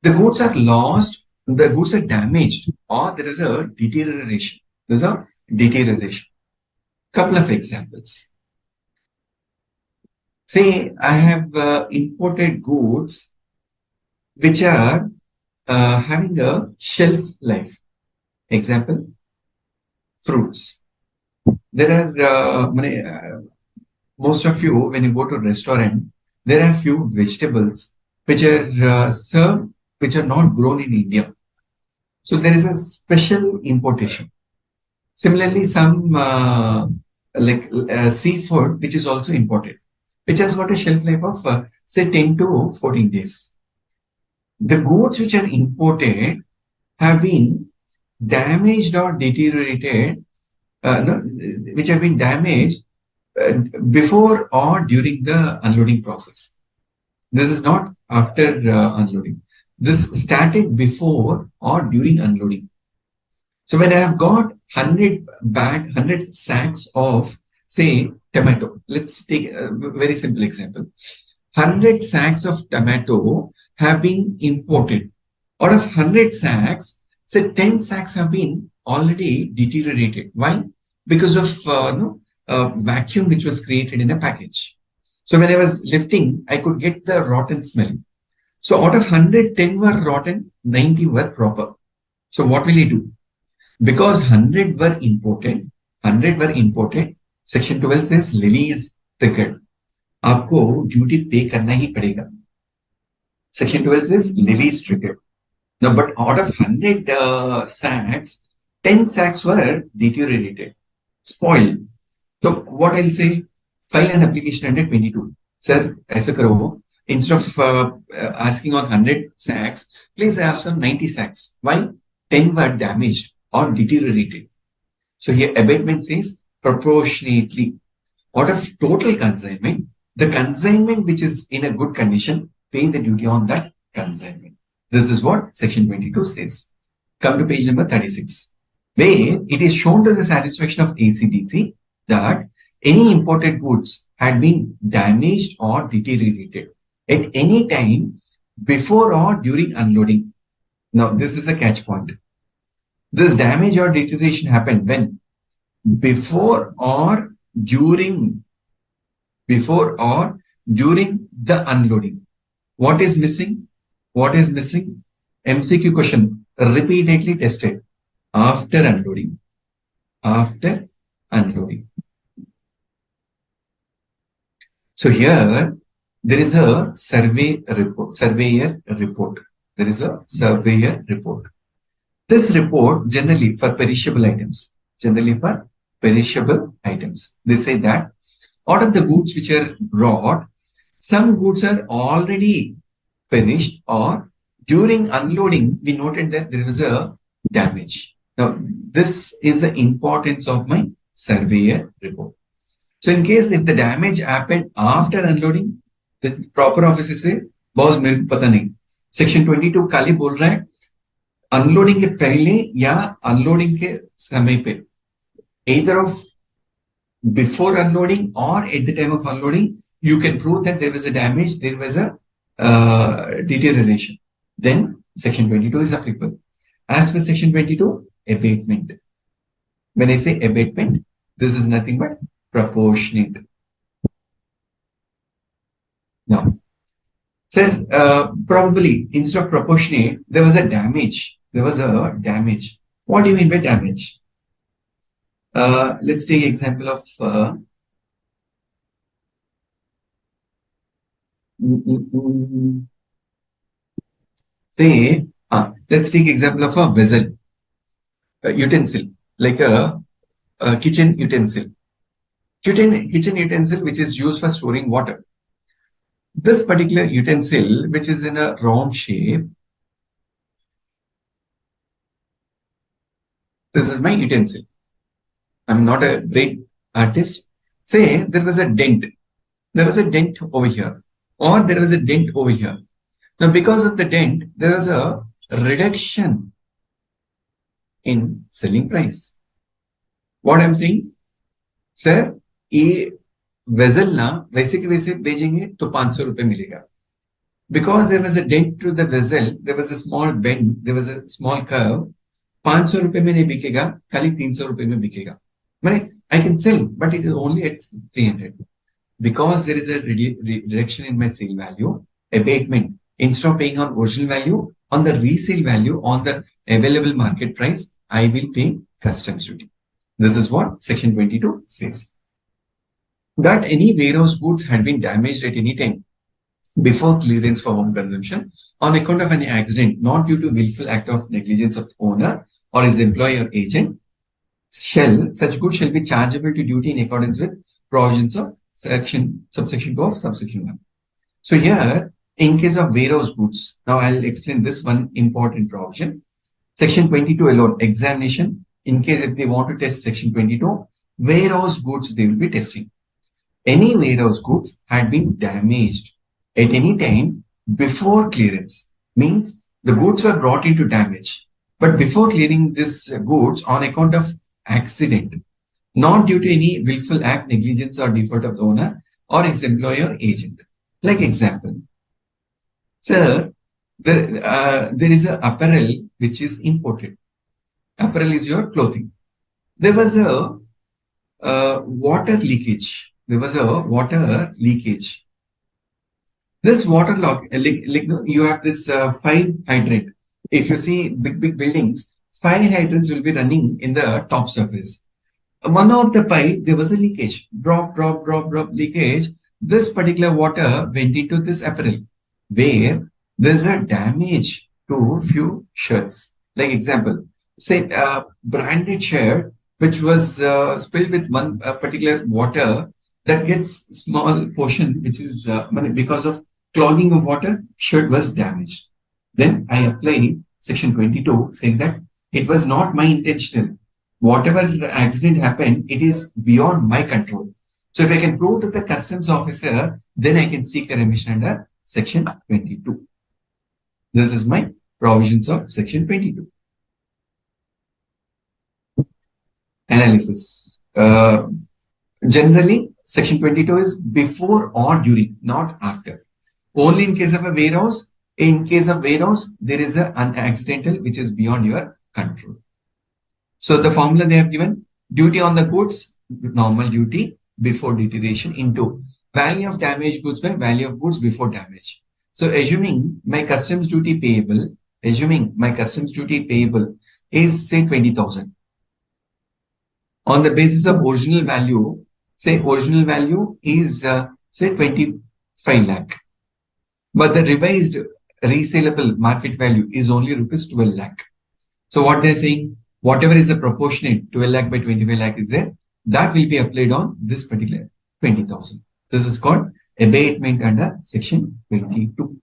goods are lost, the goods are damaged, or there is a deterioration. There's a deterioration. Couple of examples. Say I have imported goods which are having a shelf life. Example, fruits. There are most of you, when you go to a restaurant, there are few vegetables which are served, which are not grown in India. So there is a special importation. Similarly, some seafood which is also imported, which has got a shelf life of say 10 to 14 days. The goods which are imported have been damaged or deteriorated, which have been damaged before or during the unloading process. This is not after unloading. This started before or during unloading. So when I have got 100 sacks of, say, tomato, let's take a very simple example. 100 sacks of tomato have been imported. Out of 100 sacks, say 10 sacks have been already deteriorated. Why? Because of vacuum which was created in a package. So when I was lifting, I could get the rotten smell. So out of 100, 10 were rotten, 90 were proper. So what will he do? Because 100 were imported, section 12 says levy is triggered. आपको duty pay करना ही पड़ेगा. Section 12 says levy is triggered. Now, but out of 100 sacks, 10 sacks were deteriorated, spoiled. So what I'll say, file an application under 22. Sir, ऐसा करो, instead of asking on 100 sacks, please ask on 90 sacks. Why? 10 were damaged or deteriorated. So here abatement says proportionately. Out of total consignment, the consignment which is in a good condition, pay the duty on that consignment. This is what section 22 says. Come to page number 36, where it is shown to the satisfaction of ACDC that any imported goods had been damaged or deteriorated at any time before or during unloading. Now, this is a catch point. This damage or deterioration happened when? Before or during the unloading. What is missing? What is missing? MCQ question, repeatedly tested after unloading. After unloading. So here there is a surveyor report. There is a surveyor report. This report generally for perishable items. They say that out of the goods which are brought, some goods are already perished, or during unloading we noted that there was a damage. Now this is the importance of my surveyor report. So in case if the damage happened after unloading, the proper officer say, boss मेरे को पता नहीं. Section 22 खाली बोल रहा है unloading के पहले या अनलोडिंग के समय पे, either of before unloading or at the time of unloading, you can prove that there was a damage, there was a deterioration. Then section 22 is applicable. As per section 22, abatement. When I say abatement, this is nothing but proportionate. Now, sir, probably instead of proportionate, there was a damage. What do you mean by damage? Let's take example of let's take example of a vessel, utensil, like a kitchen utensil. Kitchen utensil which is used for storing water. This particular utensil, which is in a round shape, this is my utensil. I'm not a great artist. Say there was a dent. There was a dent over here, or there was a dent over here. Now, because of the dent, there was a reduction in selling price. What I'm saying, sir, ये vessel ना वैसे के वैसे भेजेंगे तो 500 रुपए मिलेगा. Because there was a dent to the vessel, there was a small bend, there was a small curve. 500 रुपए में नहीं बिकेगा, खाली 300 रुपए में बिकेगा. I can sell, but it is only at 300. Because there is a reduction in my sale value, abatement. Instead of paying on original value, on the resale value, on the available market price, I will pay customs duty. This is what section 22 says. That any warehouse goods had been damaged at any time before clearance for home consumption on account of any accident, not due to willful act of negligence of the owner or his employee or agent, such goods shall be chargeable to duty in accordance with provisions of subsection 2 of subsection 1. So here, in case of warehouse goods, now I'll explain this one important provision. Section 22 alone, examination. In case if they want to test section 22, warehouse goods they will be testing. Any warehouse goods had been damaged at any time before clearance, means the goods were brought into damage, but before clearing this goods on account of accident, not due to any willful act, negligence or default of the owner or his employer or agent. Like example, sir, there is a apparel which is imported. Apparel is your clothing. There was a water leakage. This water you have this fire hydrant. If you see big buildings, fire hydrants will be running in the top surface. One of the pipe, there was a leakage. Drop leakage. This particular water went into this apparel, where there's a damage to few shirts. Like example, say a branded shirt which was spilled with one particular water, that gets small portion, which is because of clogging of water, shirt was damaged. Then I apply section 22 saying that it was not my intentional. Whatever accident happened, it is beyond my control. So if I can prove to the customs officer, then I can seek a remission under section 22. This is my provisions of Section 22. Analysis. Generally, Section 22 is before or during, not after. Only in case of a warehouse. In case of warehouse, there is an accidental which is beyond your control. So the formula they have given, duty on the goods, normal duty before deterioration into value of damaged goods by value of goods before damage. So assuming my customs duty payable is say 20,000. On the basis of original value, say original value is say 25 lakh. But the revised resaleable market value is only rupees 12 lakh. So what they're saying, whatever is the proportionate 12 lakh by 25 lakh is there, that will be applied on this particular 20,000. This is called abatement under Section 22.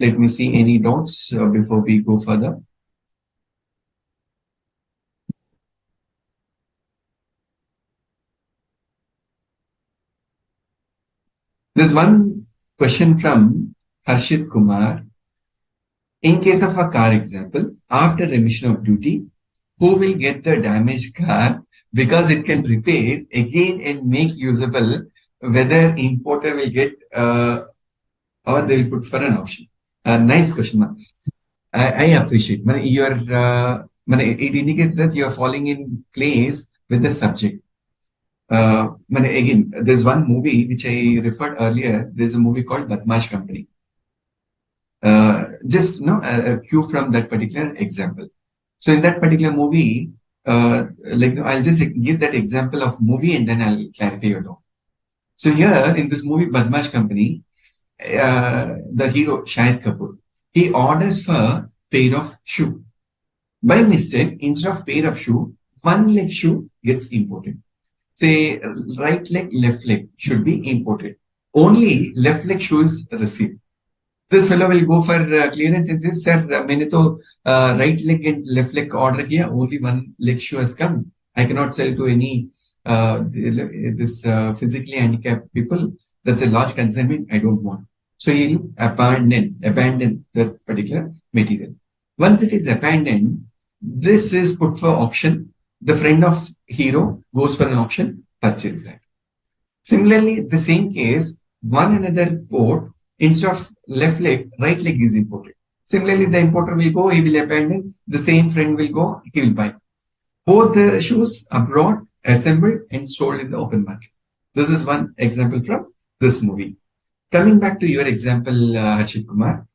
Let me see any doubts before we go further. There's one question from Harshit Kumar. In case of a car example, after remission of duty, who will get the damaged car because it can repair again and make usable, whether importer will get or they will put for an auction? Nice question, man. I appreciate. Man, it indicates that you are falling in place with the subject. Again, there's one movie which I referred earlier. There's a movie called Badmash Company. Just a cue from that particular example. So in that particular movie, I'll just give that example of movie and then I'll clarify your doubt. So here in this movie Badmash Company, the hero Shahid Kapoor, he orders for pair of shoe. By mistake, instead of pair of shoe, one leg shoe gets imported. Say right leg, left leg should be imported. Only left leg shoe is received. This fellow will go for clearance and says, sir, मैंने तो right leg and left leg order किया, only one leg shoe has come. I cannot sell to any physically handicapped people. That's a large consignment. I don't want. So he'll abandon that particular material. Once it is abandoned, this is put for auction. The friend of hero goes for an auction, purchase that. Similarly, the same case, one another port, instead of left leg, right leg is imported. Similarly, the importer will go, he will abandon. The same friend will go, he will buy. Both the shoes abroad, assembled and sold in the open market. This is one example from this movie. Coming back to your example, Harshit Kumar,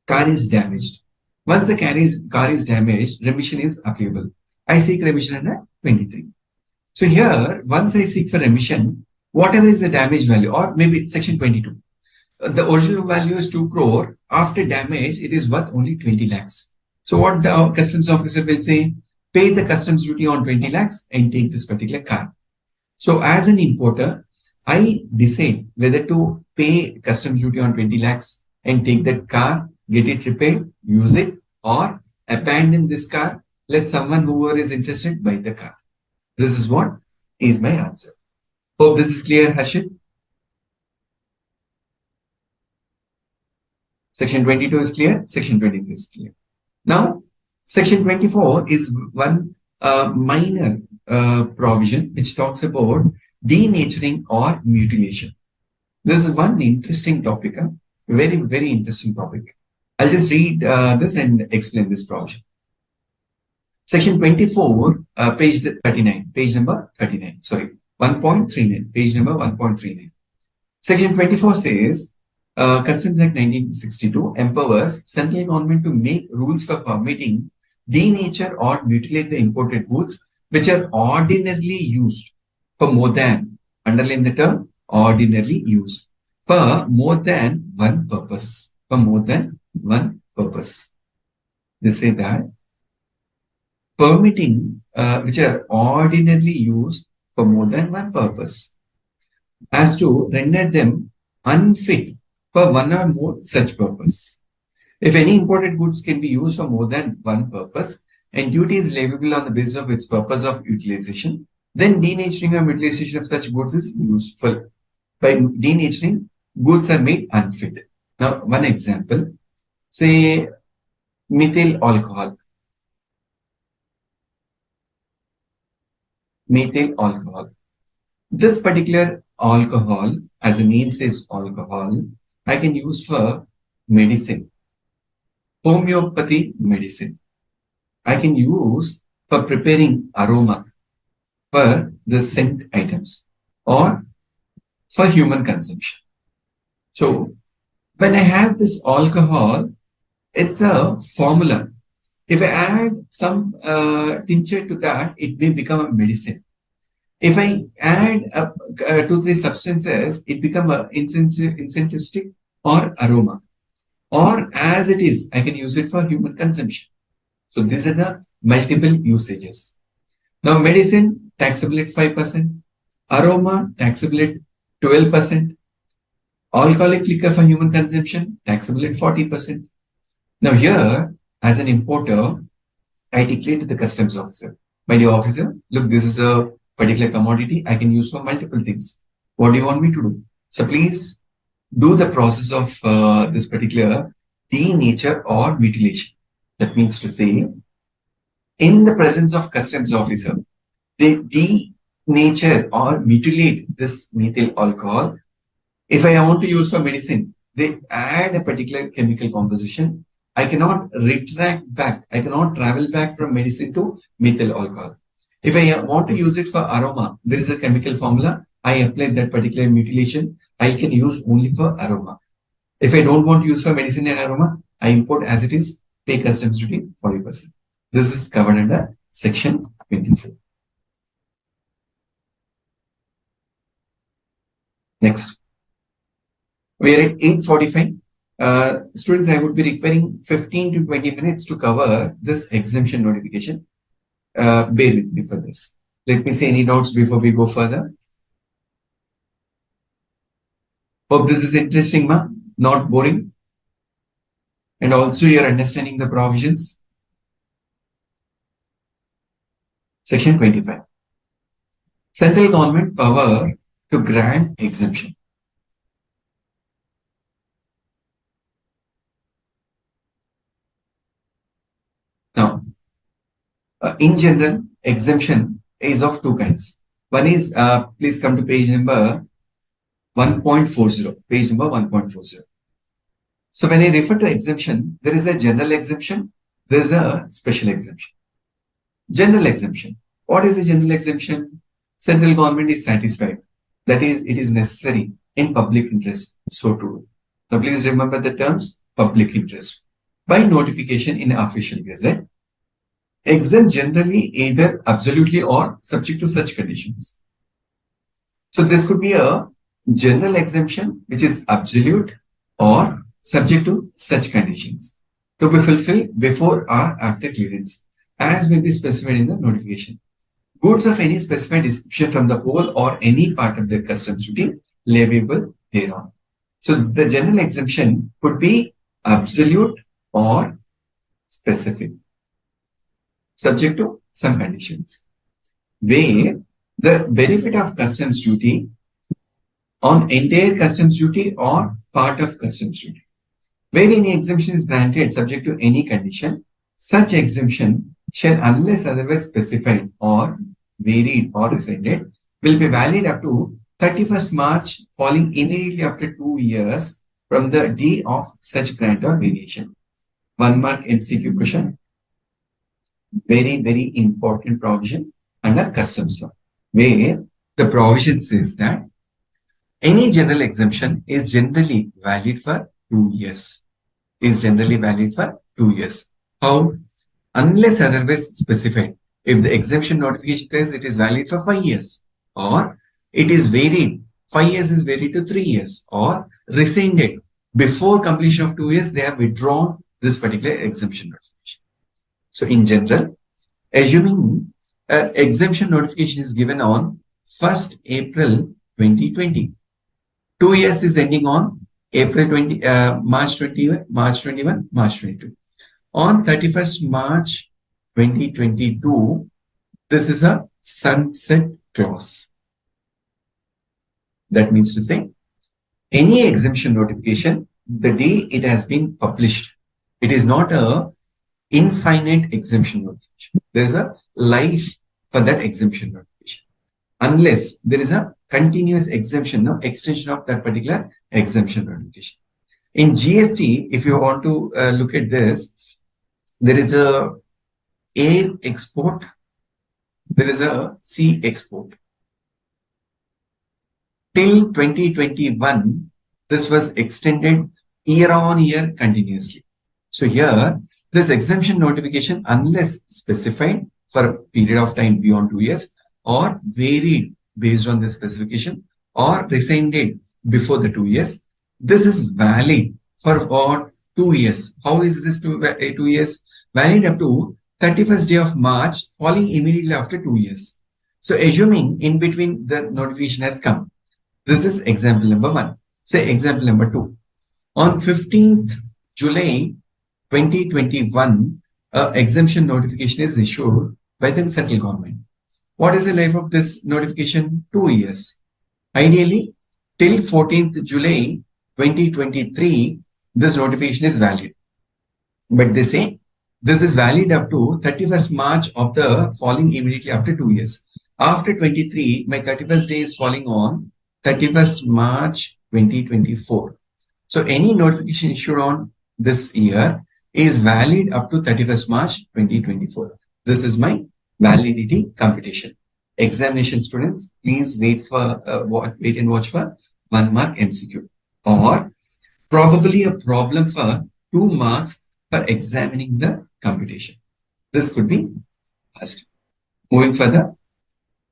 car is damaged. Once the car is damaged, remission is applicable. I seek remission under 23. So here, once I seek for remission, whatever is the damage value, or maybe it's Section 22. The original value is 2 crore. After damage, it is worth only 20 lakhs. So what the customs officer will say, pay the customs duty on 20 lakhs and take this particular car. So as an importer, I decide whether to pay customs duty on 20 lakhs and take that car, get it repaired, use it, or abandon this car, let someone whoever is interested buy the car. This is what is my answer. Hope this is clear, Harshit. Section 22 is clear. Section 23 is clear. Now, Section 24 is one minor provision which talks about denaturing or mutilation. This is one interesting topic, very, very interesting topic. I'll just read this and explain this provision. Section 24, page 39, page number 39, sorry, 1.39, page number 1.39. Section 24 says, Customs Act 1962 empowers central government to make rules for permitting denature or mutilate the imported goods which are ordinarily used for more than, underline the term, ordinarily used, for more than one purpose, for more than one purpose. They say that permitting which are ordinarily used for more than one purpose as to render them unfit for one or more such purpose. If any imported goods can be used for more than one purpose and duty is leviable on the basis of its purpose of utilization, then denaturing or mutilation of such goods is useful. By denaturing, goods are made unfit. Now, one example, say methyl alcohol. Methyl alcohol. This particular alcohol, as the name says alcohol, I can use for medicine, homeopathy medicine. I can use for preparing aroma for the scent items or for human consumption. So when I have this alcohol, it's a formula. If I add some tincture to that, it may become a medicine. If I add 2-3 substances, it become a incentistic or aroma. Or as it is, I can use it for human consumption. So these are the multiple usages. Now medicine, taxable at 5%. Aroma, taxable at 12%. Alcoholic liquor for human consumption, taxable at 40%. Now here, as an importer, I declare to the customs officer, my dear officer, look, this is a particular commodity I can use for multiple things. What do you want me to do? So please do the process of this particular denature or mutilation. That means to say, in the presence of customs officer, they denature or mutilate this methyl alcohol. If I want to use for medicine, they add a particular chemical composition. I cannot retract back. I cannot travel back from medicine to methyl alcohol. If I want to use it for aroma, there is a chemical formula. I apply that particular mutilation. I can use only for aroma. If I don't want to use for medicine and aroma, I import as it is, pay customs duty 40%. This is covered under section 24. Next. We are at 8:45. Students, I would be requiring 15 to 20 minutes to cover this exemption notification. Bear with me for this. Let me see any doubts before we go further. Hope this is interesting, ma? Not boring. And also you're understanding the provisions. Section 25. Central government power to grant exemption. Now, in general, exemption is of two kinds. One is, please come to page number 1.40, page number 1.40. So when I refer to exemption, there is a general exemption, there is a special exemption. General exemption. What is a general exemption? Central government is satisfied. That is, it is necessary in public interest so to do. Now please remember the terms public interest. By notification in official gazette, exempt generally either absolutely or subject to such conditions. So this could be a general exemption which is absolute or subject to such conditions to be fulfilled before or after clearance as may be specified in the notification. Goods of any specified description from the whole or any part of the customs duty leviable thereon. So the general exemption could be absolute or specific, subject to some conditions, where the benefit of customs duty on entire customs duty or part of customs duty. Where any exemption is granted subject to any condition, such exemption shall, unless otherwise specified or varied or rescinded, will be valid up to 31st March falling immediately after 2 years from the day of such grant or variation. 1 mark MCQ question. Very, very important provision under customs law, where the provision says that any general exemption is generally valid for 2 years. Is generally valid for 2 years. How? Unless otherwise specified. If the exemption notification says it is valid for 5 years, or it is varied, 5 years is varied to 3 years, or rescinded before completion of 2 years, they have withdrawn this particular exemption notification. So in general, assuming exemption notification is given on 1st April 2020, 2 years is ending on March 21, March 22. On 31st March 2022, this is a sunset clause. That means to say, any exemption notification the day it has been published. It is not a infinite exemption notification. There is a life for that exemption notification. Unless there is a continuous exemption, no extension of that particular exemption notification. In GST, if you want to look at this, there is a air export, there is a sea export. Till 2021, this was extended year on year continuously. So here, this exemption notification, unless specified for a period of time beyond 2 years or varied based on the specification or rescinded before the 2 years, this is valid for what? 2 years. How is this 2 years? Valid up to 31st day of March, falling immediately after 2 years. So assuming in between the notification has come, this is example number 1. Say example number 2. On 15th July 2021, exemption notification is issued by the central government. What is the life of this notification? 2 years. Ideally, till 14th July 2023, this notification is valid. But they say this is valid up to 31st March of the falling immediately after 2 years. After 23, my 31st day is falling on 31st March 2024. So any notification issued on this year is valid up to 31st March 2024. This is my validity computation. Examination students, please wait and watch for 1 mark MCQ or probably a problem for 2 marks for examining the computation. This could be asked. Moving further,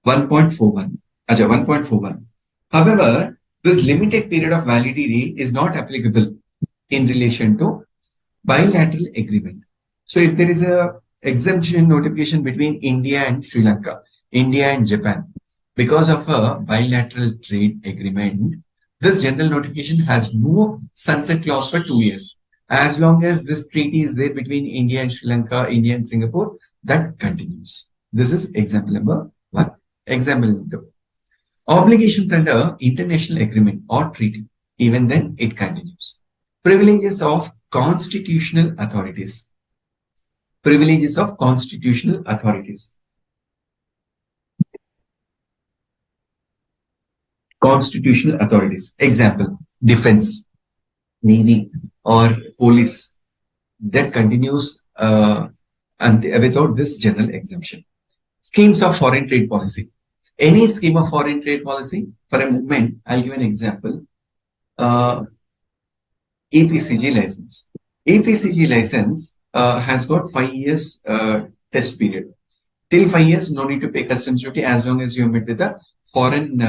1.41. 1.41. However, this limited period of validity is not applicable in relation to bilateral agreement. So if there is a exemption notification between India and Sri Lanka, India and Japan, because of a bilateral trade agreement, this general notification has no sunset clause for 2 years. As long as this treaty is there between India and Sri Lanka, India and Singapore, that continues. This is example number 1. Example number 2. Obligations under international agreement or treaty, even then it continues. Privileges of constitutional authorities. Privileges of constitutional authorities. Constitutional authorities. Example, defense, navy, or police. That continues and without this general exemption. Schemes of foreign trade policy. Any scheme of foreign trade policy, for a moment, I'll give an example. APCG license. APCG license has got 5 years test period. Till 5 years, no need to pay customs duty as long as you meet with the foreign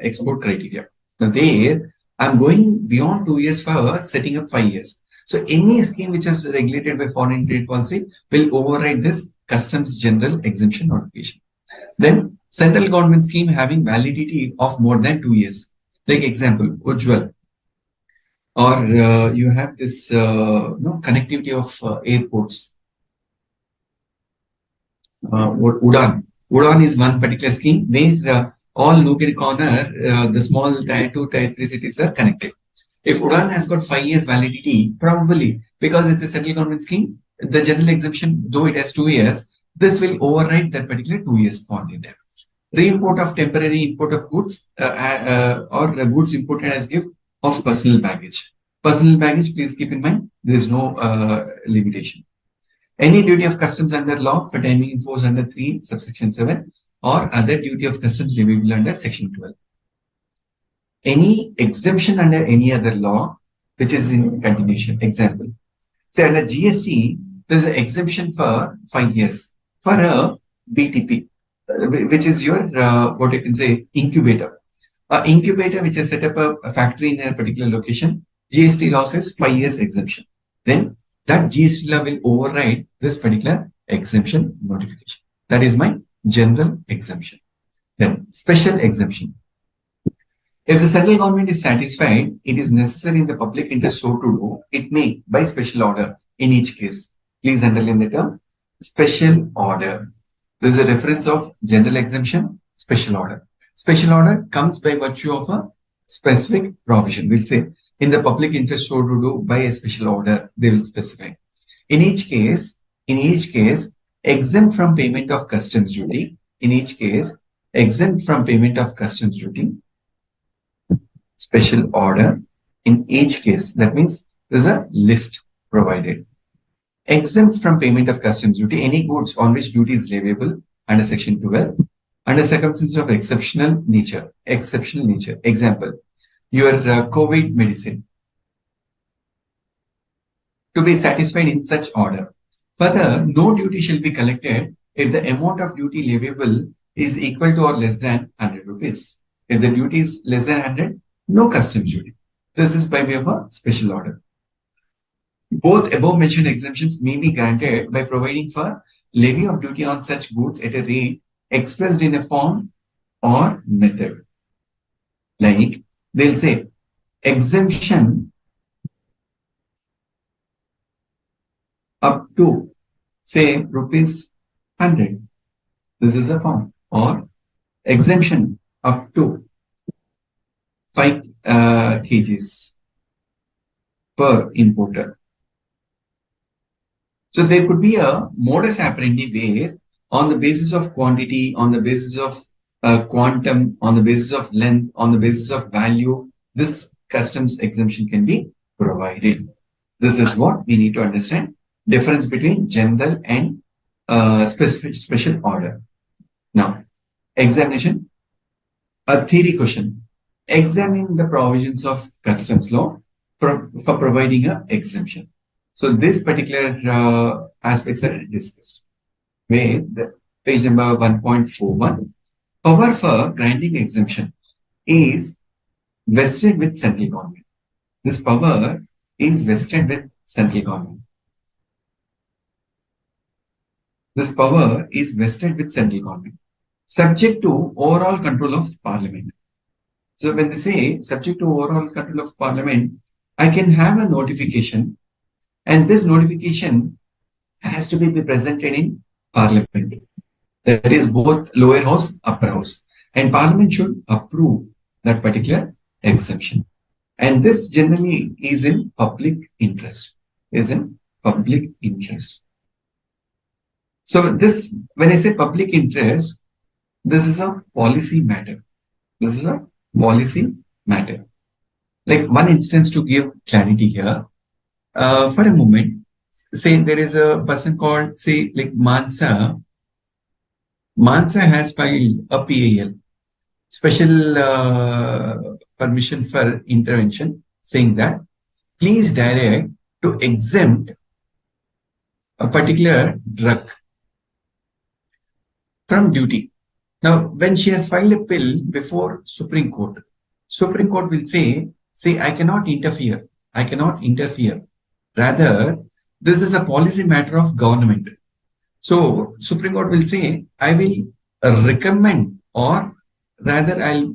export criteria. Now there, I'm going beyond 2 years for setting up 5 years. So any scheme which is regulated by foreign trade policy will override this customs general exemption notification. Then central government scheme having validity of more than 2 years. Like example, Ujjwal. Or you have this connectivity of airports. Udan. Udan is one particular scheme where all nook and corner, the small tier 2, tier 3 cities are connected. If Udan has got 5 years validity, probably because it's a central government scheme, the general exemption, though it has 2 years, this will override that particular 2 years point in there. Re-import of temporary import of goods or goods imported as gift of personal baggage. Personal baggage, please keep in mind, there is no limitation. Any duty of customs under law for timing enforced under 3 subsection 7 or other duty of customs reviewable under section 12. Any exemption under any other law which is in continuation. Example, say under GST, there is an exemption for 5 years for a BTP, which is your, what you can say, incubator. An incubator which has set up a factory in a particular location, GST law says 5 years exemption. Then that GST law will override this particular exemption notification. That is my general exemption. Then special exemption. If the central government is satisfied, it is necessary in the public interest so to do, it may, by special order, in each case. Please underline the term special order. This is a reference of general exemption, special order. Special order comes by virtue of a specific provision. We'll say, in the public interest so to do by a special order, they will specify. In each case, exempt from payment of customs duty. In each case, exempt from payment of customs duty. Special order. In each case, that means there's a list provided. Exempt from payment of customs duty, any goods on which duty is leviable under Section 12, under circumstances of exceptional nature. Exceptional nature. Example, your COVID medicine to be satisfied in such order. Further, no duty shall be collected if the amount of duty leviable is equal to or less than 100 rupees. If the duty is less than 100, no customs duty. This is by way of a special order. Both above mentioned exemptions may be granted by providing for levy of duty on such goods at a rate expressed in a form or method. Like they'll say exemption up to say rupees 100. This is a form. Or exemption up to 5 kgs per importer. So there could be a modus operandi where on the basis of quantity, on the basis of quantum, on the basis of length, on the basis of value, this customs exemption can be provided. This is what we need to understand. Difference between general and specific special order. Now, examination. A theory question. Examine the provisions of customs law for providing an exemption. So this particular aspects are discussed. Where the page number 1.41. Power for granting exemption is vested with central government. This power is vested with central government. This power is vested with central government, subject to overall control of Parliament. So when they say subject to overall control of Parliament, I can have a notification, and this notification has to be presented in Parliament. That is both lower house, upper house, and Parliament should approve that particular exemption. And this generally is in public interest. Is in public interest. So this, when I say public interest, this is a policy matter. This is a policy matter. Like one instance to give clarity here. For a moment, say there is a person called, say, like Mansa. Mansa has filed a PAL, special permission for intervention, saying that please direct to exempt a particular drug from duty. Now, when she has filed a bill before Supreme Court will say, I cannot interfere. I cannot interfere. Rather, this is a policy matter of government. So, Supreme Court will say, I will recommend, or rather I'll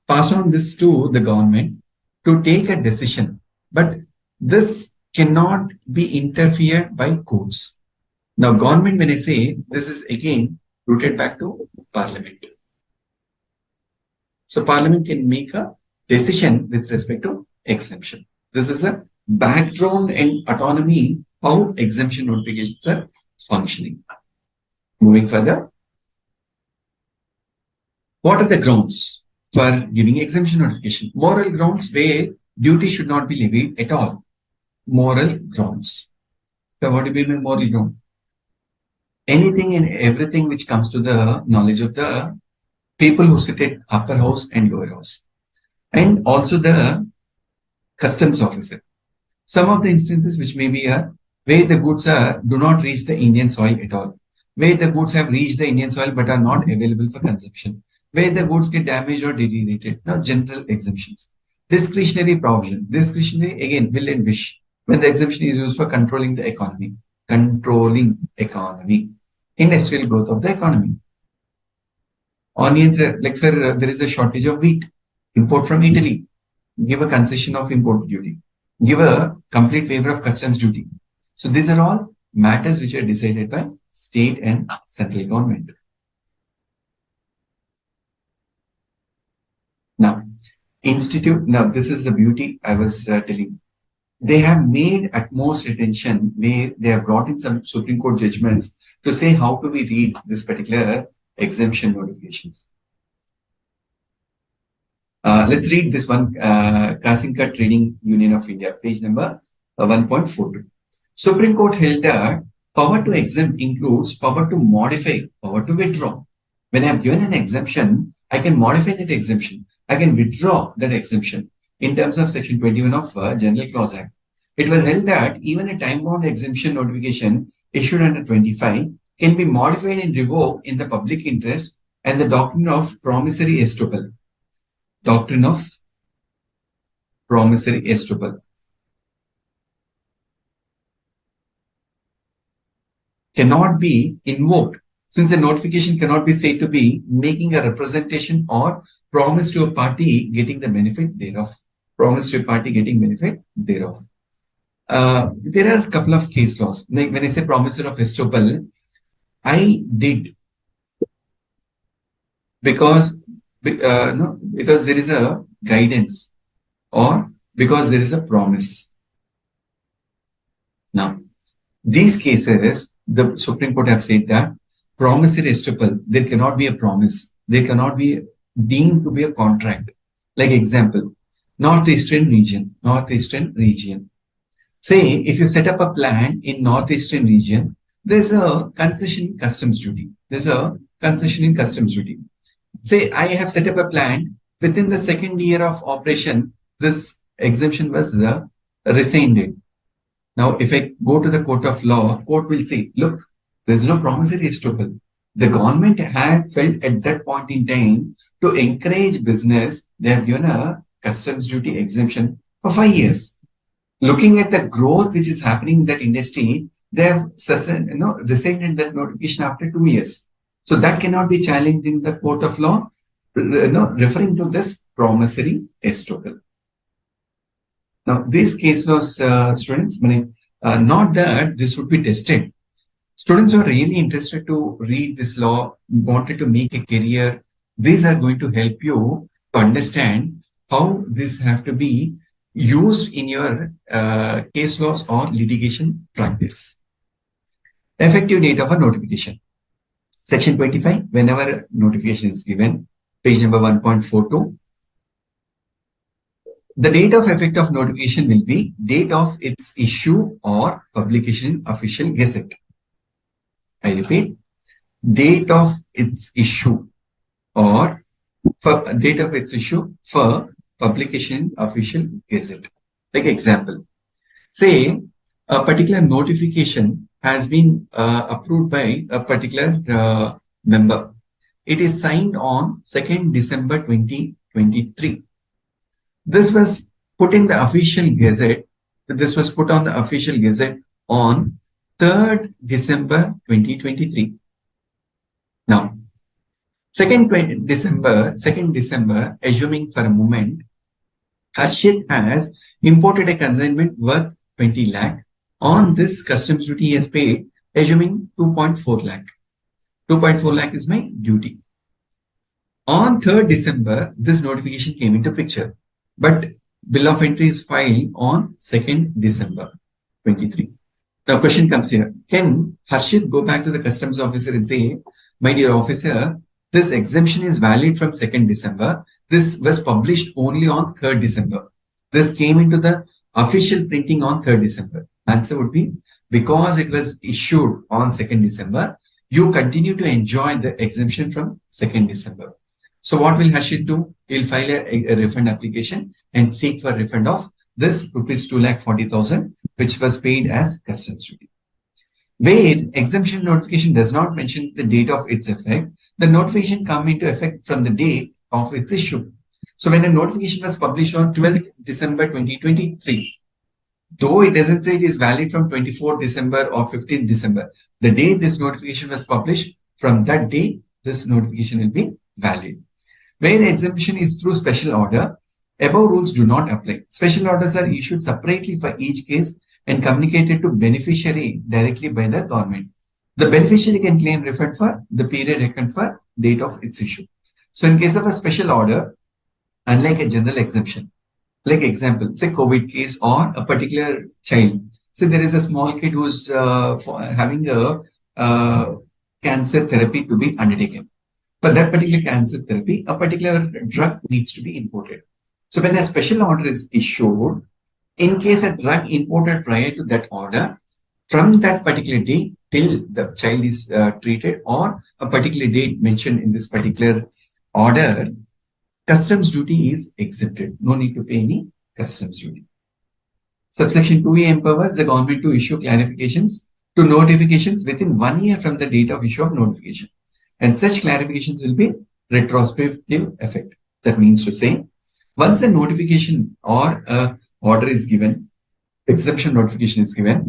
pass on this to the government to take a decision. But this cannot be interfered by courts. Now, government, when I say, this is again rooted back to Parliament. So Parliament can make a decision with respect to exemption. This is a background and autonomy how exemption notifications are functioning. Moving further. What are the grounds for giving exemption notification? Moral grounds where duty should not be levied at all. Moral grounds. So what do you mean by moral ground? Anything and everything which comes to the knowledge of the people who sit at upper house and lower house, and also the customs officer. Some of the instances which may be where the goods do not reach the Indian soil at all, where the goods have reached the Indian soil but are not available for consumption, where the goods get damaged or deteriorated. Now, general exemptions. Discretionary provision. Discretionary, again, will and wish. When the exemption is used for controlling the economy. Controlling economy. Industrial growth of the economy. Onions, like sir, there is a shortage of wheat. Import from Italy. Give a concession of import duty. Give a complete waiver of customs duty. So these are all matters which are decided by state and central government. Now, institute. Now, this is the beauty I was telling. They have made utmost attention where they have brought in some Supreme Court judgments to say how do we read this particular exemption notifications. Let's read this one, Kasinka Trading Union of India, page number 1.42. Supreme Court held that power to exempt includes power to modify, power to withdraw. When I have given an exemption, I can modify that exemption. I can withdraw that exemption in terms of Section 21 of General Clause Act. It was held that even a time-bound exemption notification issued under 25 can be modified and revoked in the public interest and the doctrine of promissory estoppel. Doctrine of promissory estoppel cannot be invoked since the notification cannot be said to be making a representation or promise to a party getting the benefit thereof. Promise to a party getting benefit thereof. There are a couple of case laws. When I say promissory of estoppel, I did because there is a guidance or because there is a promise. Now, these cases, the Supreme Court have said that promissory estoppel, there cannot be a promise. There cannot be deemed to be a contract. Like example, Northeastern region. Say, if you set up a plant in Northeastern region, there's a concession in customs duty. Say, I have set up a plant within the second year of operation, this exemption was rescinded. Now, if I go to the court of law, court will say, look, there's no promissory estoppel. The government had felt at that point in time to encourage business. They have given a customs duty exemption for 5 years. Looking at the growth which is happening in that industry, they have rescinded that notification after 2 years. So that cannot be challenged in the court of law, referring to this promissory estoppel. Now, these case laws, students, not that this would be tested. Students who are really interested to read this law, wanted to make a career, these are going to help you to understand how this have to be used in your case laws or litigation practice. Effective date of a notification. Section 25, whenever notification is given, page number 1.42. The date of effect of notification will be date of its issue or publication in official gazette. I repeat, date of its issue or for date of its issue for publication in official gazette. Like example, say a particular notification has been approved by a particular member. It is signed on 2nd December 2023. This was put in the official gazette. This was put on the official gazette on 3rd December 2023. Now, 2nd December, assuming for a moment, Harshit has imported a consignment worth 20 lakh. On this, customs duty he has paid, assuming 2.4 lakh. 2.4 lakh is my duty. On 3rd December, this notification came into picture, but bill of entry is filed on 2nd December 23. Now, question comes here. Can Harshit go back to the customs officer and say, my dear officer, this exemption is valid from 2nd December. This was published only on 3rd December. This came into the official printing on 3rd December. Answer would be, because it was issued on 2nd December, you continue to enjoy the exemption from 2nd December. So what will Harshit do? He'll file a refund application and seek for refund of this rupees 2,40,000, which was paid as customs duty. Where exemption notification does not mention the date of its effect, the notification comes into effect from the date of its issue. So when a notification was published on 12th December 2023, though it doesn't say it is valid from 24th December or 15th December, the day this notification was published, from that day, this notification will be valid. Where the exemption is through special order, above rules do not apply. Special orders are issued separately for each case and communicated to beneficiary directly by the government. The beneficiary can claim refund for the period reckoned for date of its issue. So in case of a special order, unlike a general exemption. Like example, say COVID case or a particular child. So there is a small kid who's having a cancer therapy to be undertaken. For that particular cancer therapy, a particular drug needs to be imported. So when a special order is issued, in case a drug imported prior to that order, from that particular day till the child is treated, or a particular date mentioned in this particular order, customs duty is exempted. No need to pay any customs duty. Subsection 2A empowers the government to issue clarifications to notifications within 1 year from the date of issue of notification. And such clarifications will be retrospective effect. That means to say, once a notification or a order is given, exemption notification is given,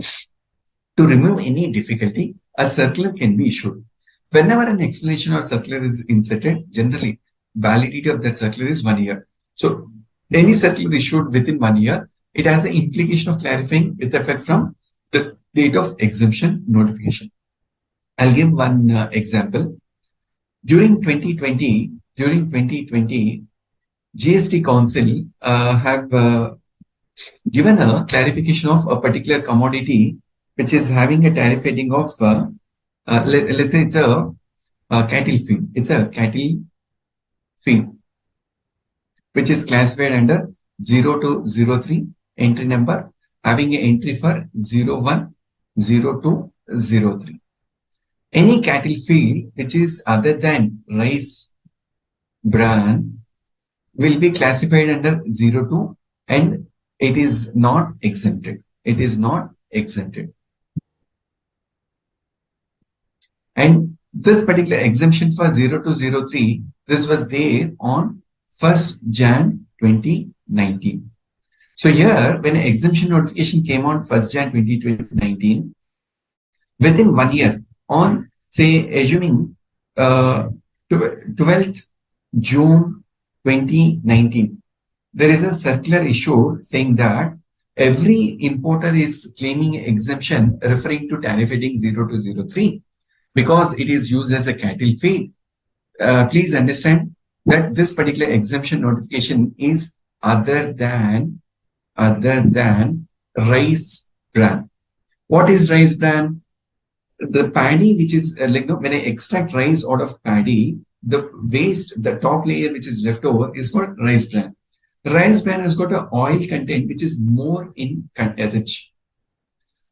to remove any difficulty, a circular can be issued. Whenever an explanation or circular is inserted, generally validity of that circular is 1 year. So any circular issued within 1 year, it has an implication of clarifying with effect from the date of exemption notification. I'll give one example. During 2020, GST Council have given a clarification of a particular commodity which is having a tariff heading of, let's say it's a cattle feed. It's a cattle feed, which is classified under 0 to 03 entry number, having an entry for 01, 02, 03. Any cattle feed which is other than rice bran will be classified under 02 and it is not exempted. It is not exempted. And this particular exemption for 0 to 03, this was there on 1st Jan 2019. So here, when an exemption notification came on 1st Jan 2019, within 1 year, on say assuming 12th June 2019, there is a circular issued saying that every importer is claiming exemption referring to tariff heading 0 to 03 because it is used as a cattle feed. Please understand that this particular exemption notification is other than rice bran. What is rice bran? The paddy which is when I extract rice out of paddy, the waste, the top layer which is left over is called rice bran. Rice bran has got an oil content which is more in rich.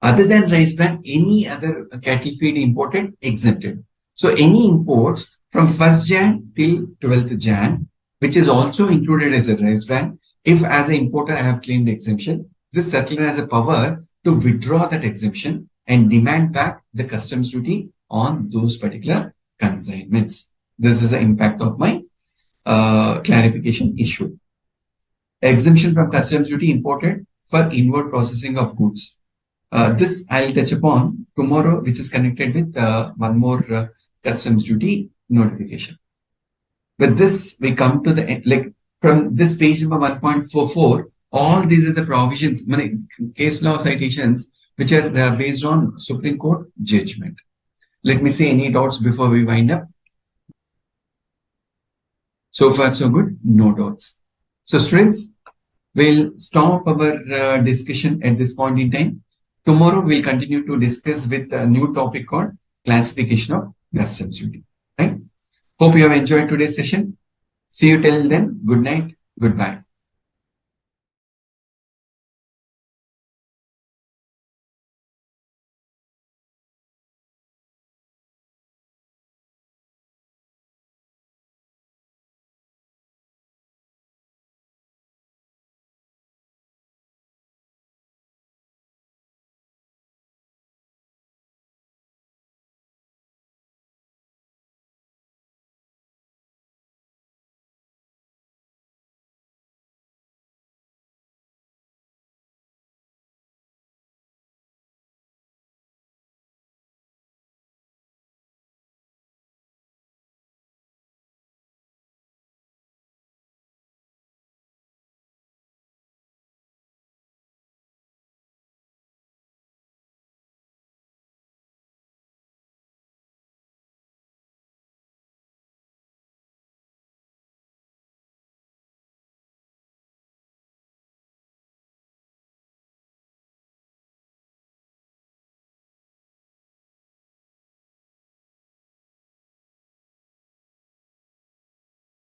Other than rice bran, any other cattle feed imported exempted. So any imports from 1st Jan till 12th Jan, which is also included as a rice bran, if as an importer I have claimed exemption, this circular has a power to withdraw that exemption and demand back the customs duty on those particular consignments. This is the impact of my clarification issue. Exemption from customs duty imported for inward processing of goods. This I'll touch upon tomorrow, which is connected with one more customs duty notification. With this, we come to the end. Like from this page number 1.44, all these are the provisions, case law citations, which are based on Supreme Court judgment. Let me see any doubts before we wind up. So far, so good. No doubts. So students, we'll stop our discussion at this point in time. Tomorrow, we'll continue to discuss with a new topic called classification of customs duty. Right? Hope you have enjoyed today's session. See you till then. Good night. Goodbye.